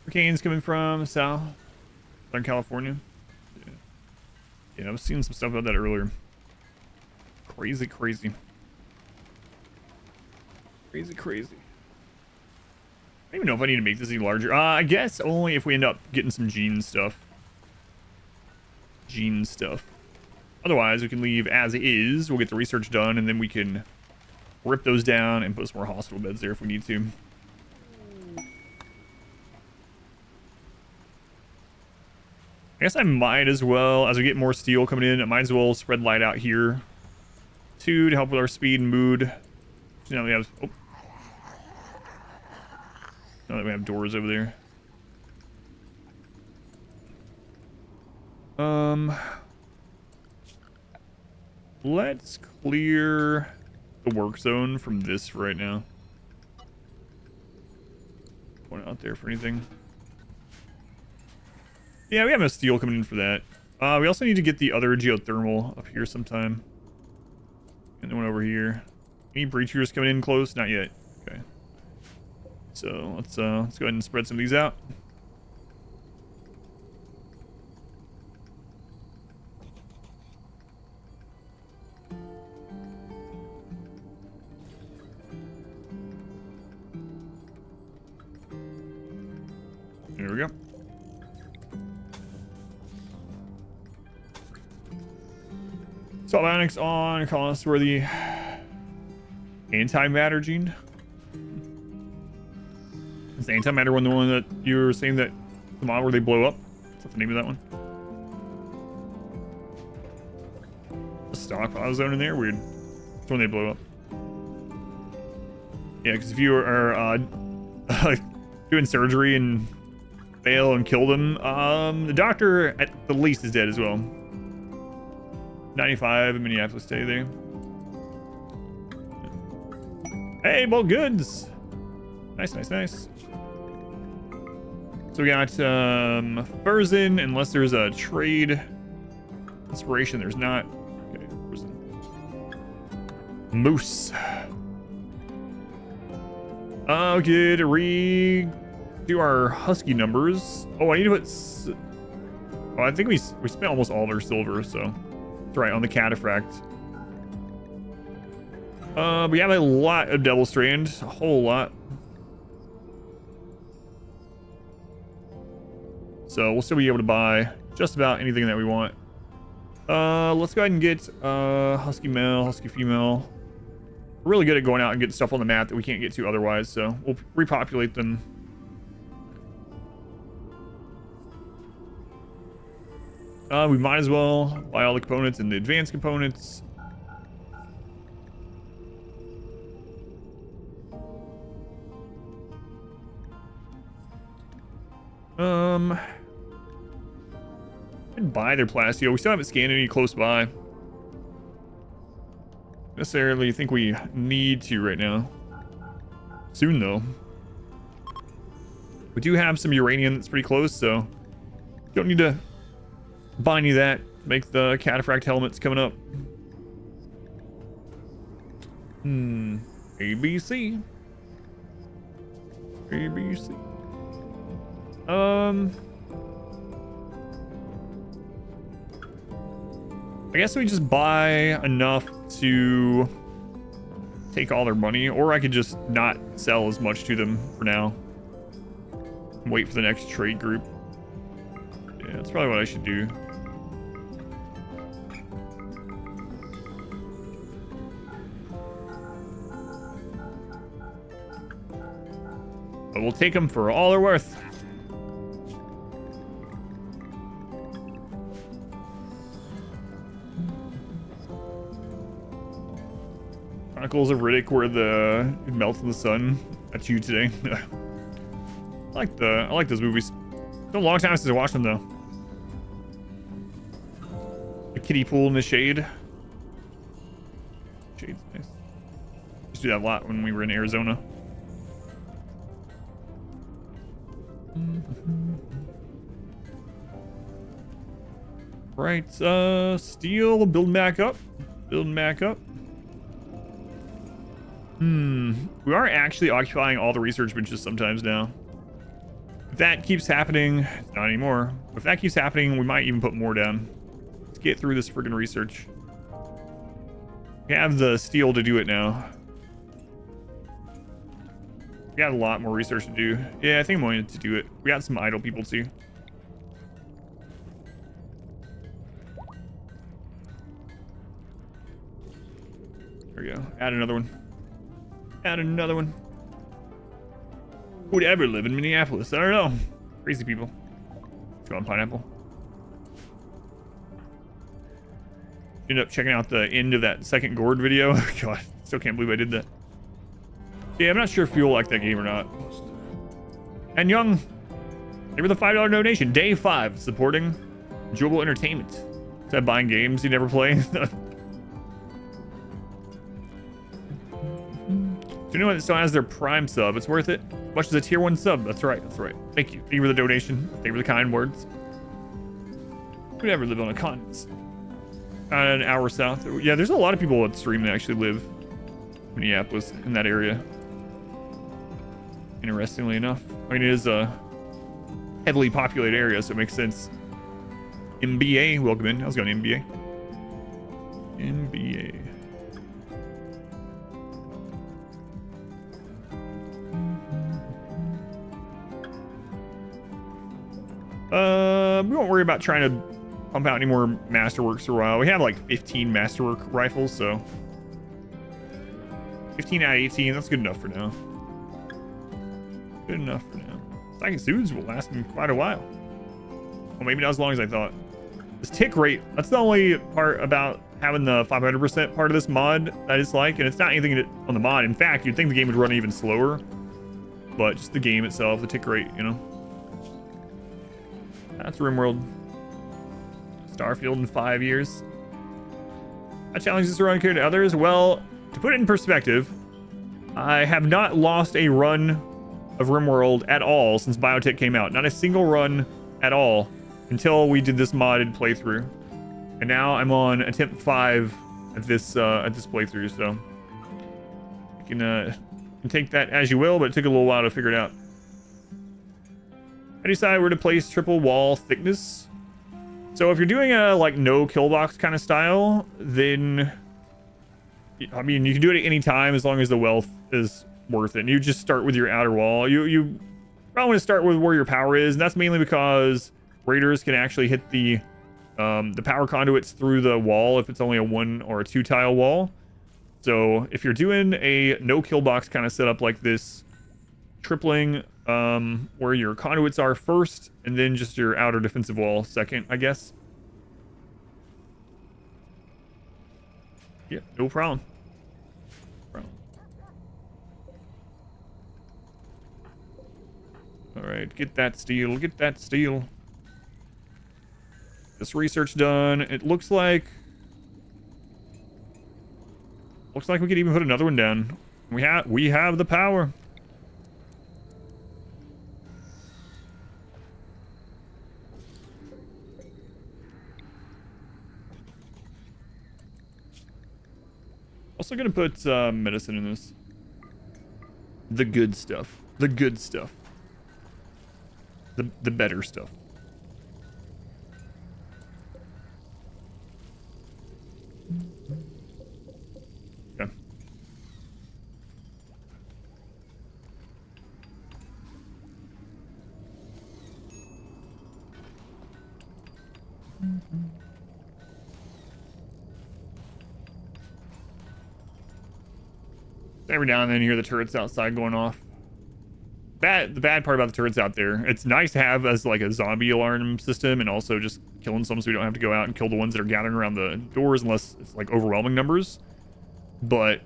Hurricanes coming from Southern California. Yeah, I was seeing some stuff about that earlier. Crazy. Crazy. I don't even know if I need to make this any larger. I guess only if we end up getting some gene stuff. Otherwise, we can leave as is. We'll get the research done, and then we can rip those down and put some more hospital beds there if we need to. I guess I might as well, as we get more steel coming in, I might as well spread light out here too to help with our speed and mood. So now we have, oh. Now that we have doors over there. Let's clear the work zone from this right now. Going out there for anything. Yeah, we have no steel coming in for that. We also need to get the other geothermal up here sometime. And the one over here. Any breachers coming in close? Not yet. Okay. So let's go ahead and spread some of these out. There we go. Assault bionics on. Calling us where the antimatter gene. Is the antimatter one the one that you were saying that the mod where they blow up? Is that the name of that one? A stockpile zone in there? Weird. It's when they blow up. Yeah, because if you are doing surgery and fail and kill them, the doctor at the least is dead as well. 95 in Minneapolis, stay there. Hey, bulk goods. Nice, nice, nice. So we got Furzin, unless there's a trade inspiration. There's not. Okay, Furzin. Moose. Okay, to redo our husky numbers. Oh, I need to put. Oh, I think we spent almost all of our silver, so that's right on the cataphract. We have a lot of Devil Strand, a whole lot. So we'll still be able to buy just about anything that we want. Let's go ahead and get husky male, husky female. We're really good at going out and getting stuff on the map that we can't get to otherwise, so we'll repopulate them. We might as well buy all the components and the advanced components. I'd buy their plasteel. We still haven't scanned any close by. Necessarily think we need to right now. Soon though. We do have some uranium that's pretty close, so don't need to buy any of that. Make the cataphract helmets coming up. ABC. ABC. I guess we just buy enough to take all their money, or I could just not sell as much to them for now. Wait for the next trade group. Yeah, that's probably what I should do. But we'll take them for all they're worth. Chronicles of Riddick, where it melts in the sun. That's you today. I like those movies. It's been a long time since I watched them though. The kiddie pool in the shade. Shade's nice. Used to do that a lot when we were in Arizona. Right, steel, building back up. Building back up. We are actually occupying all the research benches sometimes now. If that keeps happening, not anymore. If that keeps happening, we might even put more down. Let's get through this friggin' research. We have the steel to do it now. We got a lot more research to do. Yeah, I think I'm going to do it. We got some idle people too. There we go. Add another one. Add another one. Who would ever live in Minneapolis? I don't know. Crazy people. Let's go on pineapple. Ended up checking out the end of that second Gord video. God, still can't believe I did that. Yeah, I'm not sure if you'll like that game or not. And Young, they were the $5 donation. Day 5, supporting enjoyable entertainment. Is that buying games you never play? Do you know what still has their Prime sub? It's worth it. Much as a tier 1 sub. That's right. That's right. Thank you. Thank you for the donation. Thank you for the kind words. Who'd ever live on a continent? an hour south. Yeah, there's a lot of people that stream that actually live in Minneapolis, in that area. Interestingly enough. I mean, it is a heavily populated area, so it makes sense. MBA, welcome in. How's it going, MBA? MBA. We won't worry about trying to pump out any more Masterworks for a while. We have like 15 Masterwork rifles, so 15 out of 18, that's good enough for now. Good enough for now. Psychic Suits will last me quite a while. Well, maybe not as long as I thought. This tick rate, that's the only part about having the 500% part of this mod that it's like, and it's not anything on the mod. In fact, you'd think the game would run even slower, but just the game itself, the tick rate, you know. That's RimWorld. Starfield in 5 years. How challenging is this run compared to others? Well, to put it in perspective, I have not lost a run of RimWorld at all since Biotech came out. Not a single run at all until we did this modded playthrough. And now I'm on attempt 5 at this playthrough, so you can take that as you will, but it took a little while to figure it out. I decided where to place triple wall thickness. So if you're doing a like no killbox kind of style, then I mean you can do it at any time as long as the wealth is worth it. And you just start with your outer wall. You probably want to start with where your power is, and that's mainly because raiders can actually hit the power conduits through the wall if it's only a 1 or a 2 tile wall. So if you're doing a no killbox kind of setup like this, tripling where your conduits are first, and then just your outer defensive wall second, I guess. Yeah, no problem. All right, get that steel, get that steel. This research done. It looks like we could even put another one down. We have the power. Also gonna put medicine in this. The good stuff. The good stuff. The better stuff. Okay. Every now and then you hear the turrets outside going off. The bad part about the turrets out there, it's nice to have as like a zombie alarm system, and also just killing some so we don't have to go out and kill the ones that are gathering around the doors unless it's like overwhelming numbers. But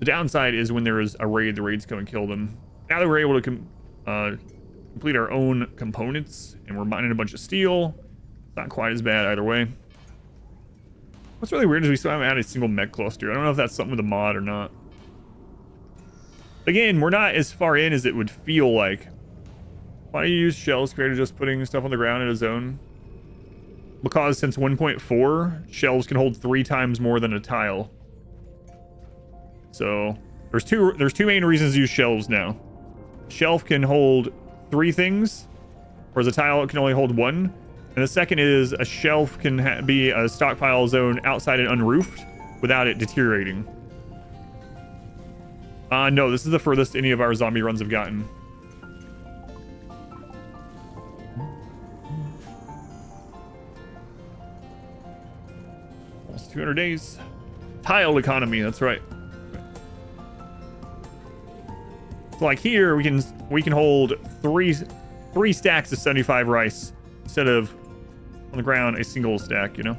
the downside is when there is a raid, the raids come and kill them. Now that we're able to complete our own components and we're mining a bunch of steel, it's not quite as bad either way. What's really weird is we still haven't had a single mech cluster. I don't know if that's something with a mod or not. Again, we're not as far in as it would feel like. Why do you use shells compared to just putting stuff on the ground in a zone? Because since 1.4, shelves can hold 3 times more than a tile. So there's two main reasons to use shelves now. Shelf can hold 3 things, whereas a tile can only hold 1. And the second is a shelf can be a stockpile zone outside and unroofed without it deteriorating. No, this is the furthest any of our zombie runs have gotten. Almost 200 days. Tile economy, that's right. So like here, we can hold three stacks of 75 rice instead of on the ground a single stack, you know?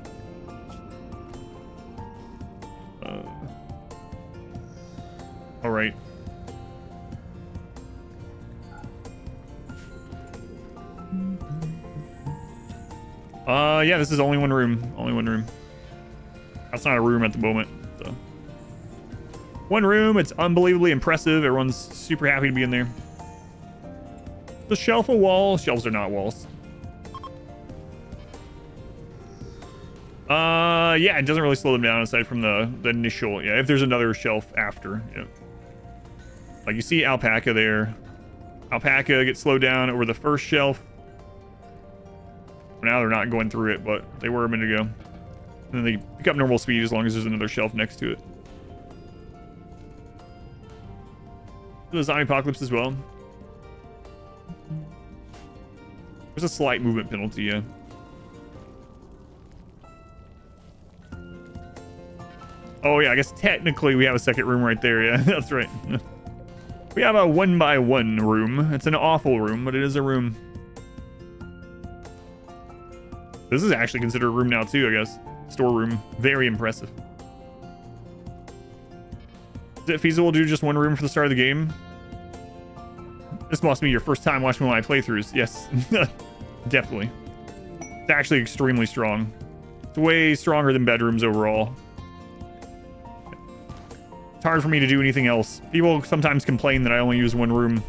All right. Yeah, this is only one room. Only one room. That's not a room at the moment. So. One room. It's unbelievably impressive. Everyone's super happy to be in there. The shelf a wall. Shelves are not walls. Yeah, it doesn't really slow them down aside from the initial. Yeah, if there's another shelf after. Yeah. Like you see alpaca there. Alpaca gets slowed down over the first shelf. Now they're not going through it, but they were a minute ago. And then they pick up normal speed as long as there's another shelf next to it. The zombie apocalypse as well. There's a slight movement penalty, yeah. Oh yeah, I guess technically we have a second room right there, yeah. That's right. We have a 1x1 room. It's an awful room, but it is a room. This is actually considered a room now too, I guess. Storeroom. Very impressive. Is it feasible to do just one room for the start of the game? This must be your first time watching one of my playthroughs. Yes. Definitely. It's actually extremely strong. It's way stronger than bedrooms overall. It's hard for me to do anything else. People sometimes complain that I only use one room.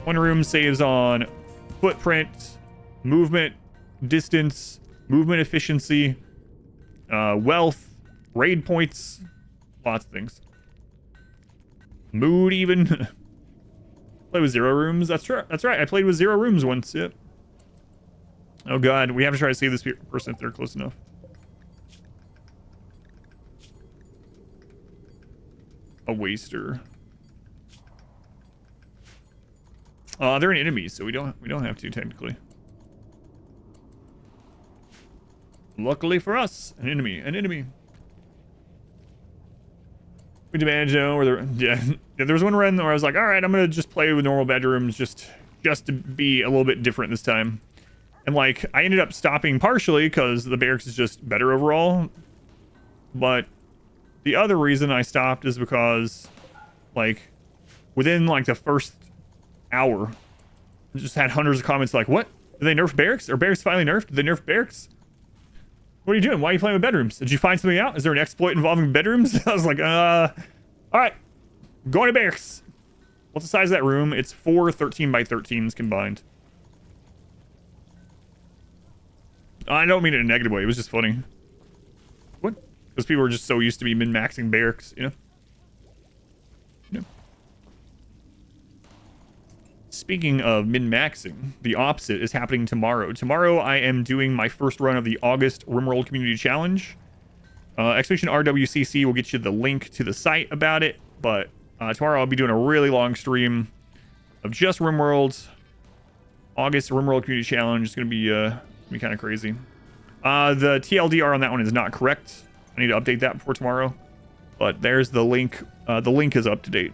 One room saves on footprint, movement, distance, movement efficiency, wealth, raid points, lots of things. Mood even. Play with 0 rooms. That's right. That's right. I played with 0 rooms once. Yep. Oh god, we have to try to save this person if they're close enough. A waster. They're an enemy, so we don't have to technically. Luckily for us, an enemy. We demand where there was one run where I was like, all right, I'm gonna just play with normal bedrooms just to be a little bit different this time. And like I ended up stopping partially because the barracks is just better overall. But the other reason I stopped is because like within like the first hour, I just had hundreds of comments like, what? Did they nerf barracks? Are barracks finally nerfed? Did they nerf barracks? What are you doing? Why are you playing with bedrooms? Did you find something out? Is there an exploit involving bedrooms? I was like, all right, going to barracks. What's the size of that room? It's 4 13x13s combined. I don't mean it in a negative way. It was just funny. What? Because people are just so used to me min-maxing barracks, you know? Speaking of min-maxing, the opposite is happening tomorrow. Tomorrow, I am doing my first run of the August RimWorld Community Challenge. Expedition RWCC will get you the link to the site about it, but tomorrow I'll be doing a really long stream of just RimWorld. August RimWorld Community Challenge is going to be kind of crazy. The TLDR on that one is not correct. I need to update that before tomorrow, but there's the link. The link is up to date.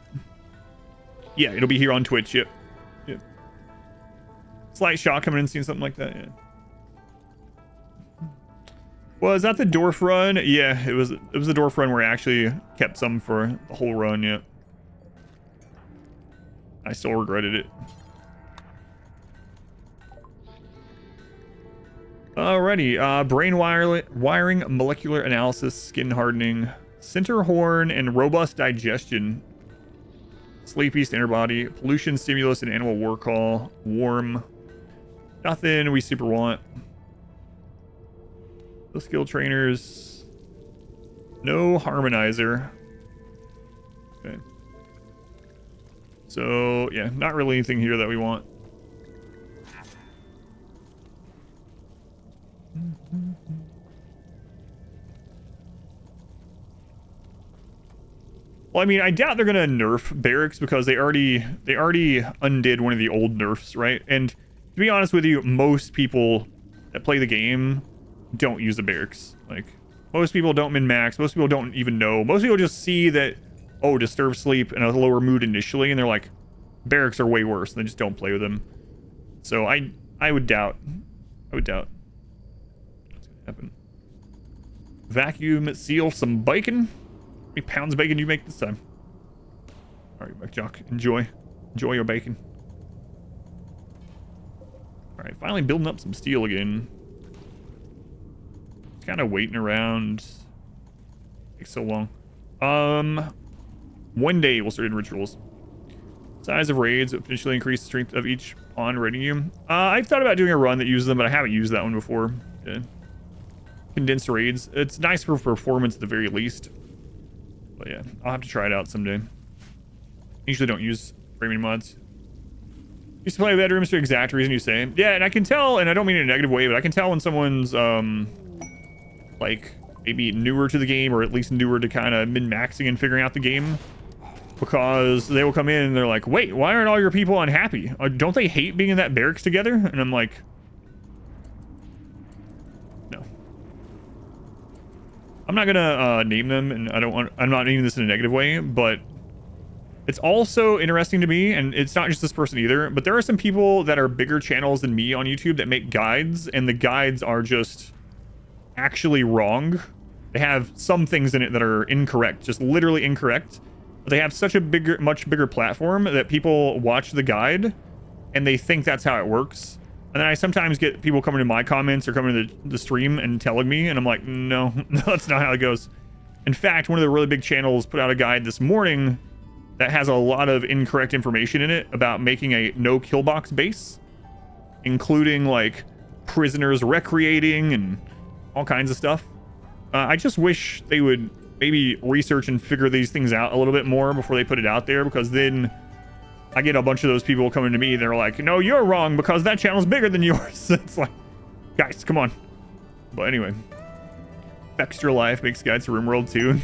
Yeah, it'll be here on Twitch. Yep. Slight shock coming in and seeing something like that. Yeah. Was that the Dwarf run? Yeah, it was the Dwarf run where I actually kept some for the whole run. Yeah. I still regretted it. Alrighty, brain wiring, molecular analysis, skin hardening, center horn, and robust digestion. Sleep East inner body, pollution stimulus, and animal war call. Warm. Nothing we super want. The skill trainers. No harmonizer. Okay. So, yeah, not really anything here that we want. Well, I mean, I doubt they're gonna nerf barracks because they already undid one of the old nerfs, right? And to be honest with you, most people that play the game don't use the barracks. Like, most people don't min-max. Most people don't even know. Most people just see that, oh, disturbed sleep and a lower mood initially, and they're like, barracks are way worse, and they just don't play with them. So I would doubt. I would doubt. What's gonna happen? Vacuum seal some bacon. How many pounds of bacon do you make this time? All right, Jock. Enjoy your bacon. All right, finally building up some steel again. Kind of waiting around. Takes so long. 1 day we'll start in rituals. Size of raids potentially increase the strength of each pawn raiding you. I've thought about doing a run that uses them, but I haven't used that one before. Yeah. condensed raids. It's nice for performance at the very least. But yeah, I'll have to try it out someday. Usually don't use framing mods. Used to play bedrooms for the exact reason you say. Yeah, and I can tell, and I don't mean in a negative way, but I can tell when someone's like maybe newer to the game, or at least newer to kind of min-maxing and figuring out the game, because they will come in and they're like, wait, why aren't all your people unhappy? Don't they hate being in that barracks together? And I'm like, no. I'm not gonna name them, and I'm not naming this in a negative way, but it's also interesting to me, and it's not just this person either, but there are some people that are bigger channels than me on YouTube that make guides, and the guides are just actually wrong. They have some things in it that are incorrect, just literally incorrect. But they have such a much bigger platform that people watch the guide and they think that's how it works. And then I sometimes get people coming to my comments or coming to the stream and telling me, and I'm like, no, that's not how it goes. In fact, one of the really big channels put out a guide this morning that has a lot of incorrect information in it about making a no killbox base, including like prisoners recreating and all kinds of stuff. I just wish they would maybe research and figure these things out a little bit more before they put it out there, because then I get a bunch of those people coming to me. They're like, no, you're wrong because that channel's bigger than yours. It's like, guys, come on. But anyway, Extra Life makes guides to RimWorld too.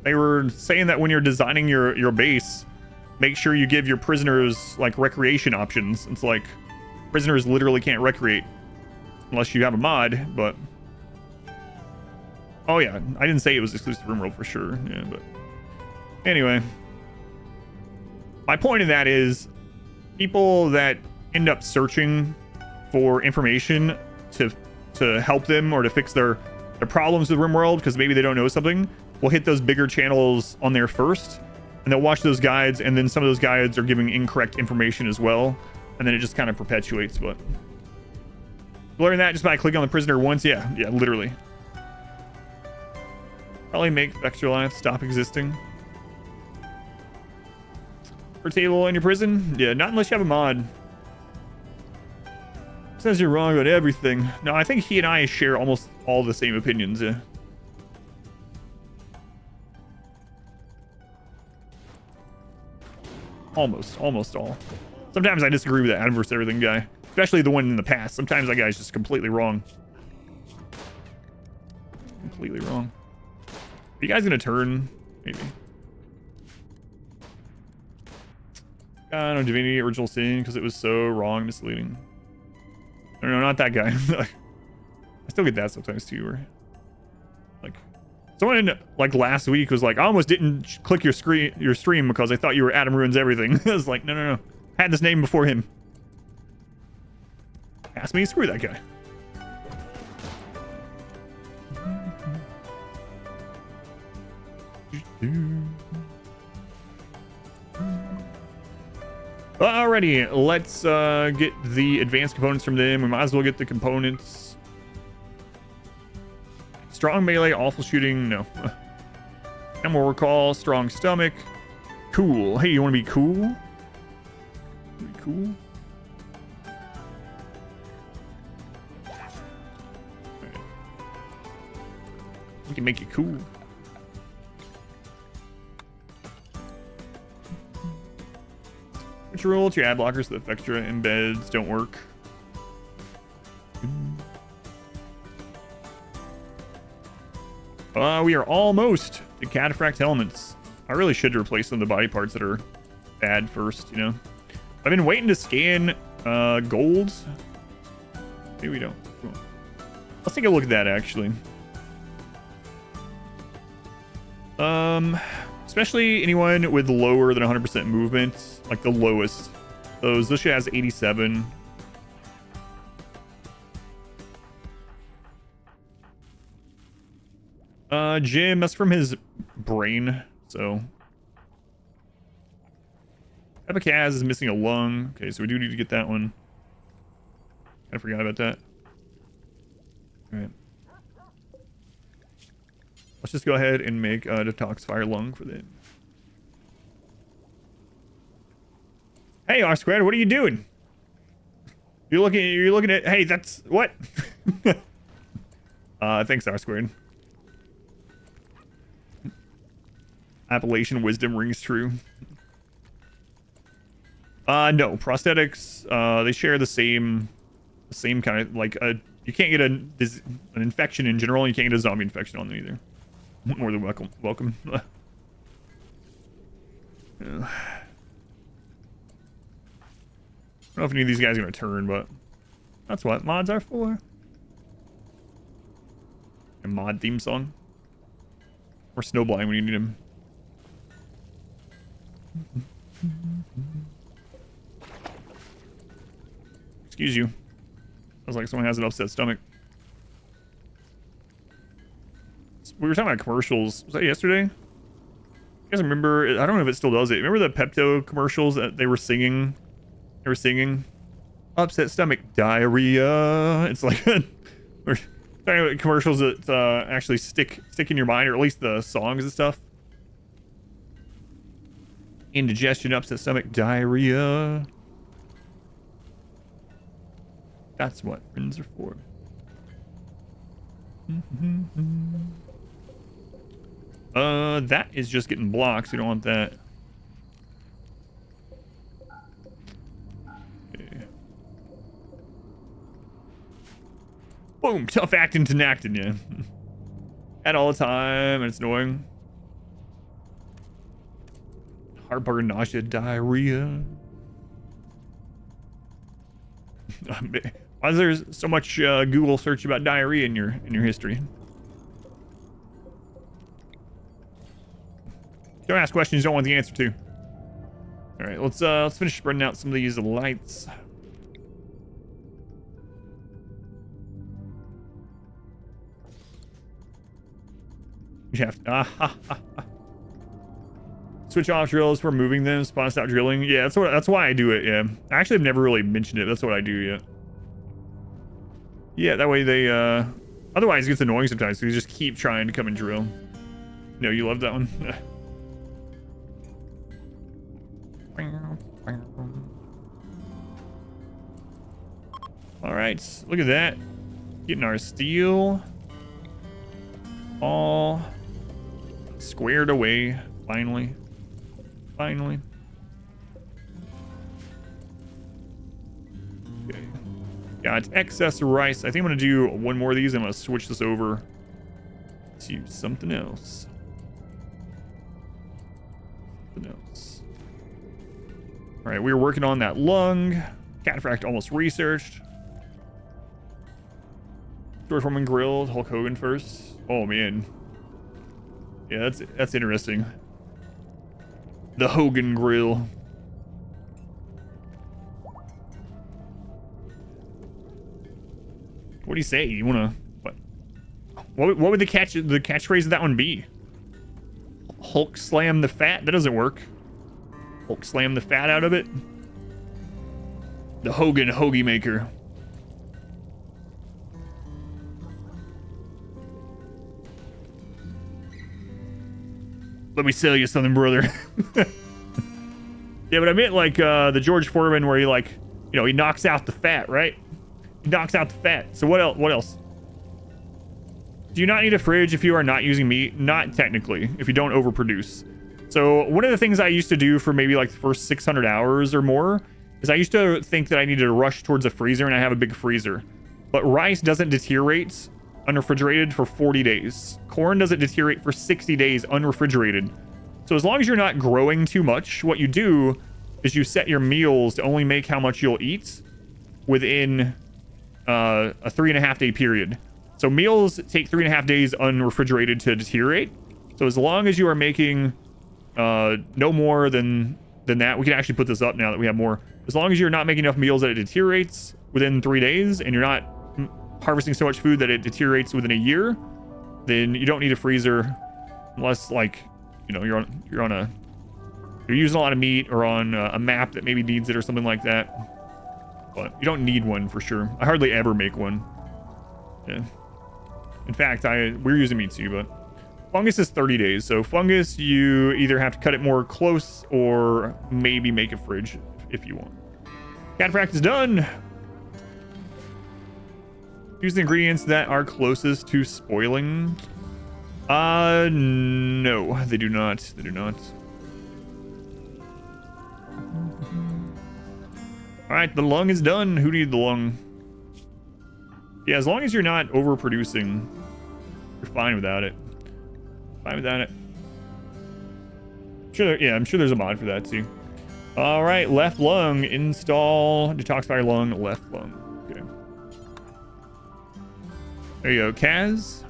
They were saying that when you're designing your base, make sure you give your prisoners like recreation options. It's like prisoners literally can't recreate unless you have a mod, but oh yeah, I didn't say it was exclusive to RimWorld for sure. Yeah, but anyway, my point in that is people that end up searching for information to help them or to fix their problems with RimWorld because maybe they don't know something, will hit those bigger channels on there first, and they'll watch those guides, and then some of those guides are giving incorrect information as well, and then it just kind of perpetuates. But learn that just by clicking on the prisoner once. Yeah, literally. Probably make Extra Life stop existing. Per table in your prison? Yeah, not unless you have a mod. Says you're wrong about everything. No, I think he and I share almost all the same opinions, yeah. Almost all. Sometimes I disagree with the adverse everything guy. Especially the one in the past. Sometimes that guy's just completely wrong. Completely wrong. Are you guys gonna turn? Maybe. I don't know, Divinity Original Sin, because it was so wrong, misleading. No, not that guy. I still get that sometimes too, where like someone like last week was like, I almost didn't click your stream because I thought you were Adam Ruins Everything. I was like, no. I had this name before him. Ask me, screw that guy. Alrighty, let's get the advanced components from them. We might as well get the components. Strong melee, awful shooting, no. Animal recall, strong stomach. Cool. Hey, you want to be cool? Cool. Right. We can make it cool. Which rule to your ad blockers so the extra embeds don't work? We are almost to cataphract helmets. I really should replace some of the body parts that are bad first, you know. I've been waiting to scan golds. Maybe we don't. Let's take a look at that actually. Especially anyone with lower than 100% movement, like the lowest. So Zusha has 87. Jim, that's from his brain, so. Epicaz is missing a lung. Okay, so we do need to get that one. I forgot about that. Alright. Let's just go ahead and make a detoxifier lung for that. Hey, R Squared, what are you doing? You're looking at, hey, that's what? Thanks, R squared. Appalachian wisdom rings true. No, prosthetics, they share the same kind of, like, you can't get an infection in general, and you can't get a zombie infection on them either. More than welcome. Yeah. I don't know if any of these guys are gonna turn, but that's what mods are for. A mod theme song. Or snowblind when you need him. Excuse you. Sounds like someone has an upset stomach. We were talking about commercials. Was that yesterday? You guys remember? I don't know if it still does it. Remember the Pepto commercials that they were singing? They were singing upset stomach diarrhea. It's like we're talking about commercials that actually stick in your mind, or at least the songs and stuff. Indigestion, upset stomach, diarrhea. That's what friends are for. That is just getting blocks. You don't want that. Okay. Boom! Tough acting to acting, yeah. At all the time, and it's annoying. Heartburn, nausea, diarrhea. Why is there so much Google search about diarrhea in your history? Don't ask questions you don't want the answer to. All right, let's finish spreading out some of these lights. You have to, switch off drills for moving them, spawn stop drilling. Yeah, that's why I do it. Yeah, I actually have never really mentioned it. That's what I do. Yeah. Yeah, that way they otherwise it gets annoying sometimes, so you just keep trying to come and drill. No, you love that one. All right, look at that. Getting our steel all squared away. Finally. Okay. Got excess rice. I think I'm gonna do one more of these. I'm gonna switch this over to something else. All right, we were working on that lung. Cataphract almost researched. George Foreman grilled. Hulk Hogan first. Oh man. Yeah, that's interesting. The Hogan grill. What do you say? You wanna what would the catchphrase of that one be? Hulk slam the fat? That doesn't work. Hulk slam the fat out of it. The Hogan hoagie maker. Let me sell you something, brother. Yeah, but I meant like the George Foreman where he like, you know, he knocks out the fat, right? He knocks out the fat. So what else? What else? Do you not need a fridge if you are not using meat? Not technically, if you don't overproduce. So one of the things I used to do for maybe like the first 600 hours or more is I used to think that I needed to rush towards a freezer, and I have a big freezer. But rice doesn't deteriorate unrefrigerated for 40 days. Corn doesn't deteriorate for 60 days unrefrigerated. So as long as you're not growing too much, what you do is you set your meals to only make how much you'll eat within a 3.5 day period. So meals take 3.5 days unrefrigerated to deteriorate. So as long as you are making no more than that, we can actually put this up now that we have more. As long as you're not making enough meals that it deteriorates within 3 days, and you're not harvesting so much food that it deteriorates within a year, then you don't need a freezer, unless like, you know, you're using a lot of meat, or on a map that maybe needs it or something like that. But you don't need one for sure. I hardly ever make one. Yeah. In fact, we're using meat too, but fungus is 30 days. So fungus, you either have to cut it more close or maybe make a fridge if you want. Cataphract is done. Use the ingredients that are closest to spoiling. No, they do not. They do not. All right, the lung is done. Who needed the lung? Yeah, as long as you're not overproducing, you're fine without it. Fine without it. Sure, yeah, I'm sure there's a mod for that too. All right, left lung. Install detoxify lung, left lung. Okay. There you go, Kaz.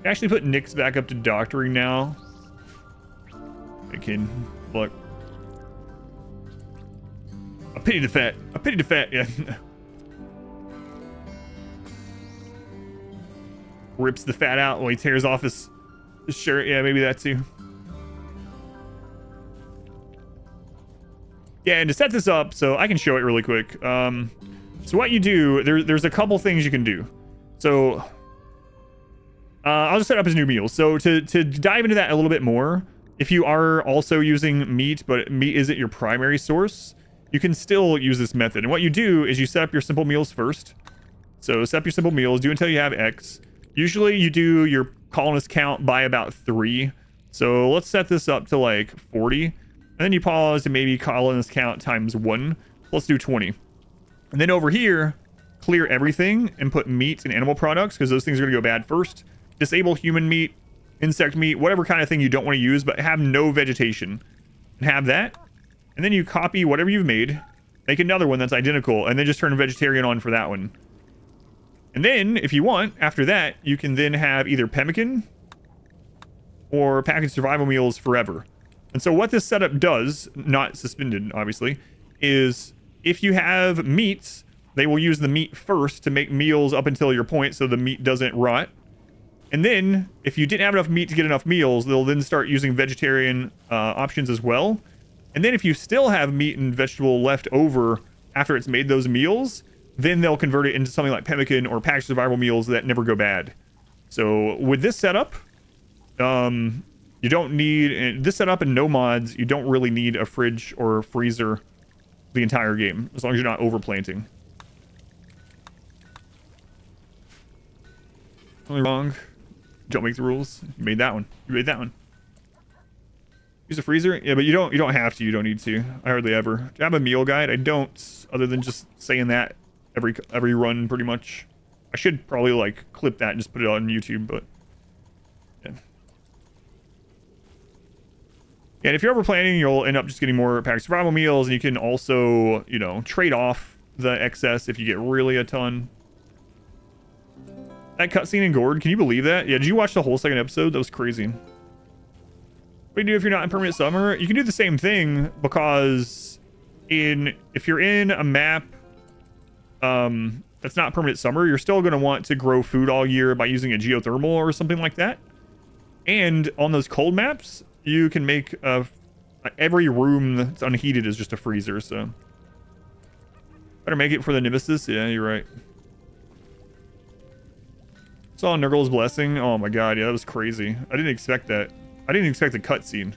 Actually put Nyx back up to doctoring now. I can look. I pity the fat. I pity the fat, yeah. Rips the fat out while he tears off his shirt. Yeah, maybe that too. Yeah, and to set this up, so I can show it really quick. So what you do, there's a couple things you can do. So I'll just set up as new meals. So to dive into that a little bit more, if you are also using meat, but meat isn't your primary source, you can still use this method. And what you do is you set up your simple meals first. So set up your simple meals, do until you have X. Usually you do your colonist count by about 3. So let's set this up to like 40. And then you pause and maybe colonist count times 1. Let's do 20. And then over here, clear everything and put meat and animal products because those things are going to go bad first. Disable human meat, insect meat, whatever kind of thing you don't want to use, but have no vegetation. And have that. And then you copy whatever you've made, make another one that's identical, and then just turn vegetarian on for that one. And then, if you want, after that, you can then have either pemmican or packaged survival meals forever. And so what this setup does, not suspended, obviously, is if you have meats, they will use the meat first to make meals up until your point so the meat doesn't rot. And then, if you didn't have enough meat to get enough meals, they'll then start using vegetarian options as well. And then if you still have meat and vegetable left over after it's made those meals, then they'll convert it into something like pemmican or packaged survival meals that never go bad. So with this setup, you don't need this setup and no mods. You don't really need a fridge or freezer the entire game, as long as you're not overplanting. Only wrong. Don't make the rules. You made that one. You made that one. Use a freezer? Yeah, but you don't have to. You don't need to. I hardly ever. Do I have a meal guide? I don't, other than just saying that every run pretty much. I should probably like clip that and just put it on YouTube, but yeah. Yeah, and if you're ever planning, you'll end up just getting more packed survival meals, and you can also, you know, trade off the excess if you get really a ton. That cutscene in Gord, can you believe that? Yeah, did you watch the whole second episode? That was crazy. What do you do if you're not in permanent summer? You can do the same thing, because if you're in a map that's not permanent summer, you're still going to want to grow food all year by using a geothermal or something like that. And on those cold maps, you can make every room that's unheated is just a freezer, so better make it for the nemesis. Yeah, you're right. Saw Nurgle's blessing. Oh my god, yeah, that was crazy. I didn't expect that. I didn't expect the cutscene. I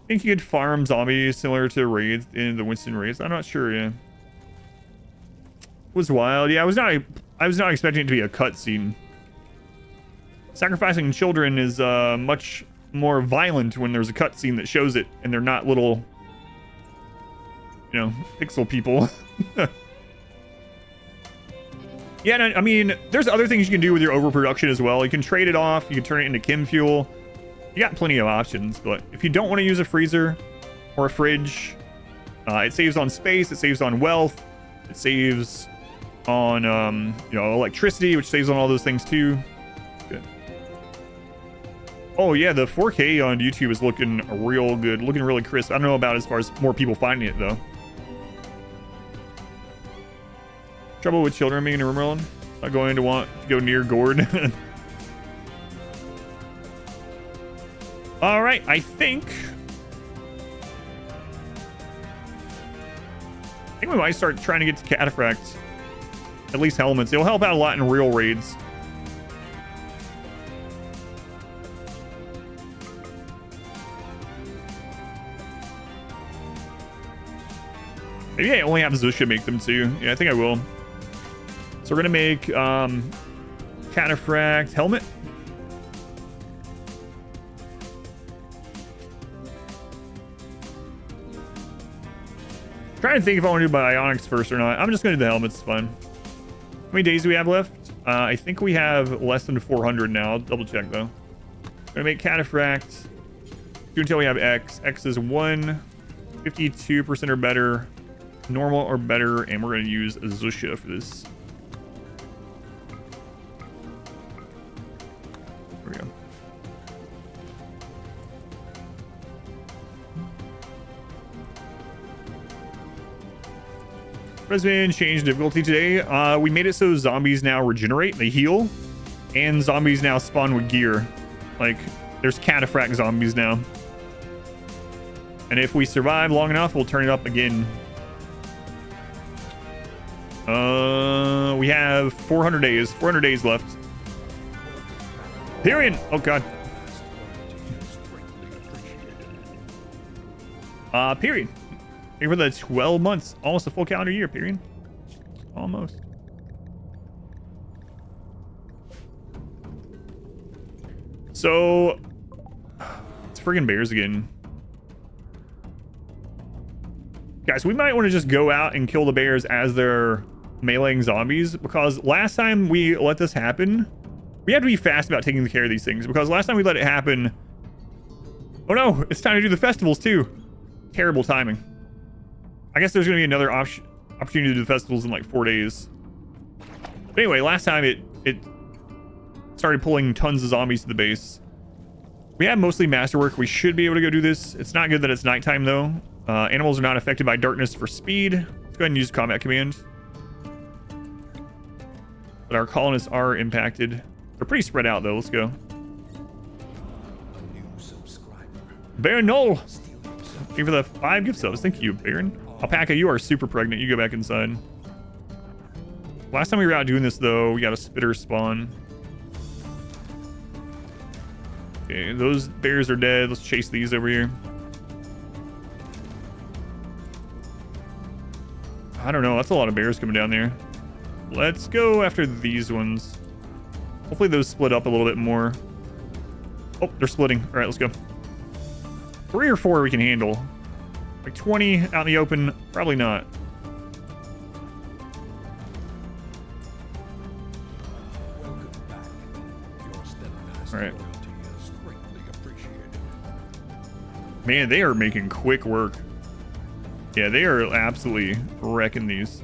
think you could farm zombies similar to raids in the Winston raids. I'm not sure. Yeah, it was wild. Yeah, I was not expecting it to be a cutscene. Sacrificing children is much more violent when there's a cutscene that shows it, and they're not little, you know, pixel people. Yeah, and I mean, there's other things you can do with your overproduction as well. You can trade it off. You can turn it into chem fuel. You got plenty of options, but if you don't want to use a freezer or a fridge, it saves on space. It saves on wealth. It saves on, you know, electricity, which saves on all those things too. Good. Oh yeah, the 4K on YouTube is looking real good, looking really crisp. I don't know about as far as more people finding it though. Trouble with children being in RimWorld. Not going to want to go near Gord. All right, I think we might start trying to get to Cataphract. At least helmets. It'll help out a lot in real raids. Maybe I only have Zusha make them too. Yeah, I think I will. So we're gonna make Cataphract helmet. Trying to think if I want to do bionics first or not. I'm just gonna do the helmets. It's fun. How many days do we have left? I think we have less than 400 now. I'll double check though. Gonna make Cataphract. Do until we have X. X is 52% or better, normal or better, and we're gonna use Zusha for this. There we go. President changed difficulty today. We made it so zombies now regenerate, they heal, and zombies now spawn with gear. Like, there's Cataphract zombies now. And if we survive long enough, we'll turn it up again. We have 400 days. 400 days left. Period. Oh, God. Period. Thank you for the 12 months. Almost a full calendar year, period. Almost. So, it's friggin' bears again. Guys, we might want to just go out and kill the bears as they're meleeing zombies, because last time we let this happen, we have to be fast about taking care of these things, because last time we let it happen... Oh no, it's time to do the festivals too. Terrible timing. I guess there's going to be another opportunity to do the festivals in like 4 days. But anyway, last time it started pulling tons of zombies to the base. We have mostly masterwork. We should be able to go do this. It's not good that it's nighttime though. Animals are not affected by darkness for speed. Let's go ahead and use combat command. But our colonists are impacted. They're pretty spread out though. Let's go. Baron Knoll. Thank you for the 5 gift subs. Thank you, Baron. Alpaca, you are super pregnant. You go back inside. Last time we were out doing this though, we got a spitter spawn. Okay, those bears are dead. Let's chase these over here. I don't know. That's a lot of bears coming down there. Let's go after these ones. Hopefully those split up a little bit more. Oh, they're splitting. All right, let's go. 3 or 4 we can handle. Like 20 out in the open, probably not. All right. Man, they are making quick work. Yeah, they are absolutely wrecking these.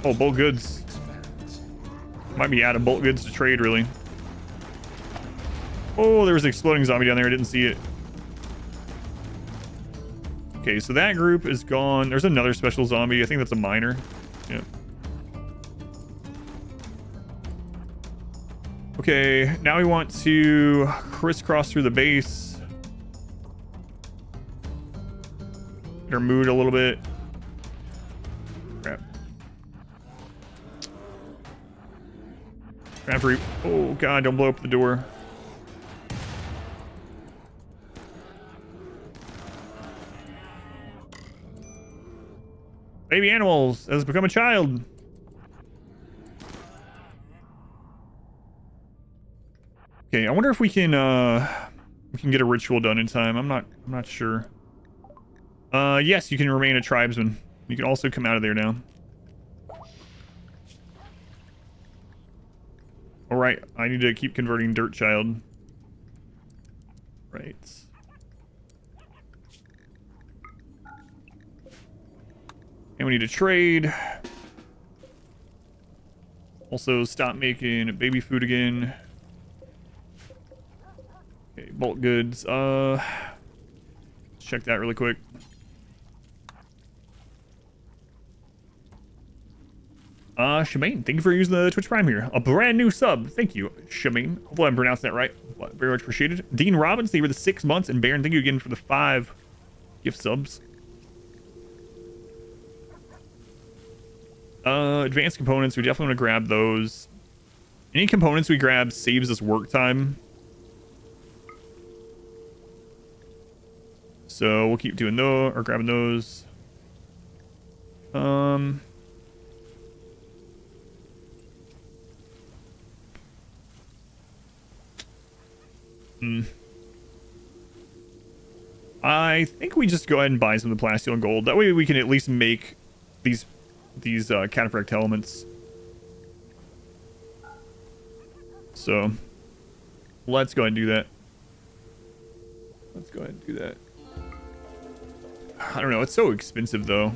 Oh, bulk goods. Might be out of bulk goods to trade, really. Oh, there was an exploding zombie down there. I didn't see it. Okay, so that group is gone. There's another special zombie. I think that's a miner. Yep. Okay, now we want to crisscross through the base. Get our mood a little bit. Crap. Oh, God, don't blow up the door. Baby animals has become a child. Okay, I wonder if we can get a ritual done in time. I'm not sure. Yes, you can remain a tribesman. You can also come out of there now. All right, I need to keep converting Dirt Child. Right. And we need to trade. Also, stop making baby food again. Okay, bulk goods. Let's check that really quick. Shemaine, thank you for using the Twitch Prime here. A brand new sub. Thank you, Shemaine. Hopefully I'm pronouncing that right. Very much appreciated. Dean Robbins, thank you for the 6 months. And Baron, thank you again for the 5 gift subs. Advanced components, we definitely want to grab those. Any components we grab saves us work time. So we'll keep doing those or grabbing those. I think we just go ahead and buy some of the plasteel and gold. That way we can at least make these cataphract helmets. So let's go ahead and do that. Let's go ahead and do that. I don't know. It's so expensive though.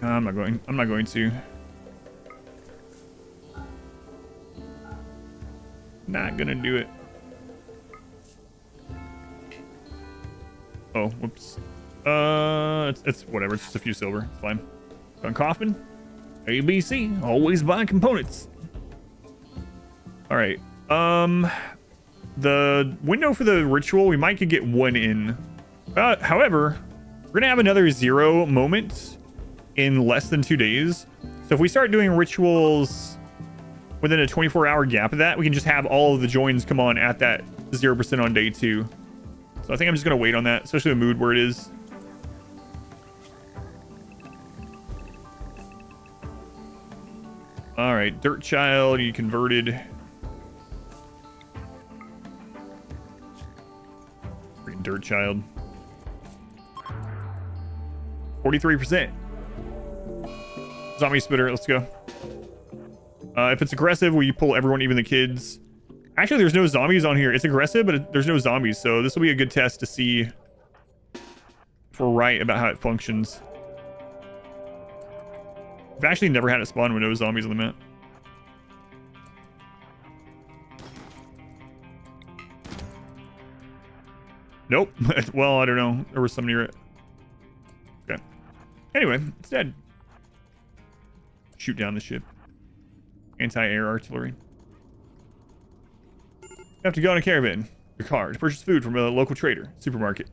I'm not going to. Not gonna do it. Oh, whoops. It's whatever. It's just a few silver. It's fine. Von Kaufman, ABC. Always buy components. All right. The window for the ritual, we might could get one in. However, we're gonna have another 0 moment in less than 2 days. So if we start doing rituals within a 24-hour gap of that, we can just have all of the joins come on at that 0% on day 2. So I think I'm just gonna wait on that, especially the mood where it is. All right, Dirt Child, you converted. Freaking Dirt Child. 43%. Zombie Spitter, let's go. If it's aggressive, we pull everyone, even the kids. Actually, there's no zombies on here. It's aggressive, but there's no zombies, so this will be a good test to see if we're right about how it functions. I've actually never had it spawn with no zombies on the map. Nope. Well, I don't know. There was some near it. Okay. Anyway, it's dead. Shoot down the ship. Anti-air artillery. You have to go on a caravan. Your car to purchase food from a local trader. Supermarket.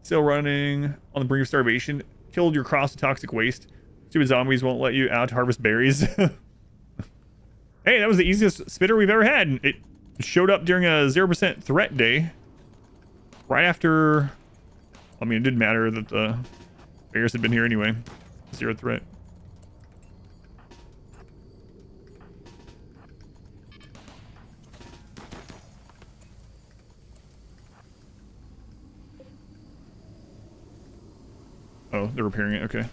Still running on the brink of starvation. Killed your cross of toxic waste. Stupid zombies won't let you out to harvest berries. Hey, that was the easiest spitter we've ever had. It showed up during a 0% threat day. Right after... I mean, it didn't matter that the bears had been here anyway. 0 threat. Oh, they're repairing it. Okay.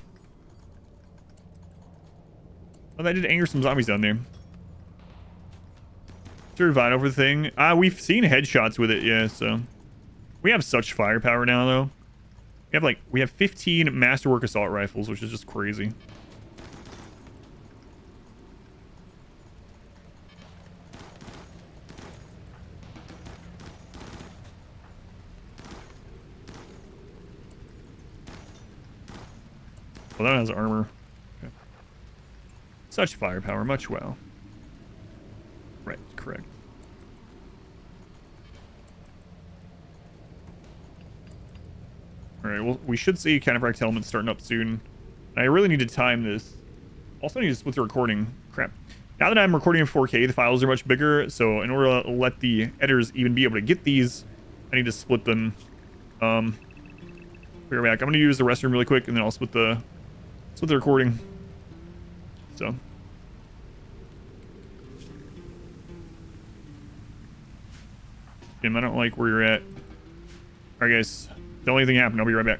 Oh, that did anger some zombies down there. Survive over the thing. We've seen headshots with it, yeah, so. We have such firepower now, though. We have 15 Masterwork assault rifles, which is just crazy. Well, that has armor. Okay. Such firepower, much well. Right, correct. Alright, well, we should see cataphract helmets starting up soon. I really need to time this. Also need to split the recording. Crap. Now that I'm recording in 4K, the files are much bigger, so in order to let the editors even be able to get these, I need to split them. Be right back. I'm gonna use the restroom really quick, and then I'll split the recording. So. Jim, I don't like where you're at. Alright, guys. The only thing happened. I'll be right back.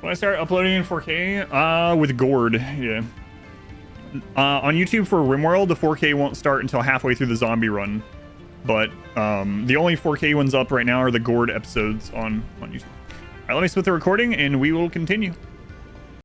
When I start uploading in 4K, with Gord, yeah. On YouTube for RimWorld, the 4K won't start until halfway through the zombie run. But the only 4K ones up right now are the Gord episodes on YouTube. All right, let me split the recording and we will continue.